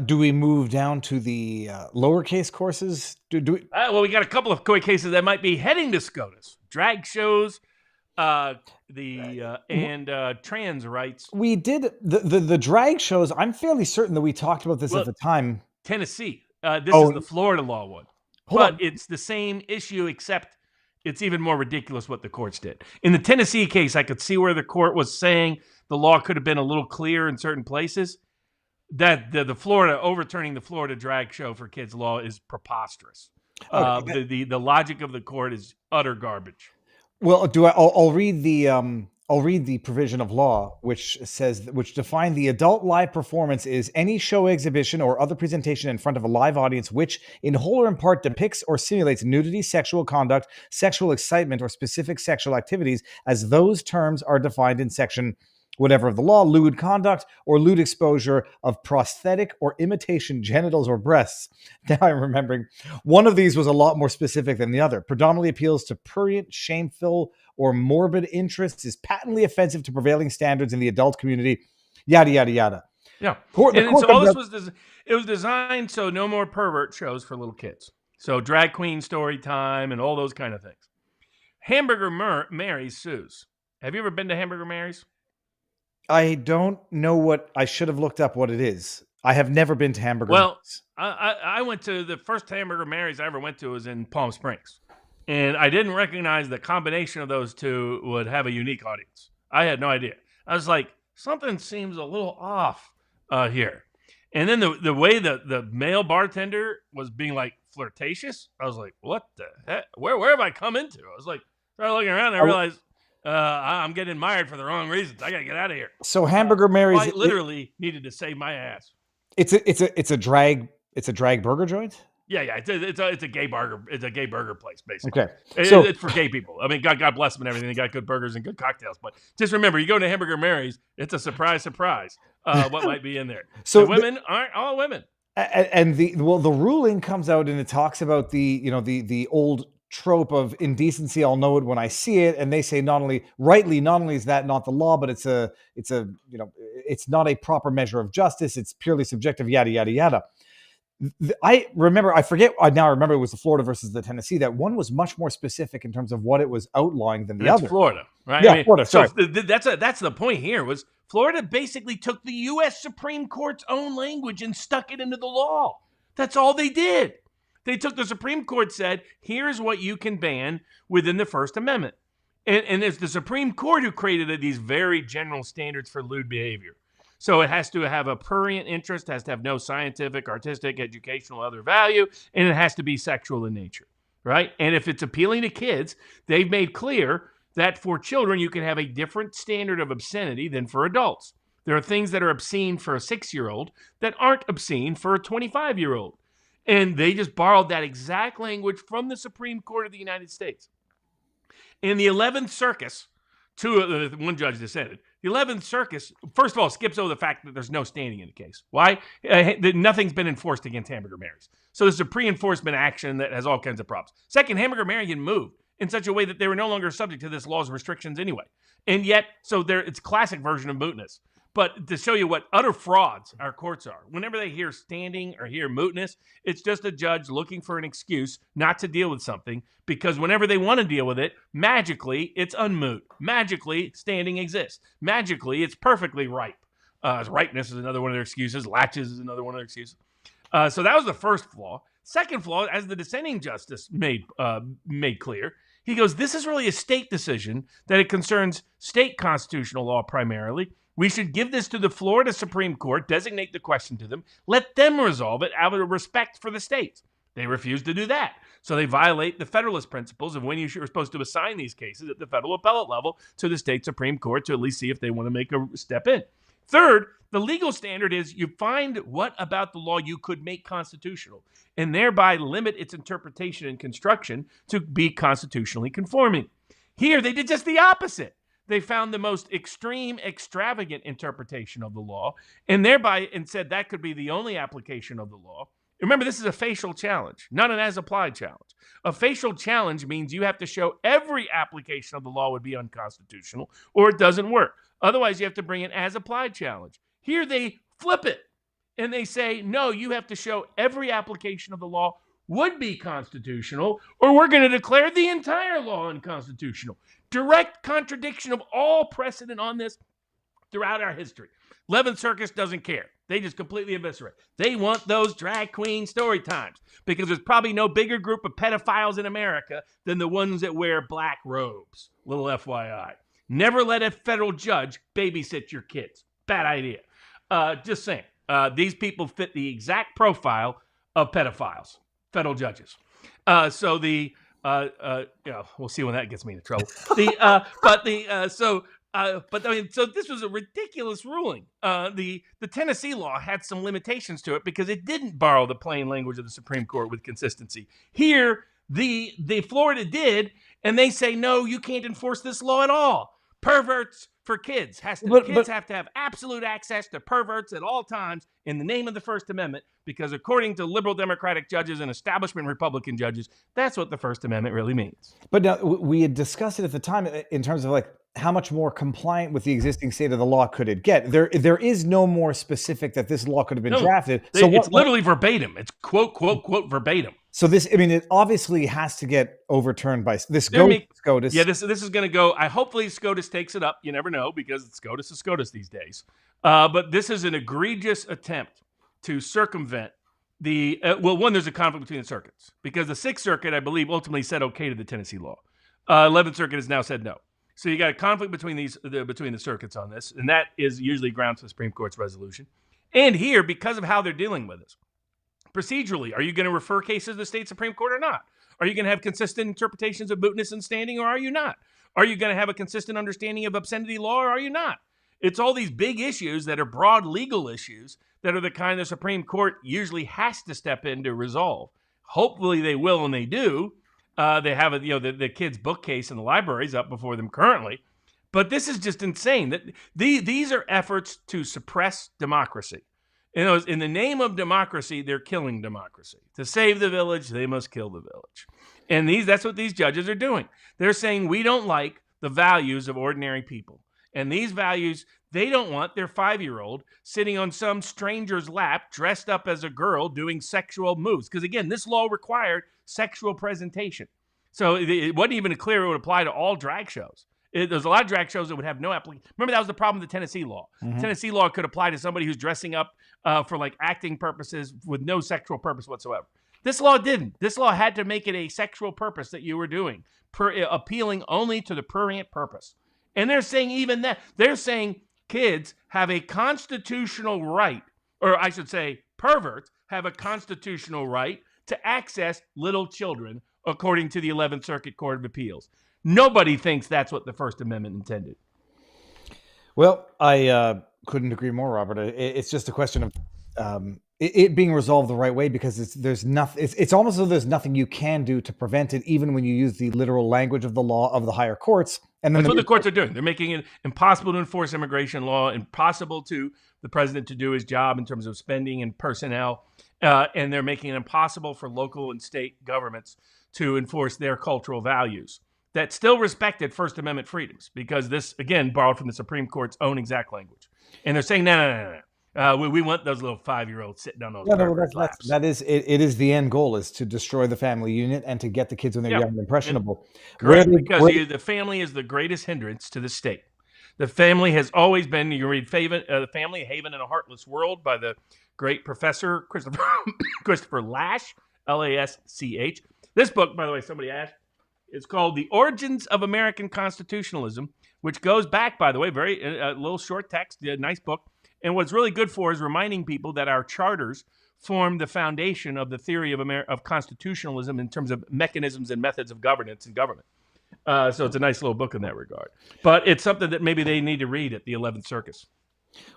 A: Do we move down to the lowercase courses?
G: Well, we got a couple of quick cases that might be heading to SCOTUS. Drag shows, and trans rights.
A: We did the drag shows. I'm fairly certain that we talked about this at the time.
G: Tennessee. This is the Florida law one. But it's the same issue, except it's even more ridiculous what the courts did. In the Tennessee case, I could see where the court was saying the law could have been a little clearer in certain places. That the Florida overturning the Florida drag show for kids law is preposterous. The logic of the court is utter garbage.
A: Well, I'll read the provision of law which define the adult live performance is any show, exhibition, or other presentation in front of a live audience which, in whole or in part, depicts or simulates nudity, sexual conduct, sexual excitement, or specific sexual activities as those terms are defined in section whatever of the law, lewd conduct or lewd exposure of prosthetic or imitation genitals or breasts. Now I'm remembering one of these was a lot more specific than the other. Predominantly appeals to prurient, shameful, or morbid interests, is patently offensive to prevailing standards in the adult community, yada, yada, yada.
G: Yeah. It was designed so no more pervert shows for little kids. So drag queen story time and all those kind of things. Hamburger Mary's sues. Have you ever been to Hamburger Mary's?
A: I don't know what I should have looked up what it is. I have never been to Hamburger
G: Well,
A: Mary's.
G: I went to the first Hamburger Mary's I ever went to was in Palm Springs. And I didn't recognize the combination of those two would have a unique audience. I had no idea. I was like, something seems a little off here. And then the way the male bartender was being like flirtatious, I was like, what the heck? Where have I come into? I was like, started looking around and I realized I'm getting admired for the wrong reasons. I got to get out of here.
A: So Hamburger Mary's,
G: I literally needed to save my ass.
A: it's a drag burger joint.
G: Yeah, it's a gay burger. It's a gay burger place, basically.
A: Okay,
G: It's for gay people. I mean, God bless them and everything. They got good burgers and good cocktails. But just remember, you go to Hamburger Mary's, it's a surprise. What might be in there?
A: So
G: the women aren't all women.
A: And the ruling comes out and it talks about the old trope of indecency. I'll know it when I see it. And they say not only is that not the law, but it's not a proper measure of justice. It's purely subjective. Yada yada yada. I remember it was the Florida versus the Tennessee. That one was much more specific in terms of what it was outlawing than the other.
G: Florida, right?
A: Yeah, Florida. Sorry.
G: So that's the point here. Was Florida basically took the U.S. Supreme Court's own language and stuck it into the law. That's all they did. They took the Supreme Court said, here's what you can ban within the First Amendment, and it's the Supreme Court who created these very general standards for lewd behavior. So it has to have a prurient interest, has to have no scientific, artistic, educational, other value, and it has to be sexual in nature, right? And if it's appealing to kids, they've made clear that for children, you can have a different standard of obscenity than for adults. There are things that are obscene for a 6-year-old that aren't obscene for a 25-year-old. And they just borrowed that exact language from the Supreme Court of the United States. In the 11th Circus, one judge dissented. The 11th Circus, first of all, skips over the fact that there's no standing in the case. Why? Nothing's been enforced against Hamburger Mary's. So this is a pre-enforcement action that has all kinds of problems. Second, Hamburger Mary had moved in such a way that they were no longer subject to this law's restrictions anyway. And yet, it's a classic version of mootness. But to show you what utter frauds our courts are, whenever they hear standing or hear mootness, it's just a judge looking for an excuse not to deal with something, because whenever they want to deal with it, magically, it's unmoot. Magically, standing exists. Magically, it's perfectly ripe. Ripeness is another one of their excuses. Latches is another one of their excuses. So that was the first flaw. Second flaw, as the dissenting justice made clear, he goes, this is really a state decision, that it concerns state constitutional law primarily. We should give this to the Florida Supreme Court, designate the question to them, let them resolve it out of respect for the states. They refuse to do that. So they violate the Federalist principles of when you're supposed to assign these cases at the federal appellate level to the state Supreme Court to at least see if they want to make a step in. Third, the legal standard is you find what about the law you could make constitutional and thereby limit its interpretation and construction to be constitutionally conforming. Here, they did just the opposite. They found the most extreme, extravagant interpretation of the law and said that could be the only application of the law. Remember, this is a facial challenge, not an as-applied challenge. A facial challenge means you have to show every application of the law would be unconstitutional or it doesn't work. Otherwise, you have to bring an as-applied challenge. Here, they flip it and they say, no, you have to show every application of the law would be constitutional or we're going to declare the entire law unconstitutional. Direct contradiction of all precedent on this throughout our history. 11th Circus doesn't care. They just completely eviscerate. They want those drag queen story times because there's probably no bigger group of pedophiles in America than the ones that wear black robes. Little FYI. Never let a federal judge babysit your kids. Bad idea. Just saying. These people fit the exact profile of pedophiles. Federal judges. So we'll see when that gets me into trouble. So this was a ridiculous ruling. The Tennessee law had some limitations to it because it didn't borrow the plain language of the Supreme Court with consistency. Here, the Florida did, and they say, no, you can't enforce this law at all. Perverts for kids. Kids have to have absolute access to perverts at all times in the name of the First Amendment, because according to liberal Democratic judges and establishment Republican judges, that's what the First Amendment really means.
A: But now we had discussed it at the time in terms of like how much more compliant with the existing state of the law could it get? There is no more specific that this law could have been drafted. So
G: it's literally verbatim. It's quote, quote, quote, verbatim.
A: So this, I mean, it obviously has to get overturned by this SCOTUS.
G: Yeah, this is going to go. Hopefully SCOTUS takes it up. You never know, because SCOTUS is SCOTUS these days. But this is an egregious attempt to circumvent the one. There's a conflict between the circuits, because the Sixth Circuit, I believe, ultimately said okay to the Tennessee law. 11th Circuit has now said no. So you got a conflict between the circuits on this, and that is usually grounds for the Supreme Court's resolution. And here, because of how they're dealing with this, procedurally, are you going to refer cases to the state Supreme Court or not? Are you going to have consistent interpretations of mootness and standing, or are you not? Are you going to have a consistent understanding of obscenity law, or are you not? It's all these big issues that are broad legal issues that are the kind the Supreme Court usually has to step in to resolve. Hopefully they will, and they do. They have the kids' bookcase in the libraries up before them currently. But this is just insane. That these are efforts to suppress democracy. In the name of democracy, they're killing democracy. To save the village, they must kill the village. And that's what these judges are doing. They're saying, we don't like the values of ordinary people. And these values, they don't want their 5-year-old sitting on some stranger's lap dressed up as a girl doing sexual moves. Because again, this law required sexual presentation. So it wasn't even clear it would apply to all drag shows. There's a lot of drag shows that would have no application. Remember, that was the problem with the Tennessee law. Mm-hmm. Tennessee law could apply to somebody who's dressing up for like acting purposes with no sexual purpose whatsoever. This law didn't. This law had to make it a sexual purpose that you were doing, appealing only to the prurient purpose. And they're saying even that. They're saying kids have a constitutional right, or I should say perverts have a constitutional right to access little children, according to the 11th Circuit Court of Appeals. Nobody thinks that's what the First Amendment intended.
A: Well, I couldn't agree more, Robert. It's just a question of it being resolved the right way, because there's nothing. It's almost as though there's nothing you can do to prevent it, even when you use the literal language of the law of the higher courts. And then
G: that's what the courts are doing. They're making it impossible to enforce immigration law, impossible to the president to do his job in terms of spending and personnel, and they're making it impossible for local and state governments to enforce their cultural values that still respected First Amendment freedoms, because this, again, borrowed from the Supreme Court's own exact language. And they're saying, no. We want those little 5-year-olds sitting on those laps.
A: That is it is the end goal, is to destroy the family unit and to get the kids when they're young and impressionable.
G: Correct, because the family is the greatest hindrance to the state. The family has always been, you read The Family, a Haven in a Heartless World by the great professor Christopher Lasch, Lasch. This book, by the way, somebody asked, it's called The Origins of American Constitutionalism, which goes back, by the way, a little short text, a nice book. And what's really good for is reminding people that our charters form the foundation of the theory of constitutionalism in terms of mechanisms and methods of governance and government. So it's a nice little book in that regard. But it's something that maybe they need to read at the 11th Circus.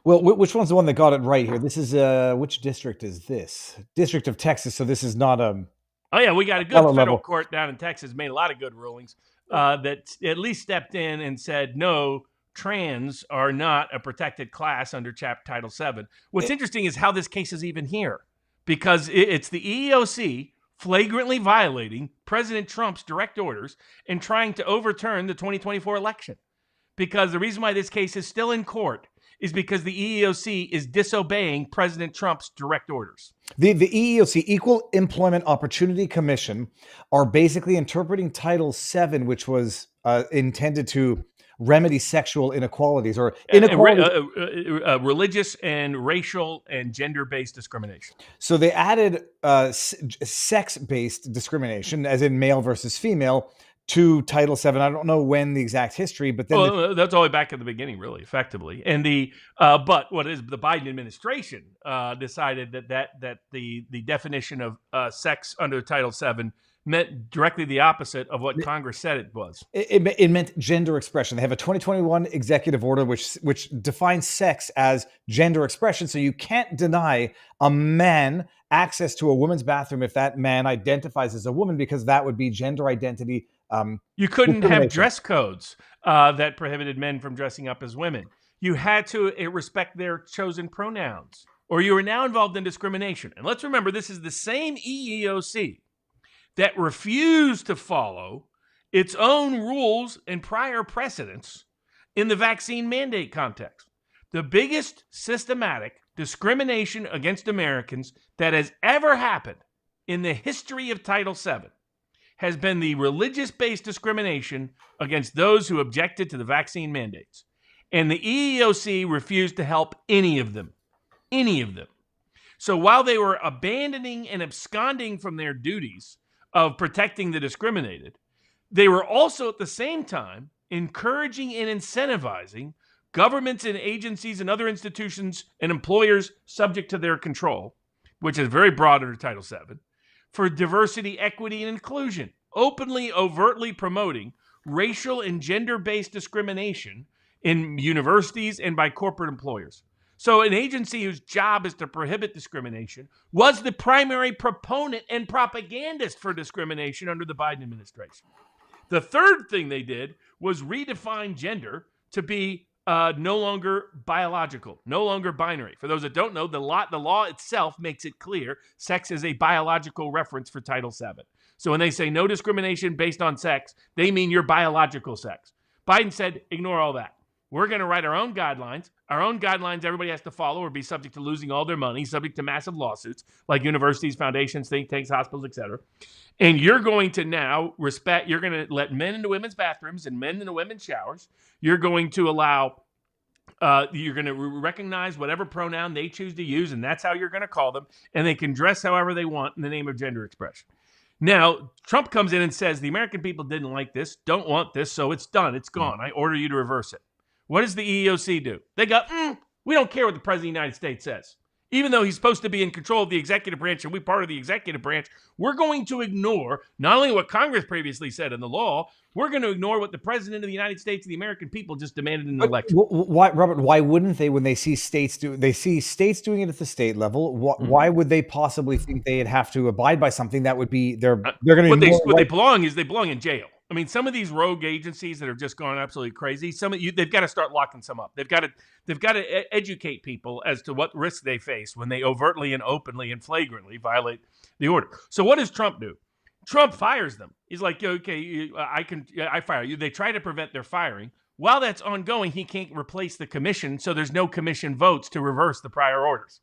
A: Well, which one's the one that got it right here? This is which district is this? District of Texas. So this is not a...
G: Oh, yeah, we got a good federal court down in Texas, made a lot of good rulings that at least stepped in and said, no, trans are not a protected class under Title VII. What's interesting is how this case is even here, because it's the EEOC flagrantly violating President Trump's direct orders and trying to overturn the 2024 election. Because the reason why this case is still in court is because the EEOC is disobeying President Trump's direct orders.
A: The EEOC, Equal Employment Opportunity Commission, are basically interpreting Title VII, which was intended to remedy sexual inequalities or
G: religious and racial and gender-based discrimination.
A: So they added sex-based discrimination, as in male versus female, to Title VII. I don't know when the exact history, but then
G: that's all the way back at the beginning, really, effectively. And but what is the Biden administration decided that the definition of sex under Title VII meant directly the opposite of what Congress said it was.
A: It meant gender expression. They have a 2021 executive order which defines sex as gender expression. So you can't deny a man access to a woman's bathroom if that man identifies as a woman, because that would be gender identity.
G: You couldn't have dress codes that prohibited men from dressing up as women. You had to respect their chosen pronouns, or you were now involved in discrimination. And let's remember, this is the same EEOC that refused to follow its own rules and prior precedents in the vaccine mandate context. The biggest systematic discrimination against Americans that has ever happened in the history of Title VII has been the religious-based discrimination against those who objected to the vaccine mandates. And the EEOC refused to help any of them. Any of them. So while they were abandoning and absconding from their duties of protecting the discriminated, they were also at the same time encouraging and incentivizing governments and agencies and other institutions and employers subject to their control, which is very broad under Title VII, for diversity, equity, and inclusion, openly, overtly promoting racial and gender-based discrimination in universities and by corporate employers. So an agency whose job is to prohibit discrimination was the primary proponent and propagandist for discrimination under the Biden administration. The third thing they did was redefine gender to be no longer biological, no longer binary. For those that don't know, the law itself makes it clear sex is a biological reference for Title VII. So when they say no discrimination based on sex, they mean your biological sex. Biden said, ignore all that. We're going to write our own guidelines. Our own guidelines everybody has to follow or be subject to losing all their money, subject to massive lawsuits like universities, foundations, think tanks, hospitals, etc. And you're going to now you're going to let men into women's bathrooms and men into women's showers. You're going to allow, you're going to recognize whatever pronoun they choose to use, and that's how you're going to call them. And they can dress however they want in the name of gender expression. Now, Trump comes in and says, the American people didn't like this, don't want this, so it's done, it's gone. I order you to reverse it. What does the EEOC do? They go, we don't care what the President of the United States says. Even though he's supposed to be in control of the executive branch and we're part of the executive branch, we're going to ignore not only what Congress previously said in the law, we're going to ignore what the President of the United States and the American people just demanded in the election.
A: Why, Robert, why wouldn't they when they see states doing it at the state level? Why would they possibly think they'd have to abide by something that would be they're going to
G: what they belong in jail. I mean, some of these rogue agencies that have just gone absolutely crazy, they've got to start locking some up. They've got to educate people as to what risks they face when they overtly and openly and flagrantly violate the order. So what does Trump do? Trump fires them. He's like, okay, I fire you. They try to prevent their firing. While that's ongoing, he can't replace the commission, so there's no commission votes to reverse the prior orders.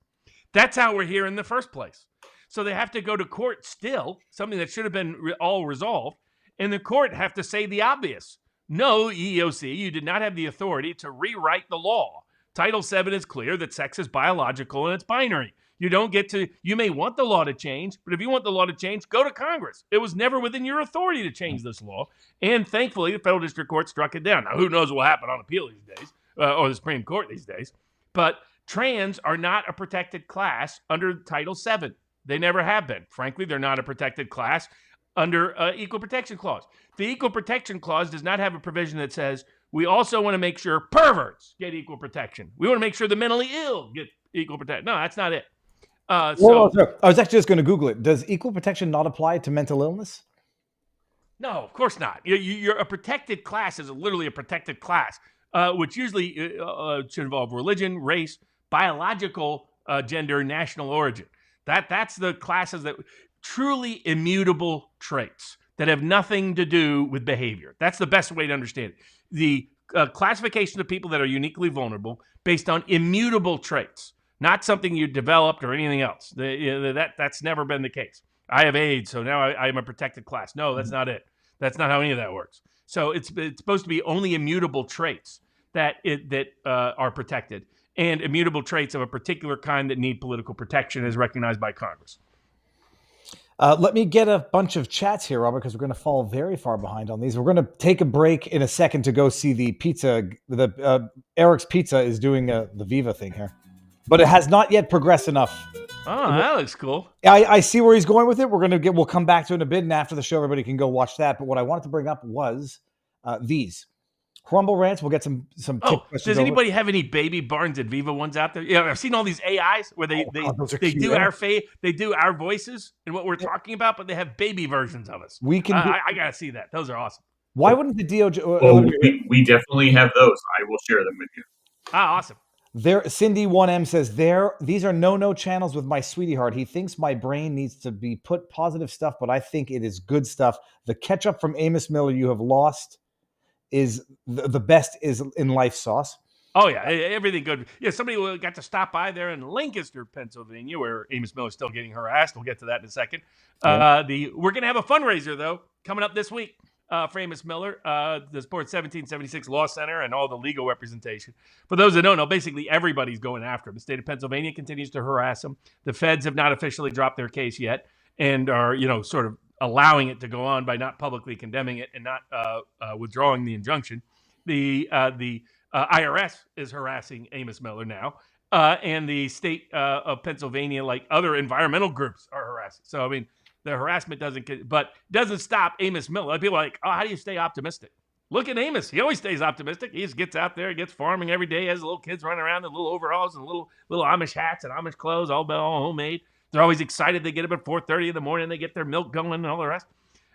G: That's how we're here in the first place. So they have to go to court still, something that should have been all resolved. And the court have to say the obvious. No, EEOC, you did not have the authority to rewrite the law. Title VII is clear that sex is biological and it's binary. You may want the law to change, but if you want the law to change, go to Congress. It was never within your authority to change this law. And thankfully, the federal district court struck it down. Now, who knows what will happen on appeal these days, or the Supreme Court these days. But trans are not a protected class under Title VII. They never have been. Frankly, they're not a protected class under Equal Protection Clause. The Equal Protection Clause does not have a provision that says we also want to make sure perverts get equal protection. We want to make sure the mentally ill get equal protection. No, that's not it.
A: I was actually just going to Google it. Does equal protection not apply to mental illness?
G: No, of course not. You're a protected class is literally a protected class, which usually should involve religion, race, biological gender, national origin. That's the classes that truly immutable traits that have nothing to do with behavior. That's the best way to understand it. The classification of people that are uniquely vulnerable based on immutable traits, not something you developed or anything else. That's never been the case. I have AIDS, so now I'm a protected class. No, that's not it. That's not how any of that works. So it's supposed to be only immutable traits that are protected, and immutable traits of a particular kind that need political protection as recognized by Congress.
A: Let me get a bunch of chats here, Robert, because we're going to fall very far behind on these. We're going to take a break in a second to go see the pizza. Eric's Pizza is doing the Viva thing here, but it has not yet progressed enough.
G: Oh, that looks cool.
A: I see where he's going with it. We'll come back to it in a bit, and after the show, everybody can go watch that. But what I wanted to bring up was these Crumble Rants. We'll get some tip questions.
G: Does anybody have any Baby Barnes and Viva ones out there? Yeah, I've seen all these AIs where they do our voices and what we're talking about, but they have baby versions of us. I gotta see that. Those are awesome.
A: Why wouldn't the DOJ?
F: We definitely have those. I will share them with you.
G: Awesome.
A: Cindy 1M says these are no channels with my sweetie heart. He thinks my brain needs to be put positive stuff, but I think it is good stuff. The ketchup from Amos Miller, you have lost is the best is in life sauce.
G: Oh yeah, everything good. Yeah, somebody got to stop by there in Lancaster, Pennsylvania, where Amos Miller's still getting harassed. We'll get to that in a second. We're gonna have a fundraiser though coming up this week for Amos Miller, the Sports 1776 Law Center, and all the legal representation. For those that don't know, basically everybody's going after him. The state of Pennsylvania continues to harass him. The feds have not officially dropped their case yet, and are sort of allowing it to go on by not publicly condemning it and not withdrawing the injunction. The IRS is harassing Amos Miller now, and the state of Pennsylvania, like other environmental groups, are harassing. So, I mean, the harassment doesn't stop Amos Miller. Like, people are like, oh, how do you stay optimistic? Look at Amos. He always stays optimistic. He just gets out there, gets farming every day, has little kids running around in little overalls and little Amish hats and Amish clothes, all homemade. They're always excited. They get up at 4:30 in the morning. They get their milk going and all the rest.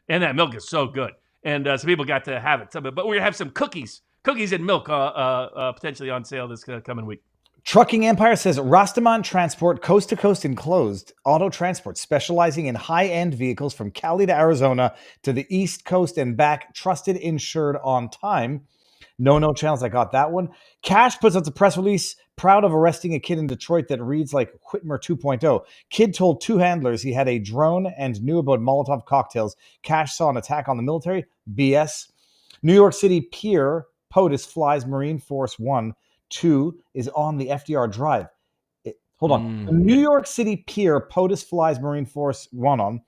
G: And that milk is so good. And some people got to have it. But we're going to have some cookies and milk potentially on sale this coming week.
A: Trucking Empire says Rastaman Transport, coast to coast enclosed auto transport, specializing in high-end vehicles from Cali to Arizona to the East Coast and back, trusted, insured, on time. No channels, I got that one. Cash puts out the press release, proud of arresting a kid in Detroit that reads like Whitmer 2.0. Kid told two handlers he had a drone and knew about Molotov cocktails. Cash saw an attack on the military. BS. New York City Pier POTUS flies Marine Force 1. 2 is on the FDR Drive. Hold on. The New York City Pier POTUS flies Marine Force 1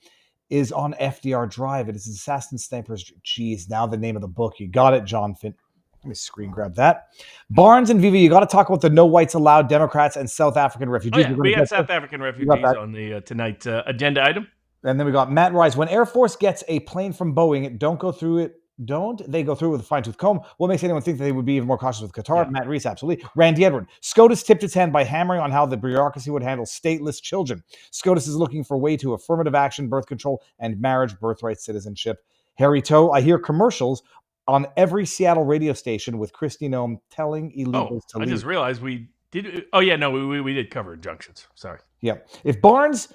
A: is on FDR Drive. It is Assassin Snipers. Geez, now the name of the book. You got it, John Finn. Let me screen grab that. Barnes and Viva, you got to talk about the no whites allowed Democrats and South African refugees.
G: Oh, yeah. We got South African refugees on the tonight agenda item.
A: And then we got Matt Rise. When Air Force gets a plane from Boeing, don't they go through with a fine-tooth comb? What makes anyone think that they would be even more cautious with Qatar? Yeah. Matt Reese, absolutely. Randy Edward. SCOTUS tipped its hand by hammering on how the bureaucracy would handle stateless children. SCOTUS is looking for a way to affirmative action, birth control, and marriage, birthright, citizenship. Harry Toe. I hear commercials on every Seattle radio station with Kristi Noem telling illegals to leave.
G: I just realized we did. Oh, yeah, no, we did cover injunctions. Sorry.
A: Yeah. If Barnes'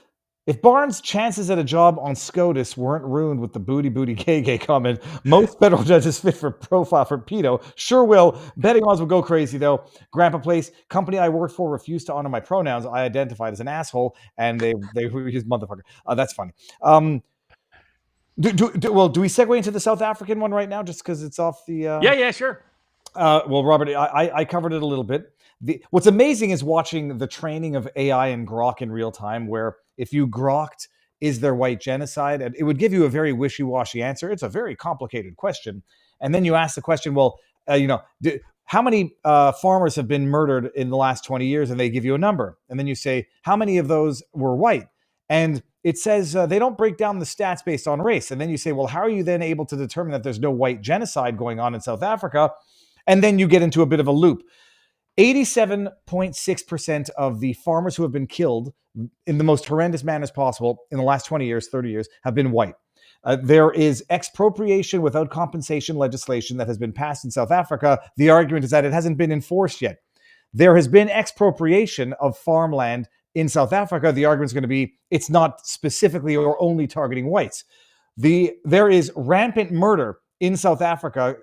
A: chances at a job on SCOTUS weren't ruined with the booty gay comment, most federal judges fit for profile for pedo sure will. Betting odds will go crazy, though. Grandpa Place, company I worked for refused to honor my pronouns. I identified as an asshole, and they used motherfucker. That's funny. Do we segue into the South African one right now, just because it's off the...
G: Yeah, sure.
A: Well, Robert, I covered it a little bit. What's amazing is watching the training of AI and Grok in real time, where if you grokked, is there white genocide? And it would give you a very wishy-washy answer. It's a very complicated question. And then you ask the question, well, how many farmers have been murdered in the last 20 years? And they give you a number. And then you say, how many of those were white? And it says they don't break down the stats based on race. And then you say, well, how are you then able to determine that there's no white genocide going on in South Africa? And then you get into a bit of a loop. 87.6% of the farmers who have been killed in the most horrendous manners possible in the last 20 years, 30 years, have been white. There is expropriation without compensation legislation that has been passed in South Africa. The argument is that it hasn't been enforced yet. There has been expropriation of farmland in South Africa. The argument is going to be it's not specifically or only targeting whites. There is rampant murder in South Africa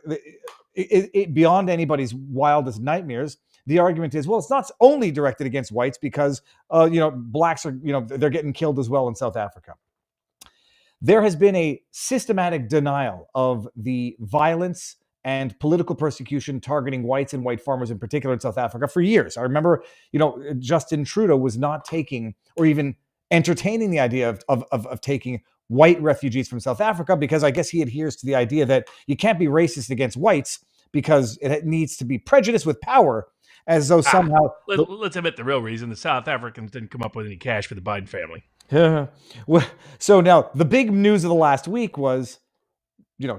A: beyond anybody's wildest nightmares. The argument is, well, it's not only directed against whites because, blacks are, they're getting killed as well in South Africa. There has been a systematic denial of the violence and political persecution targeting whites and white farmers in particular in South Africa for years. I remember, Justin Trudeau was not taking or even entertaining the idea of taking white refugees from South Africa because I guess he adheres to the idea that you can't be racist against whites because it needs to be prejudice with power. As though somehow...
G: Let's admit the real reason. The South Africans didn't come up with any cash for the Biden family.
A: So now, the big news of the last week was,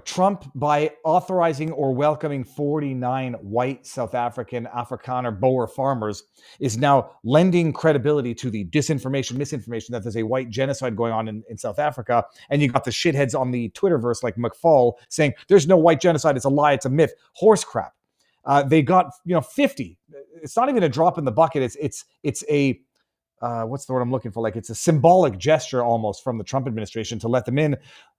A: Trump, by authorizing or welcoming 49 white South African, Afrikaner, Boer farmers, is now lending credibility to the misinformation that there's a white genocide going on in South Africa. And you got the shitheads on the Twitterverse like McFaul saying, there's no white genocide, it's a lie, it's a myth. Horse crap. They got 50. It's not even a drop in the bucket. It's a what's the word I'm looking for? Like it's a symbolic gesture almost from the Trump administration to let them in.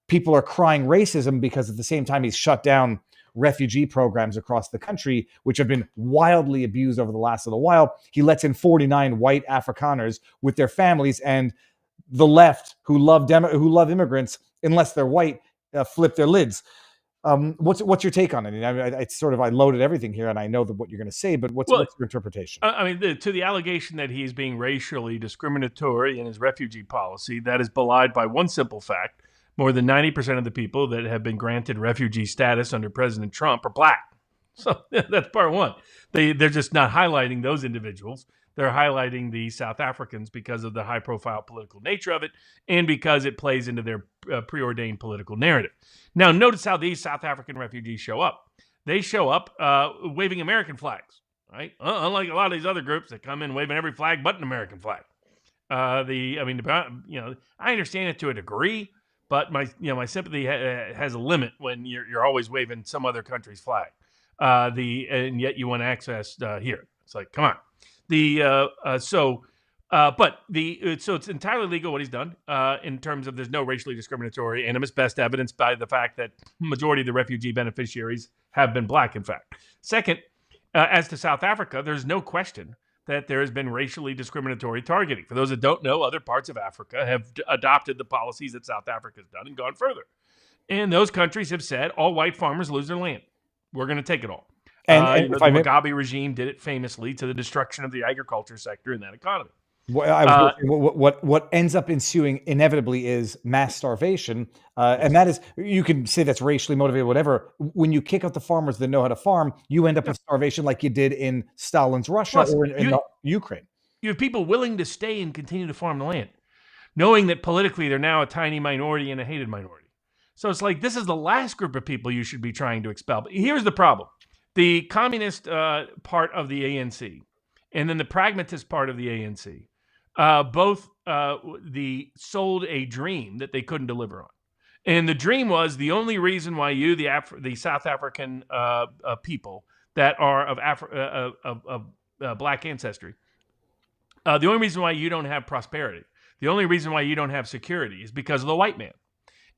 A: People are crying racism because at the same time he's shut down refugee programs across the country, which have been wildly abused over the last little while. He lets in 49 white Afrikaners with their families, and the left, who love immigrants, unless they're white, flip their lids. What's your take on it? It's sort of, I loaded everything here, and I know what you're going to say, but what's your interpretation?
G: I mean, to the allegation that he's being racially discriminatory in his refugee policy, that is belied by one simple fact: more than 90% of the people that have been granted refugee status under President Trump are black. So that's part one. They're just not highlighting those individuals. They're highlighting the South Africans because of the high-profile political nature of it and because it plays into their preordained political narrative. Now, notice how these South African refugees show up. They show up waving American flags, right? Unlike a lot of these other groups that come in waving every flag but an American flag. I understand it to a degree, but my sympathy has a limit when you're always waving some other country's flag. And yet you want access here. It's like, come on. So it's entirely legal what he's done in terms of there's no racially discriminatory animus, best evidenced by the fact that majority of the refugee beneficiaries have been black, in fact. Second, as to South Africa, there's no question that there has been racially discriminatory targeting. For those that don't know, other parts of Africa have adopted the policies that South Africa has done and gone further. And those countries have said, all white farmers lose their land. We're going to take it all. And the Mugabe regime did it famously to the destruction of the agriculture sector in that economy.
A: What ends up ensuing inevitably is mass starvation, and that is, you can say that's racially motivated, whatever. When you kick out the farmers that know how to farm, you end up with starvation like you did in Stalin's Russia or in Ukraine.
G: You have people willing to stay and continue to farm the land, knowing that politically they're now a tiny minority and a hated minority. So it's like, this is the last group of people you should be trying to expel. But here's the problem. The communist part of the ANC and then the pragmatist part of the ANC both sold a dream that they couldn't deliver on. And the dream was the only reason why you, the South African people that are of black ancestry, the only reason why you don't have prosperity, the only reason why you don't have security is because of the white man.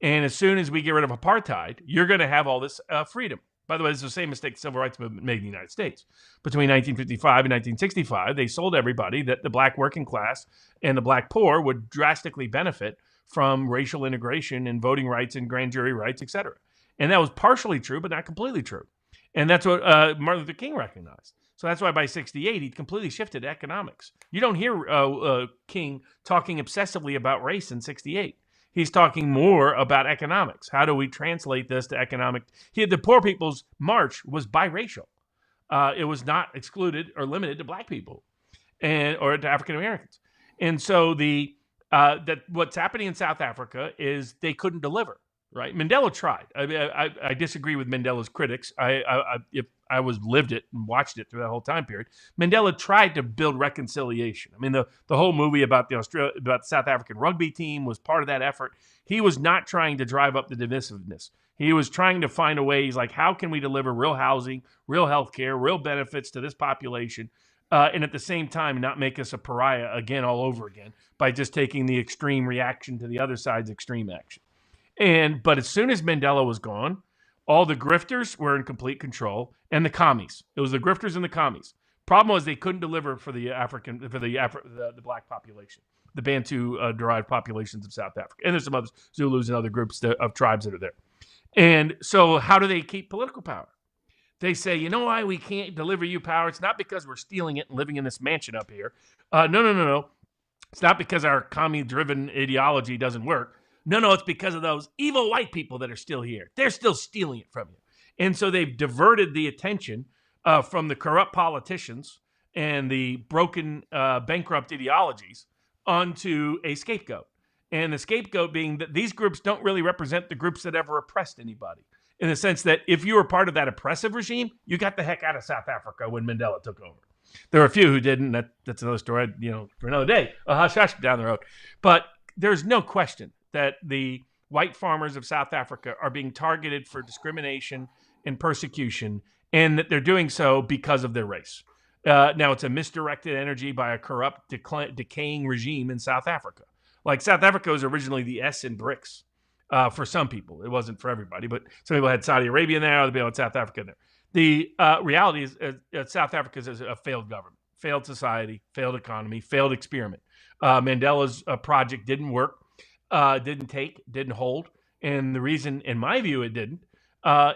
G: And as soon as we get rid of apartheid, you're going to have all this freedom. By the way, it's the same mistake the civil rights movement made in the United States. Between 1955 and 1965, they sold everybody that the black working class and the black poor would drastically benefit from racial integration and voting rights and grand jury rights, et cetera. And that was partially true, but not completely true. And that's what Martin Luther King recognized. So that's why by 68, he completely shifted to economics. You don't hear King talking obsessively about race in 68. He's talking more about economics. How do we translate this to economic? The Poor People's March was biracial. It was not excluded or limited to black people or to African Americans. And so what's happening in South Africa is they couldn't deliver. Right? Mandela tried. I disagree with Mandela's critics. If I lived it and watched it through that whole time period, Mandela tried to build reconciliation. I mean, the whole movie about the South African rugby team was part of that effort. He was not trying to drive up the divisiveness. He was trying to find a way. He's like, how can we deliver real housing, real health care, real benefits to this population, and at the same time not make us a pariah again all over again by just taking the extreme reaction to the other side's extreme action. But as soon as Mandela was gone, all the grifters were in complete control, and the commies. It was the grifters and the commies. Problem was they couldn't deliver for the black population, the Bantu-derived populations of South Africa, and there's some other Zulus and other groups of tribes that are there. And so, how do they keep political power? They say, you know why we can't deliver you power? It's not because we're stealing it and living in this mansion up here. No. It's not because our commie-driven ideology doesn't work. No, it's because of those evil white people that are still here. They're still stealing it from you. And so they've diverted the attention from the corrupt politicians and the broken, bankrupt ideologies onto a scapegoat. And the scapegoat being that these groups don't really represent the groups that ever oppressed anybody. In the sense that if you were part of that oppressive regime, you got the heck out of South Africa when Mandela took over. There were a few who didn't. That's another story, for another day. Hush down the road. But there's no question that the white farmers of South Africa are being targeted for discrimination and persecution, and that they're doing so because of their race. Now, it's a misdirected energy by a corrupt, decaying regime in South Africa. Like, South Africa was originally the S in BRICS. for some people. It wasn't for everybody, but some people had Saudi Arabia in there, other people had South Africa in there. The reality is South Africa is a failed government, failed society, failed economy, failed experiment. Mandela's project didn't work, didn't hold. And the reason, in my view, it didn't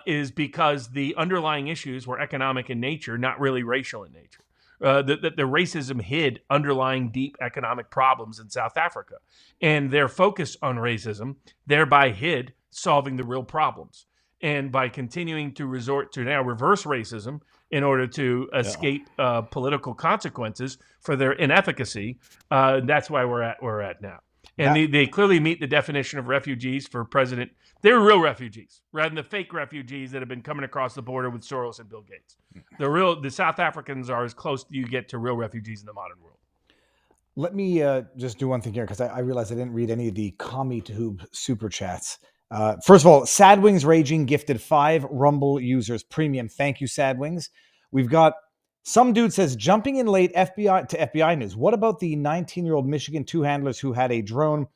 G: is because the underlying issues were economic in nature, not really racial in nature. The racism hid underlying deep economic problems in South Africa. And their focus on racism thereby hid solving the real problems. And by continuing to resort to now reverse racism in order to escape political consequences for their inefficacy, that's why we're at now. And they clearly meet the definition of refugees for President. They're real refugees rather than the fake refugees that have been coming across the border with Soros and Bill Gates. The South Africans are as close you get to real refugees in the modern world.
A: Let me just do one thing here because I realized I didn't read any of the Comey Tube super chats. First of all, Sad Wings Raging gifted 5 Rumble users premium. Thank you, Sad Wings. We've got some dude says jumping in late FBI news. What about the 19-year-old Michigan 2 handlers who had a drone?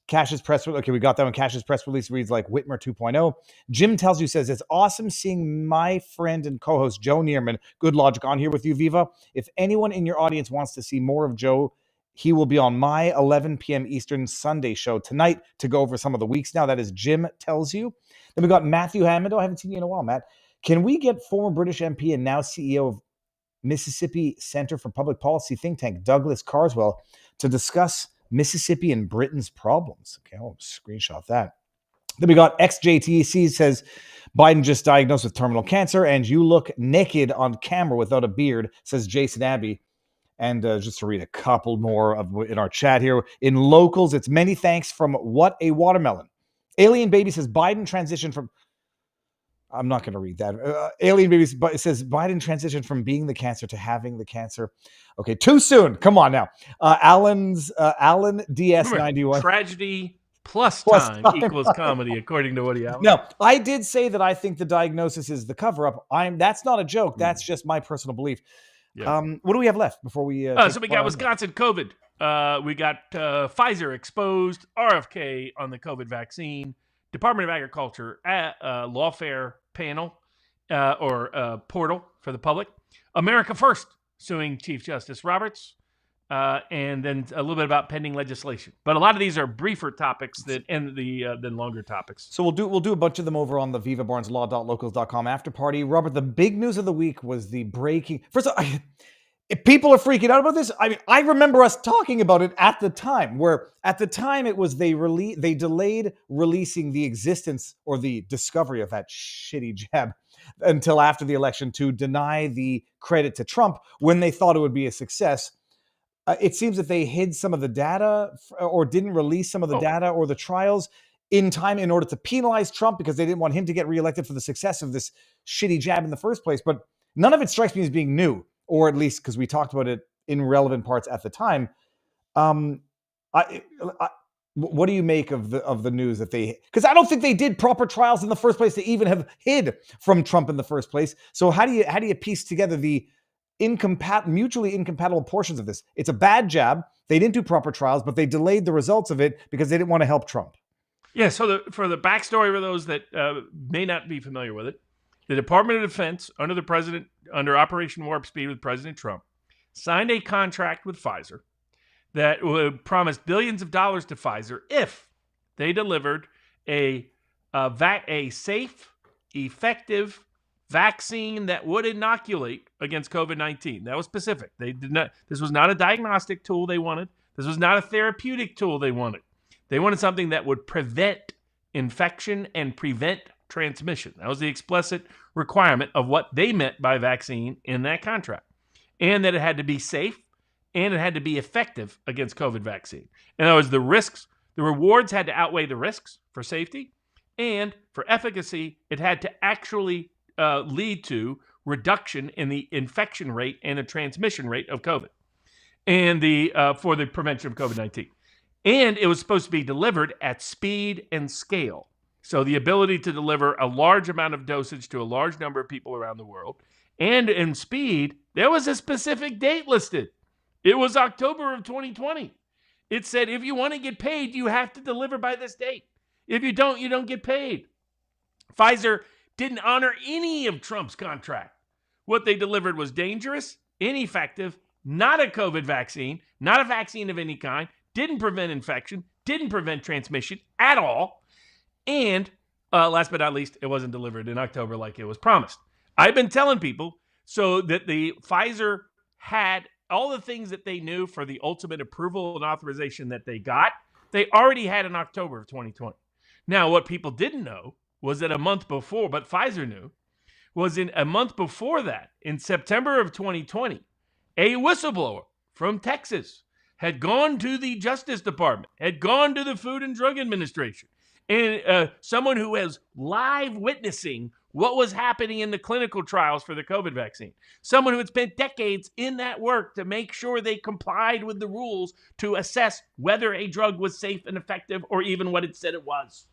A: Cash's press release. Okay, we got that one. Cash's press release reads like Whitmer 2.0. Jim tells you says it's awesome seeing my friend and co-host Joe Neerman, Good Logic, on here with you, Viva. If anyone in your audience wants to see more of Joe, he will be on my 11 p.m. Eastern Sunday show tonight to go over some of the weeks now. That is Jim Tells You. Then we got Matthew Hammond. I haven't seen you in a while, Matt. Can we get former British MP and now CEO of Mississippi Center for Public Policy think tank, Douglas Carswell, to discuss Mississippi and Britain's problems? Okay, I'll screenshot that. Then we got XJTC says, Biden just diagnosed with terminal cancer and you look naked on camera without a beard, says Jason Abbey. And just to read a couple more in our chat here. In locals, it's many thanks from What a Watermelon. Alien Baby says Biden transitioned from... I'm not going to read that. Alien Baby says Biden transitioned from being the cancer to having the cancer. Okay, too soon. Come on now. Alan DS91.
G: Tragedy plus time equals comedy, according to Woody Allen.
A: No, I did say that I think the diagnosis is the cover-up. That's not a joke. That's just my personal belief. Yeah. What do we have left before we...
G: so we got Wisconsin COVID. We got Pfizer exposed, RFK on the COVID vaccine, Department of Agriculture lawfare panel or portal for the public, America First suing Chief Justice Roberts, and then a little bit about pending legislation. But a lot of these are briefer topics than longer topics.
A: So we'll do a bunch of them over on the vivabarneslaw.locals.com after party. Robert, the big news of the week was the breaking. First of all, if people are freaking out about this, I mean, I remember us talking about it at the time, where at the time it was they delayed releasing the existence or the discovery of that shitty jab until after the election to deny the credit to Trump when they thought it would be a success. It seems that they hid some of the data or didn't release some of the data or the trials in time in order to penalize Trump because they didn't want him to get reelected for the success of this shitty jab in the first place. But none of it strikes me as being new, or at least because we talked about it in relevant parts at the time. What do you make of the news that because I don't think they did proper trials in the first place to even have hid from Trump in the first place. So how do you piece together the mutually incompatible portions of this? It's a bad jab. They didn't do proper trials, but they delayed the results of it because they didn't want to help Trump.
G: Yeah. So for the backstory for those that may not be familiar with it, the Department of Defense under Operation Warp Speed with President Trump signed a contract with Pfizer that would promise billions of dollars to Pfizer if they delivered a safe, effective vaccine that would inoculate against COVID-19. That was specific. This was not a diagnostic tool they wanted. This was not a therapeutic tool they wanted. They wanted something that would prevent infection and prevent transmission. That was the explicit requirement of what they meant by vaccine in that contract. And that it had to be safe and it had to be effective against COVID vaccine. In other words, the rewards had to outweigh the risks for safety, and for efficacy, it had to actually lead to reduction in the infection rate and the transmission rate of COVID, and for the prevention of COVID-19. And it was supposed to be delivered at speed and scale. So the ability to deliver a large amount of dosage to a large number of people around the world. And in speed, there was a specific date listed. It was October of 2020. It said, if you want to get paid, you have to deliver by this date. If you don't, you don't get paid. Pfizer didn't honor any of Trump's contract. What they delivered was dangerous, ineffective, not a COVID vaccine, not a vaccine of any kind, didn't prevent infection, didn't prevent transmission at all. And last but not least, it wasn't delivered in October like it was promised. I've been telling people so that the Pfizer had all the things that they knew for the ultimate approval and authorization that they got, they already had in October of 2020. Now, what people didn't know was that a month before, but Pfizer knew, was in a month before that, in September of 2020, a whistleblower from Texas had gone to the Justice Department, had gone to the Food and Drug Administration, and someone who was live witnessing what was happening in the clinical trials for the COVID vaccine. Someone who had spent decades in that work to make sure they complied with the rules to assess whether a drug was safe and effective or even what it said it was.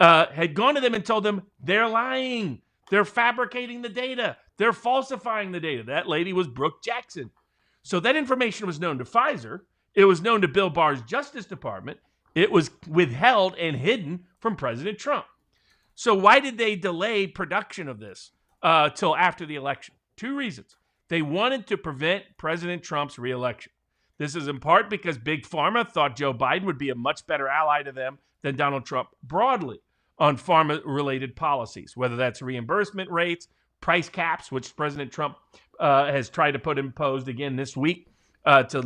G: Had gone to them and told them, they're lying. They're fabricating the data. They're falsifying the data. That lady was Brooke Jackson. So that information was known to Pfizer. It was known to Bill Barr's Justice Department. It was withheld and hidden from President Trump. So why did they delay production of this till after the election? Two reasons. They wanted to prevent President Trump's reelection. This is in part because Big Pharma thought Joe Biden would be a much better ally to them than Donald Trump broadly on pharma-related policies, whether that's reimbursement rates, price caps, which President Trump has tried to put imposed again this week to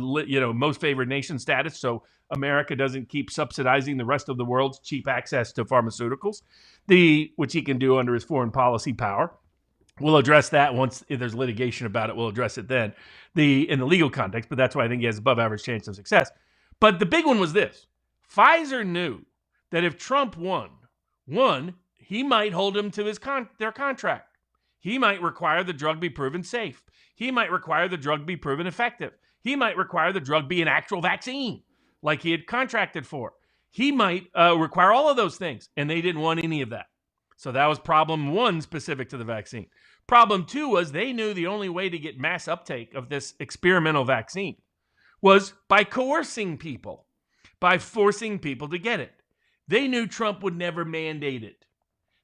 G: most favored nation status, so America doesn't keep subsidizing the rest of the world's cheap access to pharmaceuticals, which he can do under his foreign policy power. We'll address that once if there's litigation about it. We'll address it then in the legal context, but that's why I think he has above average chance of success. But the big one was this. Pfizer knew that if Trump won, he might hold him to their contract. He might require the drug be proven safe. He might require the drug be proven effective. He might require the drug be an actual vaccine, like he had contracted for. He might require all of those things, and they didn't want any of that. So that was problem one specific to the vaccine. Problem two was they knew the only way to get mass uptake of this experimental vaccine was by coercing people, by forcing people to get it. They knew Trump would never mandate it.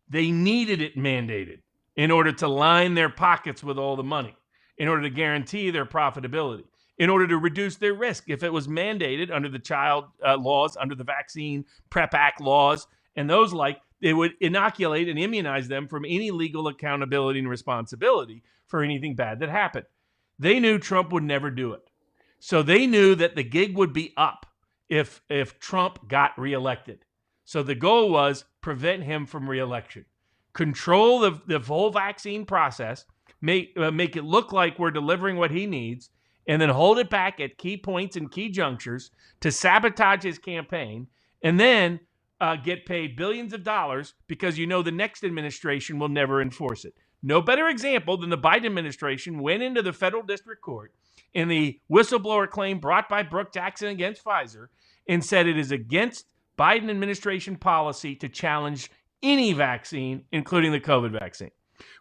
G: They needed it mandated in order to line their pockets with all the money, in order to guarantee their profitability, in order to reduce their risk. If it was mandated under the child laws, under the Vaccine Prep Act laws, and those it would inoculate and immunize them from any legal accountability and responsibility for anything bad that happened. They knew Trump would never do it. So they knew that the gig would be up if Trump got reelected. So the goal was prevent him from reelection. Control the whole vaccine process, make it look like we're delivering what he needs, and then hold it back at key points and key junctures to sabotage his campaign, and then get paid billions of dollars because the next administration will never enforce it. No better example than the Biden administration went into the federal district court in the whistleblower claim brought by Brooke Jackson against Pfizer and said it is against Biden administration policy to challenge any vaccine, including the COVID vaccine,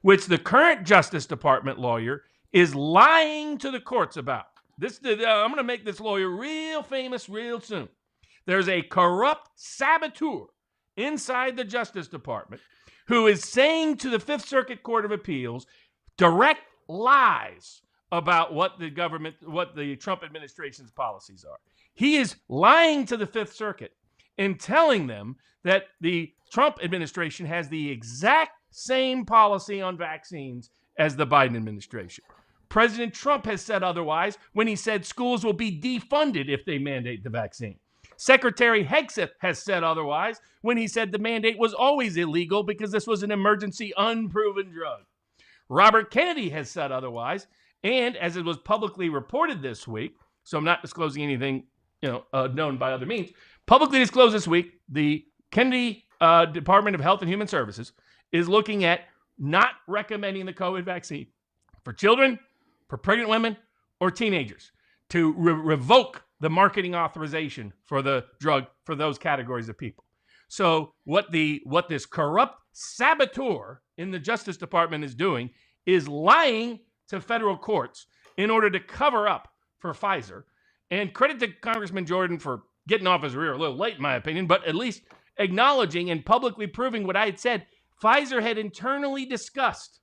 G: which the current Justice Department lawyer is lying to the courts about. I'm going to make this lawyer real famous real soon. There's a corrupt saboteur inside the Justice Department who is saying to the Fifth Circuit Court of Appeals direct lies about what the Trump administration's policies are. He is lying to the Fifth Circuit and telling them that the Trump administration has the exact same policy on vaccines as the Biden administration. President Trump has said otherwise when he said schools will be defunded if they mandate the vaccine. Secretary Hegseth has said otherwise when he said the mandate was always illegal because this was an emergency unproven drug. Robert Kennedy has said otherwise, and as it was publicly reported this week, so I'm not disclosing anything known by other means, publicly disclosed this week, the Kennedy Department of Health and Human Services is looking at not recommending the COVID vaccine for children, for pregnant women, or teenagers, to revoke the marketing authorization for the drug for those categories of people. So what this corrupt saboteur in the Justice Department is doing is lying to federal courts in order to cover up for Pfizer. And credit to Congressman Jordan for getting off his rear a little late, in my opinion, but at least acknowledging and publicly proving what I had said. Pfizer had internally discussed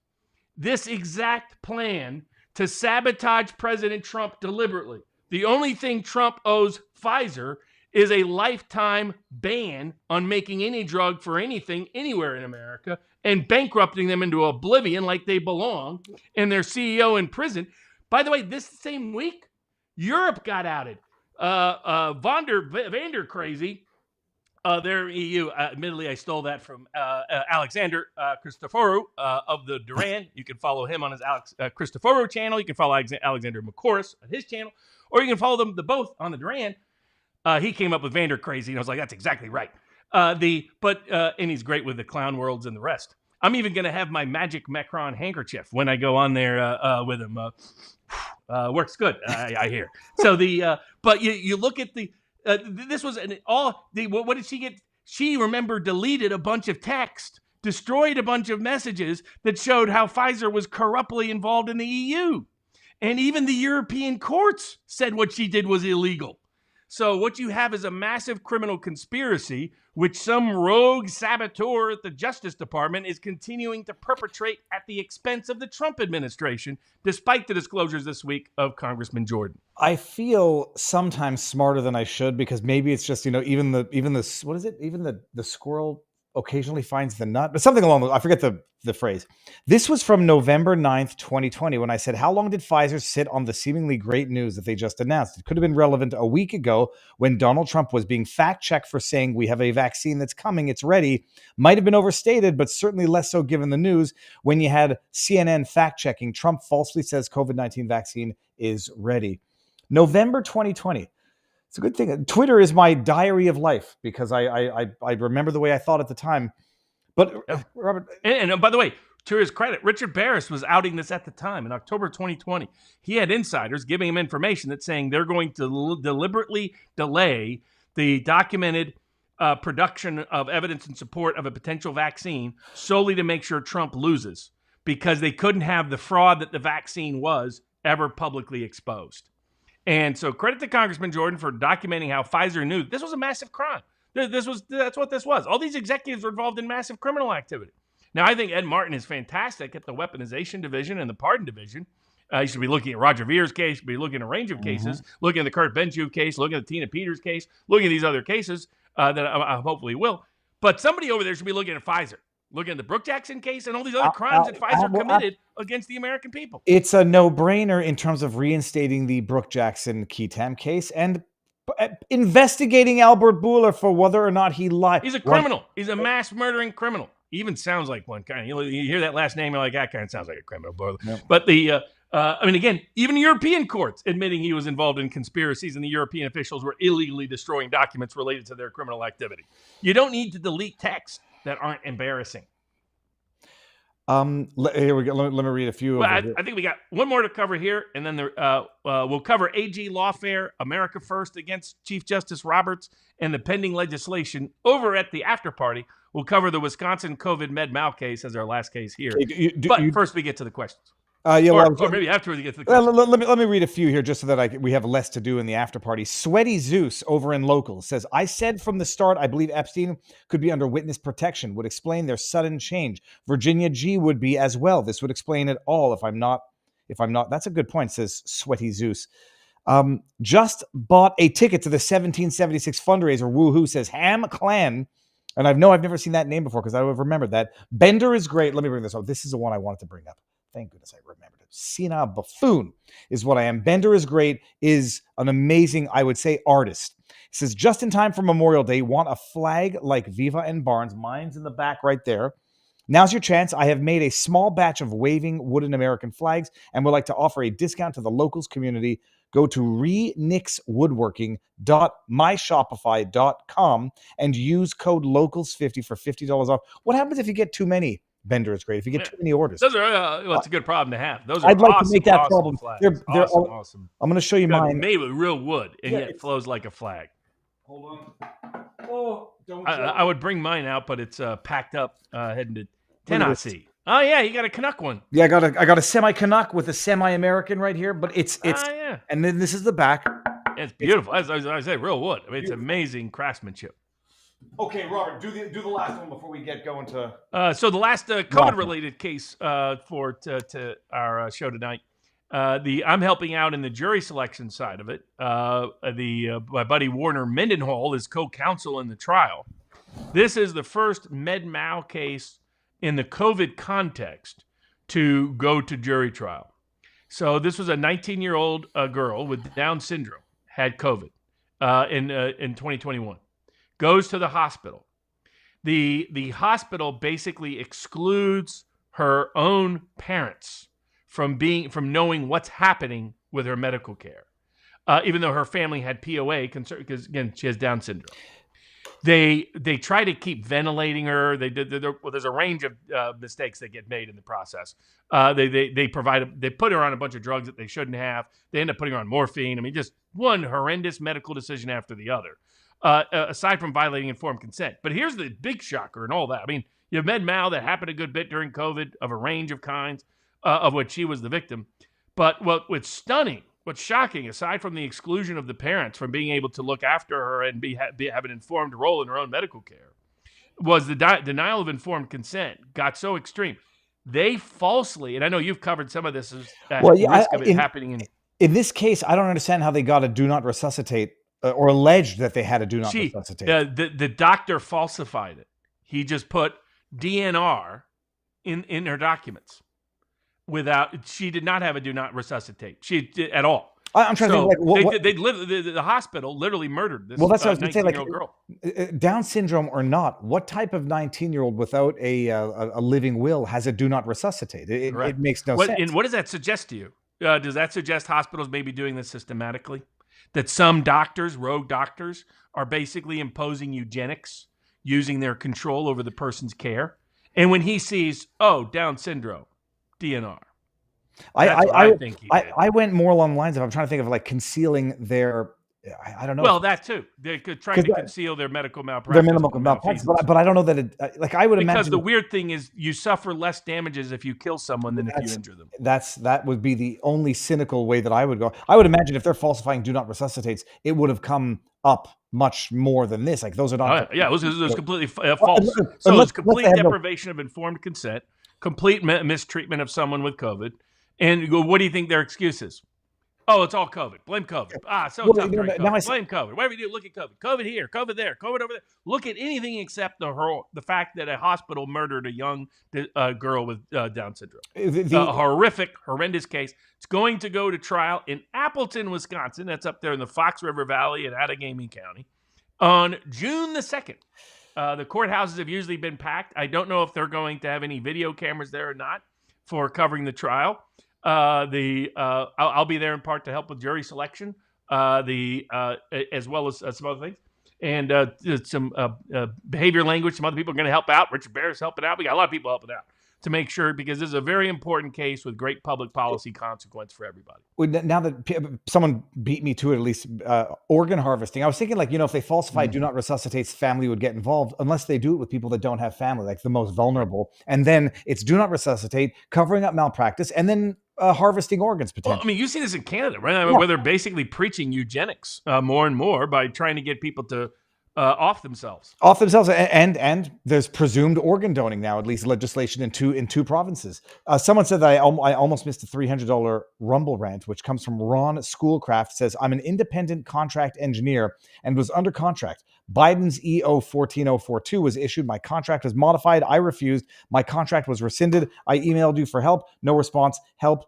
G: this exact plan to sabotage President Trump deliberately. The only thing Trump owes Pfizer is a lifetime ban on making any drug for anything anywhere in America and bankrupting them into oblivion like they belong, and their CEO in prison. By the way, this same week, Europe got outed. Vander Crazy, their EU, admittedly, I stole that from Alexander Christoforou of the Duran. You can follow him on his Christoforou channel. You can follow Alexander McCoris on his channel, or you can follow them both on the Duran. He came up with Vander Crazy, and I was like, that's exactly right. And he's great with the clown worlds and the rest. I'm even going to have my magic Macron handkerchief when I go on there with him. Works good, I hear. So but you look at this was what did she get? She, remember, deleted a bunch of text, destroyed a bunch of messages that showed how Pfizer was corruptly involved in the EU. And even the European courts said what she did was illegal. So what you have is a massive criminal conspiracy, which some rogue saboteur at the Justice Department is continuing to perpetrate at the expense of the Trump administration, despite the disclosures this week of Congressman Jordan.
A: I feel sometimes smarter than I should, because maybe it's just, even the squirrel occasionally finds the nut, but something along those. I forget the phrase. This was from November 9th, 2020, when I said, how long did Pfizer sit on the seemingly great news that they just announced? It could have been relevant a week ago when Donald Trump was being fact-checked for saying we have a vaccine that's coming, it's ready. Might have been overstated, but certainly less so given the news when you had CNN fact-checking. Trump falsely says COVID-19 vaccine is ready. November 2020. It's a good thing. Twitter is my diary of life, because I remember the way I thought at the time. But Robert,
G: and by the way, to his credit, Richard Barris was outing this at the time in October 2020. He had insiders giving him information that's saying they're going to deliberately delay the documented production of evidence in support of a potential vaccine solely to make sure Trump loses, because they couldn't have the fraud that the vaccine was ever publicly exposed. And so credit to Congressman Jordan for documenting how Pfizer knew this was a massive crime. That's what this was. All these executives were involved in massive criminal activity. Now, I think Ed Martin is fantastic at the weaponization division and the pardon division. You should be looking at Roger Vere's case, be looking at a range of cases, looking at the Kurt Benju case, looking at the Tina Peters case, looking at these other cases that I hopefully will. But somebody over there should be looking at Pfizer, looking at the Brooke Jackson case and all these other crimes that Pfizer committed against the American people.
A: It's a no-brainer in terms of reinstating the Brooke Jackson Keatam case and investigating Albert Bourla for whether or not he lied.
G: He's a criminal. He's a mass murdering criminal. He even sounds like one kind. You hear that last name, you're like, that kind of sounds like a criminal. Yep. But again, even European courts admitting he was involved in conspiracies, and the European officials were illegally destroying documents related to their criminal activity. You don't need to delete texts that aren't embarrassing.
A: Here we go. Let me read a few.
G: Well, I think we got one more to cover here, and then we'll cover AG Lawfare, America First against Chief Justice Roberts, and the pending legislation. Over at the after party, we'll cover the Wisconsin COVID med mal case as our last case here. First we get to the questions. Or maybe afterwards we get to the questions.
A: Let me read a few here just so that we have less to do in the after party. Sweaty Zeus over in Locals says, I said from the start I believe Epstein could be under witness protection, would explain their sudden change. Virginia G would be as well. This would explain it all if I'm not. That's a good point, says Sweaty Zeus. Just bought a ticket to the 1776 fundraiser. Woohoo, says Ham Clan. And I've never seen that name before because I would have remembered that. Bender is great. Let me bring this up. This is the one I wanted to bring up. Thank goodness I remembered it. Senile buffoon is what I am. Bender is great, is an amazing, I would say, artist. He says, just in time for Memorial Day, want a flag like Viva and Barnes. Mine's in the back right there. Now's your chance. I have made a small batch of waving wooden American flags and would like to offer a discount to the locals community. Go to renixwoodworking.myshopify.com and use code LOCALS50 for $50 off. What happens if you get too many? Bender is great. If you get too many orders,
G: those are it's a good problem to have. Those are
A: I'd like
G: awesome,
A: to make that
G: awesome
A: problem.
G: Flags.
A: They're
G: awesome.
A: I'm going to show you mine.
G: Made with real wood, and yet it flows like a flag.
A: Hold on. Oh, don't.
G: I would bring mine out, but it's packed up heading to Tennessee. Oh yeah, you got a Canuck one.
A: Yeah, I got a semi Canuck with a semi American right here, but it's
G: yeah.
A: And then this is the back.
G: It's beautiful. As I said, real wood. I mean, it's amazing craftsmanship.
A: Okay, Robert, do the last one before we get going to.
G: So the last COVID-related case for to our show tonight. I'm helping out in the jury selection side of it. My buddy Warner Mendenhall is co-counsel in the trial. This is the first med-mal case in the COVID context to go to jury trial. So this was a 19-year-old girl with Down syndrome, had COVID in 2021. Goes to the hospital. The hospital basically excludes her own parents from knowing what's happening with her medical care, even though her family had POA because again she has Down syndrome. They try to keep ventilating her. There's a range of mistakes that get made in the process. They put her on a bunch of drugs that they shouldn't have. They end up putting her on morphine. I mean, just one horrendous medical decision after the other. Aside from violating informed consent. But here's the big shocker and all that. I mean, you have med-mal that happened a good bit during COVID of a range of kinds, of which she was the victim. But what's stunning, what's shocking, aside from the exclusion of the parents from being able to look after her and have an informed role in her own medical care, was the denial of informed consent got so extreme. They falsely, and I know you've covered some of this, risk of it happening
A: in this case. I don't understand how they got a do not resuscitate. Or alleged that they had a do not resuscitate.
G: The doctor falsified it. He just put DNR in her documents. She did not have a do not resuscitate. She did at all.
A: I'm trying to think.
G: The hospital literally murdered this.
A: Well, that's what I was going to say.
G: 19-year-old girl.
A: Down syndrome or not, what type of 19-year-old without a living will has a do not resuscitate? It makes no sense.
G: And what does that suggest to you? Does that suggest hospitals may be doing this systematically? That some doctors, rogue doctors, are basically imposing eugenics, using their control over the person's care. And when he sees, Down syndrome, DNR.
A: I went more along the lines of, I'm trying to think of like concealing their, I don't know.
G: Well, that too. They could try to conceal their medical malpractice.
A: Their medical malpractice, but I don't know that I would imagine.
G: Because the weird thing is you suffer less damages if you kill someone than if you injure them.
A: That would be the only cynical way that I would go. I would imagine if they're falsifying do not resuscitates, it would have come up much more than this. Like those are not.
G: It was completely false. So it's complete deprivation of informed consent, complete mistreatment of someone with COVID. And what do you think their excuse is? Oh, it's all COVID. Blame COVID. Tough during COVID. Blame COVID. Whatever you do, look at COVID. COVID here, COVID there, COVID over there. Look at anything except the fact that a hospital murdered a young girl with Down syndrome. A horrendous case. It's going to go to trial in Appleton, Wisconsin. That's up there in the Fox River Valley in Outagamie County on June the 2nd. The courthouses have usually been packed. I don't know if they're going to have any video cameras there or not for covering the trial. I'll be there in part to help with jury selection, as well as some other things, and some behavior language. Some other people are going to help out. Richard Bear is helping out. We got a lot of people helping out to make sure, because this is a very important case with great public policy consequence for everybody.
A: Now that someone beat me to it, at least organ harvesting, I was thinking if they falsify do not resuscitates, family would get involved, unless they do it with people that don't have family, like the most vulnerable. And then it's do not resuscitate, covering up malpractice, and then harvesting organs potentially.
G: Well, I mean, you see this in Canada, right? Where they're basically preaching eugenics more and more by trying to get people to off themselves,
A: and there's presumed organ donating now, at least legislation in two provinces. Someone said that I almost missed a $300 Rumble rant, which comes from Ron Schoolcraft. Says, I'm an independent contract engineer and was under contract. Biden's EO 14042 was issued. My contract was modified. I refused. My contract was rescinded. I emailed you for help. No response. Help.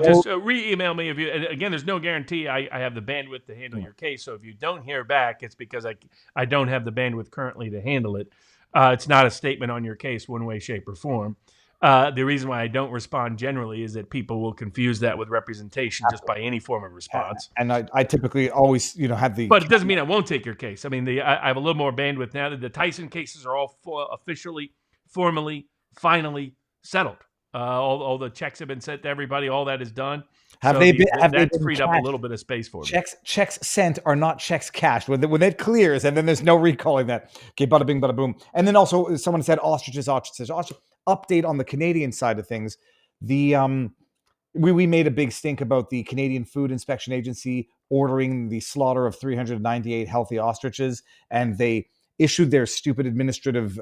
G: Just re-email me if you. And again, there's no guarantee I have the bandwidth to handle your case. So if you don't hear back, it's because I don't have the bandwidth currently to handle it. It's not a statement on your case, one way, shape, or form. The reason why I don't respond generally is that people will confuse that with representation just by any form of response.
A: And I typically always, have the.
G: But it doesn't mean I won't take your case. I mean, I have a little more bandwidth now. The Tyson cases are all officially, formally, finally settled. All the checks have been sent to everybody. All that is done.
A: Have
G: that's freed up a little bit of space for me.
A: Checks sent are not checks cashed. When that clears, and then there's no recalling that. Okay, bada bing, bada boom. And then also someone said ostriches. Update on the Canadian side of things. We made a big stink about the Canadian Food Inspection Agency ordering the slaughter of 398 healthy ostriches, and they issued their stupid administrative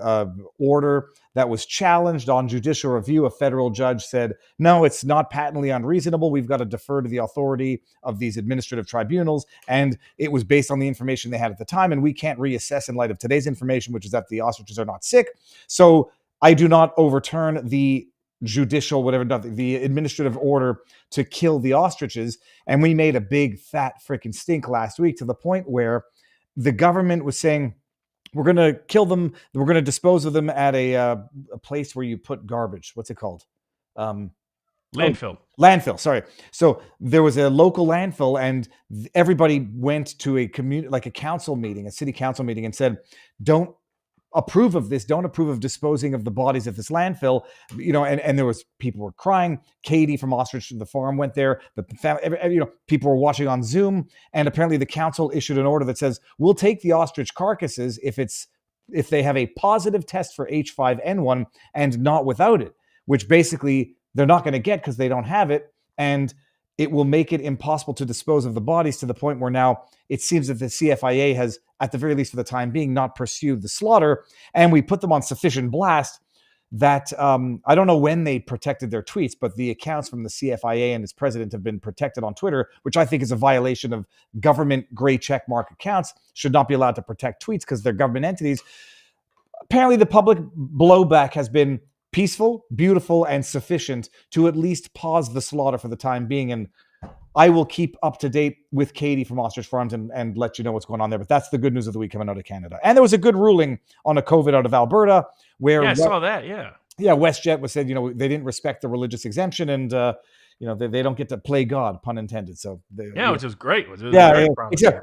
A: order that was challenged on judicial review. A federal judge said, no, it's not patently unreasonable. We've got to defer to the authority of these administrative tribunals. And it was based on the information they had at the time. And we can't reassess in light of today's information, which is that the ostriches are not sick. So I do not overturn the judicial, whatever, the administrative order to kill the ostriches. And we made a big fat freaking stink last week to the point where the government was saying, we're going to kill them. We're going to dispose of them at a place where you put garbage. What's it called?
G: Landfill.
A: Landfill. Sorry. So there was a local landfill, and everybody went to a community, like a council meeting, a city council meeting, and said, "Don't approve of this. Don't approve of disposing of the bodies at this landfill." And there was people were crying. Katie from Ostrich the Forum went there. The family, people were watching on Zoom, and apparently the council issued an order that says we'll take the ostrich carcasses if they have a positive test for H5N1 and not without it, which basically they're not going to get because they don't have it, and it will make it impossible to dispose of the bodies, to the point where now it seems that the CFIA has, at the very least for the time being, not pursued the slaughter. And we put them on sufficient blast that I don't know when they protected their tweets, but the accounts from the CFIA and its president have been protected on Twitter, which I think is a violation of government gray checkmark accounts. Should not be allowed to protect tweets because they're government entities. Apparently the public blowback has been peaceful, beautiful, and sufficient to at least pause the slaughter for the time being. And I will keep up to date with Katie from Ostrich Farms and let you know what's going on there. But that's the good news of the week coming out of Canada. And there was a good ruling on a COVID out of Alberta where...
G: Yeah, I saw that, yeah.
A: Yeah, WestJet was said, they didn't respect the religious exemption, and they don't get to play God, pun intended. So
G: which is great.
A: Exactly.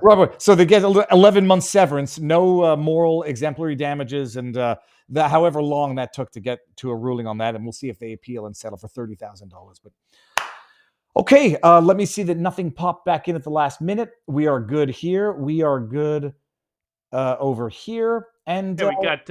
A: Robert. So they get 11 months severance, no moral exemplary damages, and however long that took to get to a ruling on that, and we'll see if they appeal and settle for $30,000. But okay, let me see that nothing popped back in at the last minute. We are good here. We are good over here, and
G: we got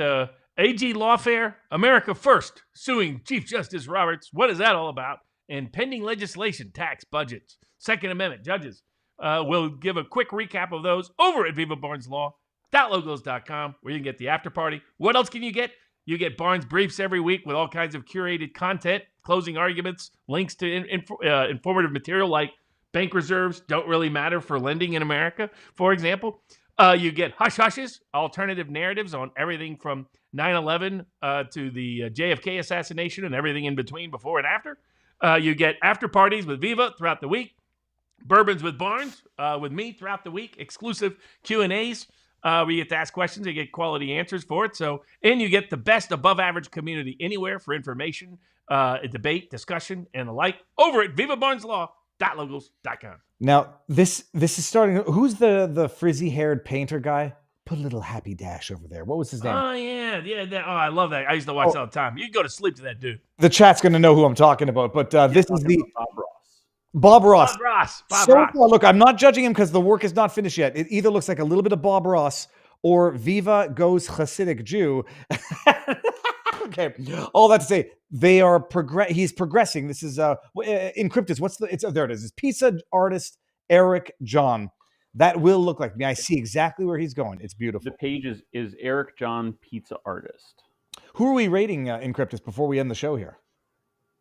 G: AG Lawfare, America First, suing Chief Justice Roberts. What is that all about? And pending legislation, tax, budgets, Second Amendment, judges. We'll give a quick recap of those over at vivabarneslaw.logos.com, where you can get the after party. What else can you get? You get Barnes Briefs every week with all kinds of curated content, closing arguments, links to informative material like bank reserves don't really matter for lending in America, for example. You get Hush Hushes, alternative narratives on everything from 9/11 to the JFK assassination and everything in between, before and after. You get after parties with Viva throughout the week, Bourbons with Barnes with me throughout the week, exclusive Q&As. We get to ask questions and get quality answers for it. And you get the best above average community anywhere for information, debate, discussion, and the like over at vivabarneslaw.logos.com.
A: Now, this is starting. Who's the frizzy-haired painter guy? Put a little happy dash over there. What was his name?
G: Oh, yeah. I love that. I used to watch all the time. You can go to sleep to that dude.
A: The chat's going to know who I'm talking about, but this is the...
G: Bob Ross.
A: Look, I'm not judging him because the work is not finished yet. It either looks like a little bit of Bob Ross or Viva goes Hasidic Jew. Okay, all that to say, they are he's progressing. This is Encryptus. There it is. It's pizza artist Eric John. That will look like me. I see exactly where he's going. It's beautiful.
I: The page is Eric John Pizza Artist.
A: Who are we rating Encryptus before we end the show here?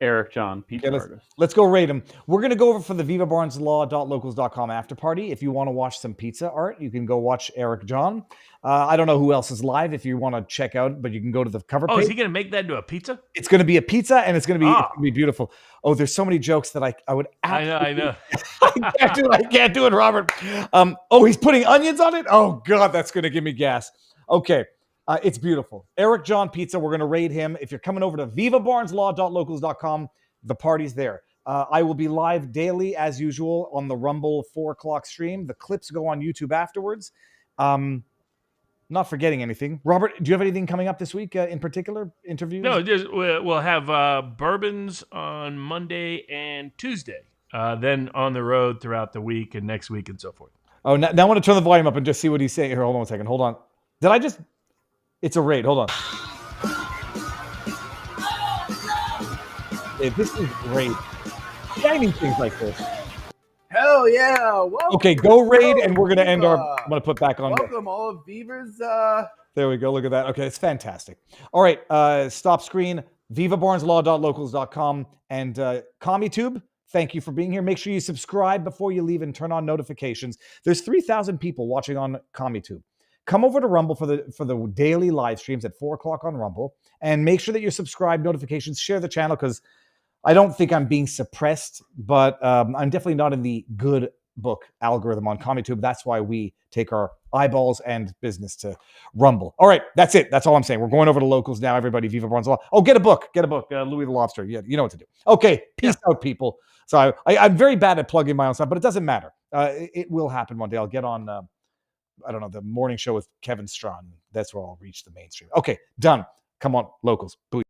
I: Eric John Pizza Artist.
A: Let's go rate him. We're going to go over for the vivabarneslaw.locals.com after party. If you want to watch some pizza art, you can go watch Eric John. I don't know who else is live if you want to check out, but you can go to the cover page.
G: Oh, is he going to make that into a pizza?
A: It's going to be a pizza, and it's going to be beautiful. Oh, there's so many jokes that I would
G: I know.
A: I can't do it, Robert. He's putting onions on it? Oh, God, that's going to give me gas. Okay. It's beautiful. Eric John Pizza, we're going to raid him. If you're coming over to vivabarneslaw.locals.com, the party's there. I will be live daily, as usual, on the Rumble 4 o'clock stream. The clips go on YouTube afterwards. Not forgetting anything. Robert, do you have anything coming up this week in particular? Interviews?
G: No, we'll have bourbons on Monday and Tuesday. Then on the road throughout the week and next week and so forth.
A: Oh, now I want to turn the volume up and just see what he's saying. Here, hold on a second. Hold on. Did I just... It's a raid. Hold on. Hey, this is great. I need things like this.
J: Hell yeah! Welcome.
A: Okay, go raid, and we're gonna end our. I'm gonna put back on.
J: Welcome all of Beaver's
A: There we go. Look at that. Okay, it's fantastic. All right, stop screen, vivabarneslaw.locals.com, and ComeyTube, thank you for being here. Make sure you subscribe before you leave and turn on notifications. There's 3,000 people watching on ComeyTube. Come over to Rumble for the daily live streams at 4 o'clock on Rumble, and make sure that you're subscribed, notifications, share the channel, because I don't think I'm being suppressed, but I'm definitely not in the good book algorithm on ComeyTube. That's why we take our eyeballs and business to Rumble. All right, that's it. That's all I'm saying. We're going over to locals now, everybody. Viva Barnes Law. Oh, get a book. Louis the Lobster. Yeah, you know what to do. Okay, peace out, people. So I'm very bad at plugging my own stuff, but it doesn't matter. It will happen one day. I'll get on, I don't know, the morning show with Kevin Strawn. That's where I'll reach the mainstream. Okay, done. Come on, locals. Boo.